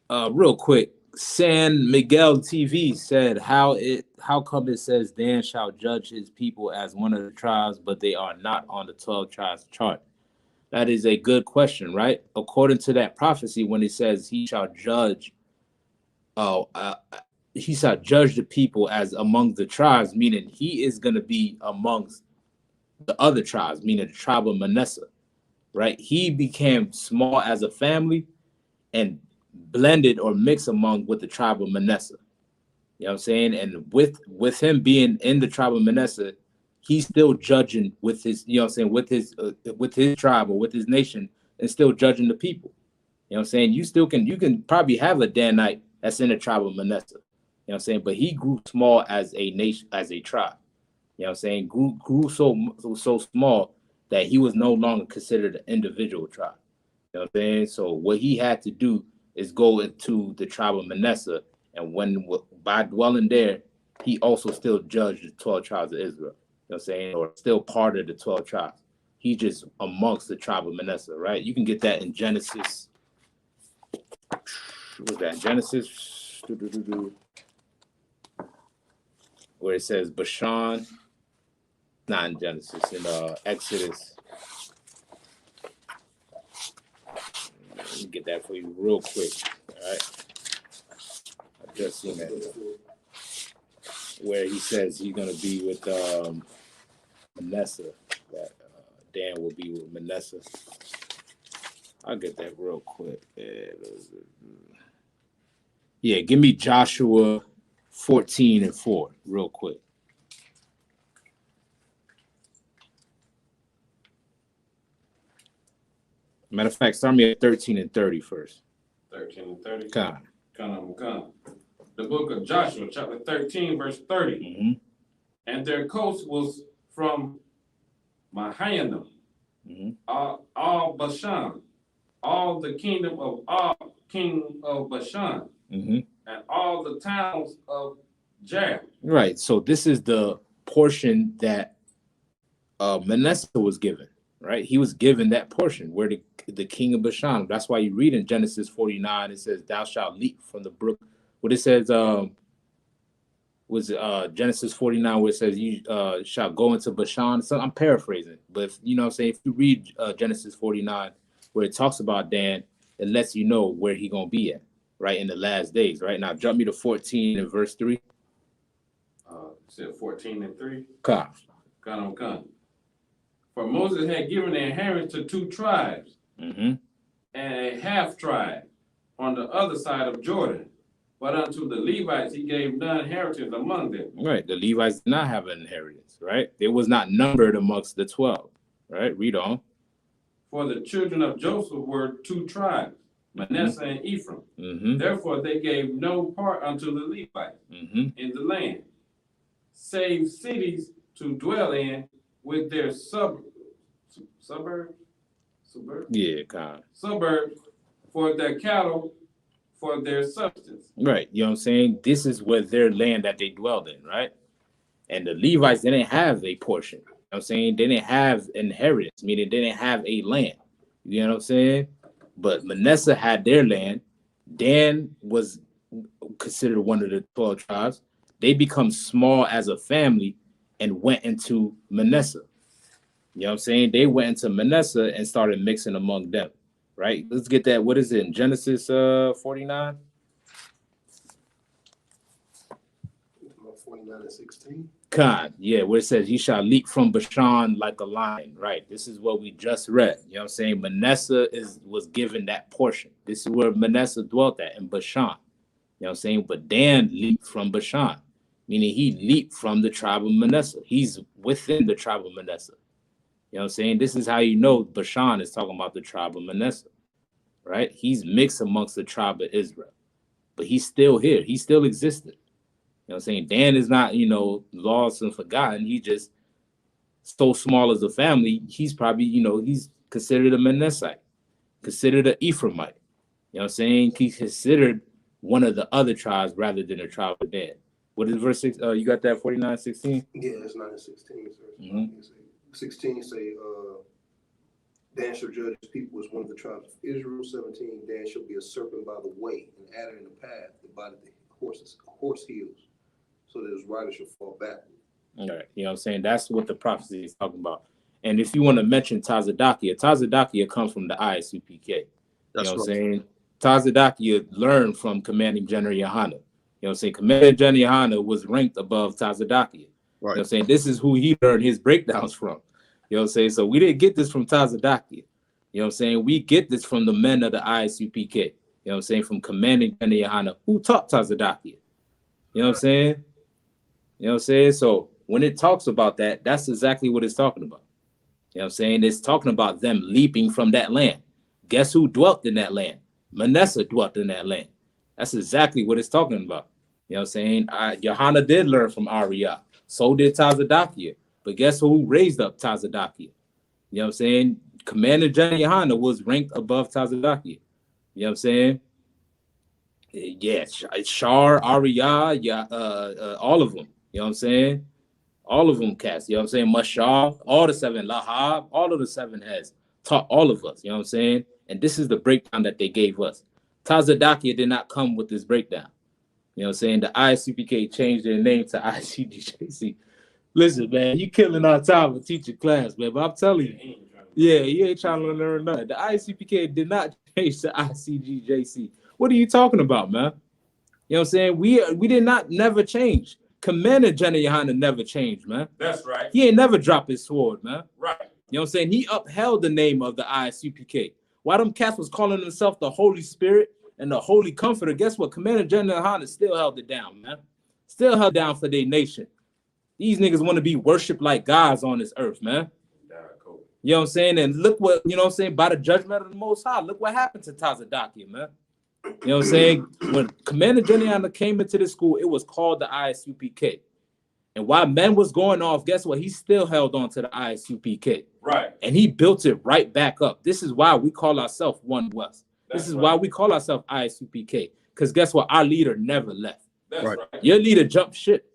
Real quick. San Miguel TV said, how come it says Dan shall judge his people as one of the tribes, but they are not on the 12 tribes chart? That is a good question, right? According to that prophecy, when it says he shall judge the people as among the tribes, meaning he is going to be amongst the other tribes, meaning the tribe of Manasseh, right? He became small as a family and blended or mixed among with the tribe of Manasseh. You know what I'm saying? And with him being in the tribe of Manasseh, he's still judging with his, you know what I'm saying, with his tribe or with his nation, and still judging the people. You know what I'm saying? You can probably have a Danite that's in the tribe of Manasseh. You know what I'm saying? But he grew small as a nation, as a tribe. You know what I'm saying? Grew so small that he was no longer considered an individual tribe. You know what I'm saying? So what he had to do is go into the tribe of Manasseh, and by dwelling there, he also still judged the 12 tribes of Israel. You know what I'm saying? Or still part of the 12 tribes. He just amongst the tribe of Manasseh, right? You can get that in Genesis. What was that? Genesis, where it says Bashan. Not in Genesis, in Exodus. Let me get that for you real quick. All right. I just seen that. Where he says he's going to be with Manasseh. That Dan will be with Manasseh. I'll get that real quick. Yeah, give me Joshua 14:4 real quick. Matter of fact, start me at 13:30 first. 13:30. Come. The book of Joshua, chapter 13, verse 30. Mm-hmm. And their coast was from Mahanaim, all Bashan, all the kingdom of Og, king of Bashan, and all the towns of Jair. Right. So this is the portion that Manasseh was given. Right, he was given that portion where the king of Bashan. That's why you read in Genesis 49, it says, "Thou shalt leap from the brook." What it says was Genesis 49, where it says, "You shall go into Bashan." So I'm paraphrasing, but you know what I'm saying. If you read Genesis 49, where it talks about Dan, it lets you know where he gonna be at, right, in the last days. Right now, jump me to 14 and verse 3. Said 14:3. Come. For Moses had given the inheritance to 2 tribes Mm-hmm. and a half tribe on the other side of Jordan. But unto the Levites he gave none inheritance among them. Right. The Levites did not have an inheritance, right? They was not numbered amongst the 12. Right? Read on. For the children of Joseph were 2 tribes, Manasseh and Ephraim. Therefore they gave no part unto the Levites in the land, save cities to dwell in with their suburbs for their cattle, for their substance. Right. You know what I'm saying? This is where their land that they dwelled in, right? And the Levites, they didn't have a portion. You know what I'm saying? They didn't have inheritance, meaning they didn't have a land. You know what I'm saying? But Manasseh had their land. Dan was considered one of the 12 tribes. They become small as a family and went into Manasseh. You know what I'm saying? They went into Manasseh and started mixing among them, right? Let's get that. What is it in Genesis 49? 49:16. Yeah, where it says, "You shall leap from Bashan like a lion." Right. This is what we just read. You know what I'm saying? Manasseh was given that portion. This is where Manasseh dwelt at, in Bashan. You know what I'm saying? But Dan leaped from Bashan, meaning he leaped from the tribe of Manasseh. He's within the tribe of Manasseh. You know what I'm saying? This is how you know Bashan is talking about the tribe of Manasseh, right? He's mixed amongst the tribe of Israel, but he's still here. He still existed. You know what I'm saying? Dan is not, lost and forgotten. He just so small as a family. He's probably, he's considered a Manassite, considered an Ephraimite. You know what I'm saying? He's considered one of the other tribes rather than a tribe of Dan. What is verse 6? You got that 49:16? Yeah, it's 9:16. Mhm. 16 say, Dan shall judge his people as one of the tribes of Israel. 17, Dan shall be a serpent by the way, and adder in the path, divided the horse heels, so that his rider shall fall backward. All right, you know what I'm saying? That's what the prophecy is talking about. And if you want to mention Tazadakia comes from the ISUPK. That's you know what right. I'm saying? Tazadakia learned from Commanding General Yohana. You know what I'm saying? Commanding General Yohana was ranked above Tazadakia. Right. You know what I'm saying? This is who he learned his breakdowns from. You know what I'm saying? So we didn't get this from Tazadakia. You know what I'm saying? We get this from the men of the ISUPK. You know what I'm saying? From Commanding General Yohana, who taught Tazadakia. You know what I'm saying? You know what I'm saying? So when it talks about that, that's exactly what it's talking about. You know what I'm saying? It's talking about them leaping from that land. Guess who dwelt in that land? Manasseh dwelt in that land. That's exactly what it's talking about. You know what I'm saying? Johanna did learn from Ariyah. So did Tazadakia. But guess who raised up Tazadakia? You know what I'm saying? Commander General Johanna was ranked above Tazadakia. You know what I'm saying? Yeah, Shar, Ariyah, all of them. You know what I'm saying? All of them cats, you know what I'm saying? Mashal, all the 7, Lahab, all of the 7 has taught all of us, you know what I'm saying? And this is the breakdown that they gave us. Tazadakia did not come with this breakdown. You know what I'm saying? The ISUPK changed their name to ICGJC. Listen, man, you killing our time with teaching class, man. But I'm telling you, yeah, you ain't trying to learn nothing. The ISUPK did not change to ICGJC. What are you talking about, man? You know what I'm saying? We did not never change. Commander General Yohana never changed, man. That's right. He ain't never dropped his sword, man. Right. You know what I'm saying? He upheld the name of the ISUPK. Why them cats was calling himself the Holy Spirit and the Holy Comforter? Guess what? Commander General Yohana still held it down, man. Still held down for their nation. These niggas want to be worshipped like gods on this earth, man. You know what I'm saying? And look what, you know what I'm saying, by the judgment of the Most High, look what happened to Tazadakia, man. You know what I'm saying? When Commander General came into the school, it was called the ISUPK. And while men was going off, guess what? He still held on to the ISUPK. Right. And he built it right back up. This is why we call ourselves One West. This is why we call ourselves ISUPK. Because guess what? Our leader never left. That's Right. Your leader jumped ship.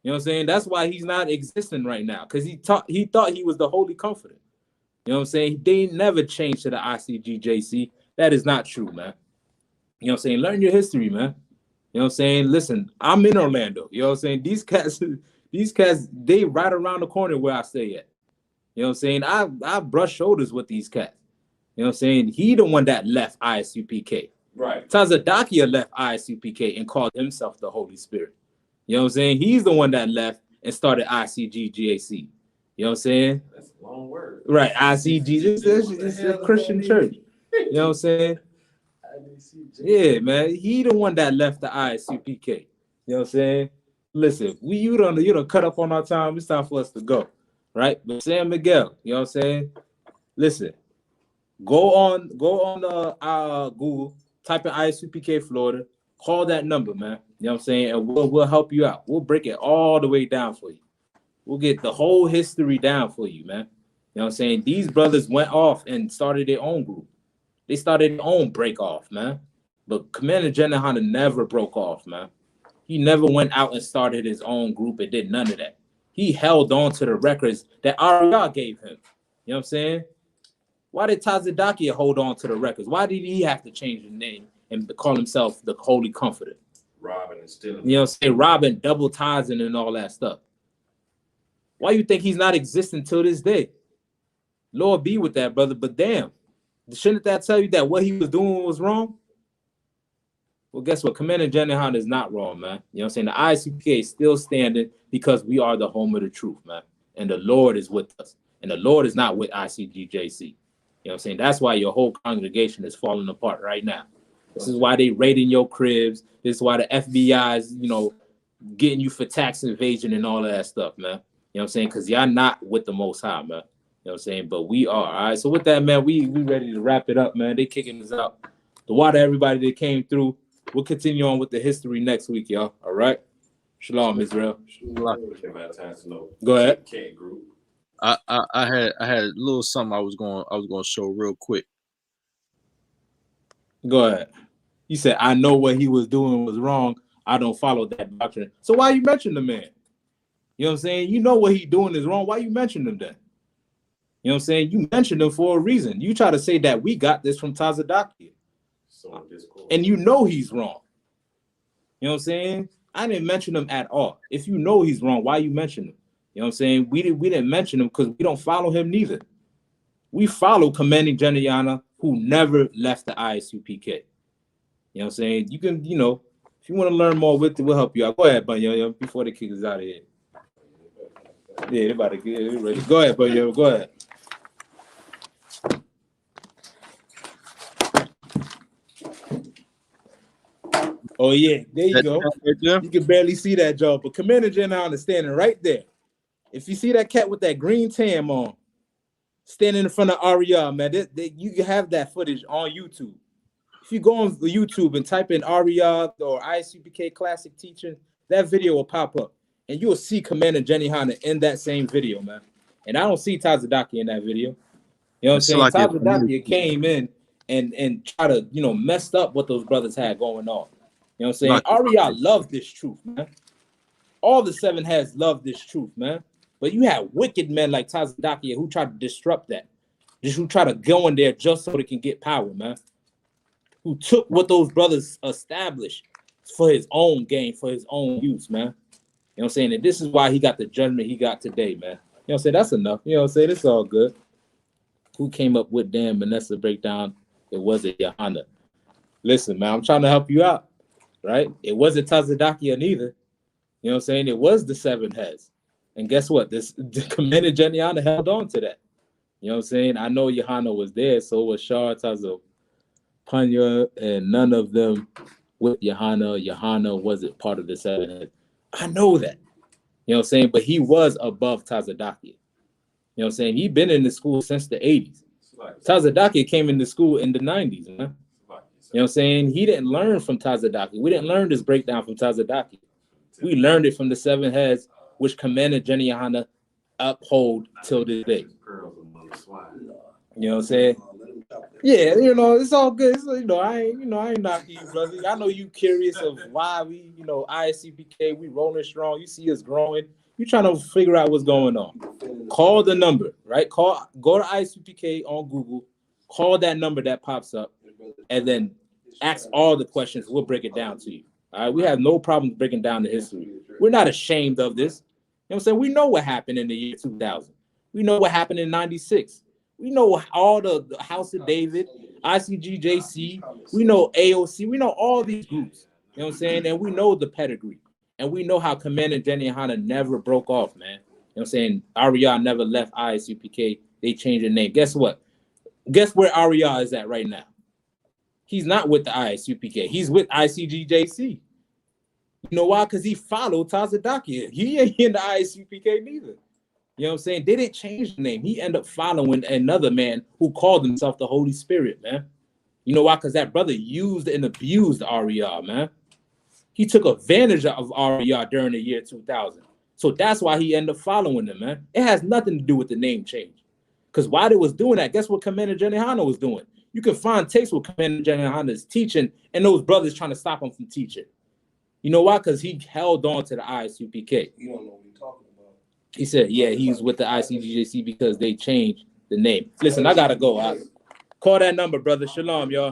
You know what I'm saying? That's why he's not existing right now. Because he thought he was the Holy Comforter. You know what I'm saying? They never changed to the ICGJC. That is not true, man. You know what I'm saying? Learn your history, man. You know what I'm saying? Listen, I'm in Orlando. You know what I'm saying? These cats, they right around the corner where I stay at. You know what I'm saying? I brush shoulders with these cats. You know what I'm saying? He the one that left ISUPK. Right. Tazadakia left ISUPK and called himself the Holy Spirit. You know what I'm saying? He's the one that left and started ICGGAC. You know what I'm saying? That's a long word. Right, ICG. It's a Christian church. You know what I'm saying? Yeah, man. He the one that left the ISUPK. You know what I'm saying? Listen, you don't cut up on our time. It's time for us to go. Right? But San Miguel, you know what I'm saying? Listen, go on Google, type in ISUPK Florida, call that number, man. You know what I'm saying? And we'll help you out. We'll break it all the way down for you. We'll get the whole history down for you, man. You know what I'm saying? These brothers went off and started their own group. They started their own break off, man. But Commander General Hunter never broke off, man. He never went out and started his own group and did none of that. He held on to the records that Ariyah gave him. You know what I'm saying? Why did Tazadakia hold on to the records? Why did he have to change his name and call himself the Holy Comforter? Robbing and stealing. You know what I'm saying? Robbing, double tithing and all that stuff. Why you think he's not existing till this day? Lord be with that, brother. But damn, shouldn't that tell you that what he was doing was wrong? Well, guess what? Commander General is not wrong, man. You know what I'm saying? The ICPK is still standing because we are the home of the truth, man. And the Lord is with us. And the Lord is not with ICGJC. You know what I'm saying? That's why your whole congregation is falling apart right now. This is why they raiding your cribs. This is why the FBI is, getting you for tax evasion and all of that stuff, man. You know what I'm saying? Because y'all not with the Most High, man. You know what I'm saying? But we are, all right? So with that, man, we ready to wrap it up, man. They kicking us out. The water, everybody that came through. We'll continue on with the history next week, y'all. All right? Shalom, Israel. Go ahead. I had a little something I was going to show real quick. Go ahead. You said, I know what he was doing was wrong. I don't follow that doctrine. So why you mention the man? You know what I'm saying? You know what he doing is wrong. Why you mention him then? You know what I'm saying? You mentioned him for a reason. You try to say that we got this from Tazadakia. And you know he's wrong. You know what I'm saying? I didn't mention him at all. If you know he's wrong, why you mention him? You know what I'm saying? We didn't mention him because we don't follow him neither. We follow Commanding General Yana, who never left the ISUPK. You know what I'm saying? You can, you know, if you want to learn more with it, we'll help you out. Go ahead, Bunyo, before they kick us out of here. Yeah, they about to get ready. Go ahead, Bunyo, go ahead. Oh, yeah, there you go. You can barely see that, Joe, but Commander General is standing right there. If you see that cat with that green tam on, standing in front of Aria, man, you can have that footage on YouTube. If you go on YouTube and type in Aria or ISUPK Classic Teaching, that video will pop up, and you'll see Commander Jenny Hanna in that same video, man. And I don't see Tazadaki in that video. You know what I'm saying? Like Tazadaki came in and try to, you know, messed up what those brothers had going on. You know what I'm saying? Aria loved this truth, man. All the seven heads love this truth, man. But you have wicked men like Tazadakia who try to disrupt that. Just who try to go in there just so they can get power, man. Who took what those brothers established for his own gain, for his own use, man. You know what I'm saying? And this is why he got the judgment he got today, man. You know what I'm saying? That's enough. You know what I'm saying? It's all good. Who came up with damn Vanessa breakdown? It wasn't Johanna. Listen, man, I'm trying to help you out, right? It wasn't Tazadakia neither. You know what I'm saying? It was the seven heads. And guess what? This Commander Jeniana held on to that. You know what I'm saying? I know Johanna was there, so was Shah, Tazo, Panya, and none of them with Johanna. Johanna wasn't part of the seven heads. I know that. You know what I'm saying? But he was above Tazadakia. You know what I'm saying? He'd been in the school since the 80s. Tazadakia came into school in the 90s, man. You know what I'm saying? He didn't learn from Tazadakia. We didn't learn this breakdown from Tazadakia. We learned it from the seven heads, which Commander Jenny Johanna uphold till this day. You know what I'm saying? Yeah, you know, it's all good. It's, you know, I ain't knocking you, brother. I know you curious of why we, you know, ISCPK, we rolling strong. You see us growing. You trying to figure out what's going on. Call the number, right? Go to ISCPK on Google, call that number that pops up, and then ask all the questions. We'll break it down to you. All right, we have no problem breaking down the history. We're not ashamed of this. You know what I'm saying? We know what happened in the year 2000. We know what happened in 96. We know all the House of David, ICGJC. We know AOC. We know all these groups. You know what I'm saying? And we know the pedigree. And we know how Commander Jenny Hanna never broke off, man. You know what I'm saying? Aria never left ISUPK. They changed their name. Guess what? Guess where Aria is at right now? He's not with the ISUPK. He's with ICGJC. You know why? Because he followed Tazadaki. He ain't in the ISUPK neither. You know what I'm saying? They didn't change the name. He ended up following another man who called himself the Holy Spirit, man. You know why? Because that brother used and abused Aria, man. He took advantage of Aria during the year 2000. So that's why he ended up following them, man. It has nothing to do with the name change. Because while they was doing that, guess what Commander Jenny Hanna was doing? You can find tapes with Commander Jenny Hanna is teaching and those brothers trying to stop him from teaching. You know why? Because he held on to the ISUPK. You don't know what you're talking about. He said, yeah, he's with the ICGJC because they changed the name. Listen, I got to go. Call that number, brother. Shalom, y'all.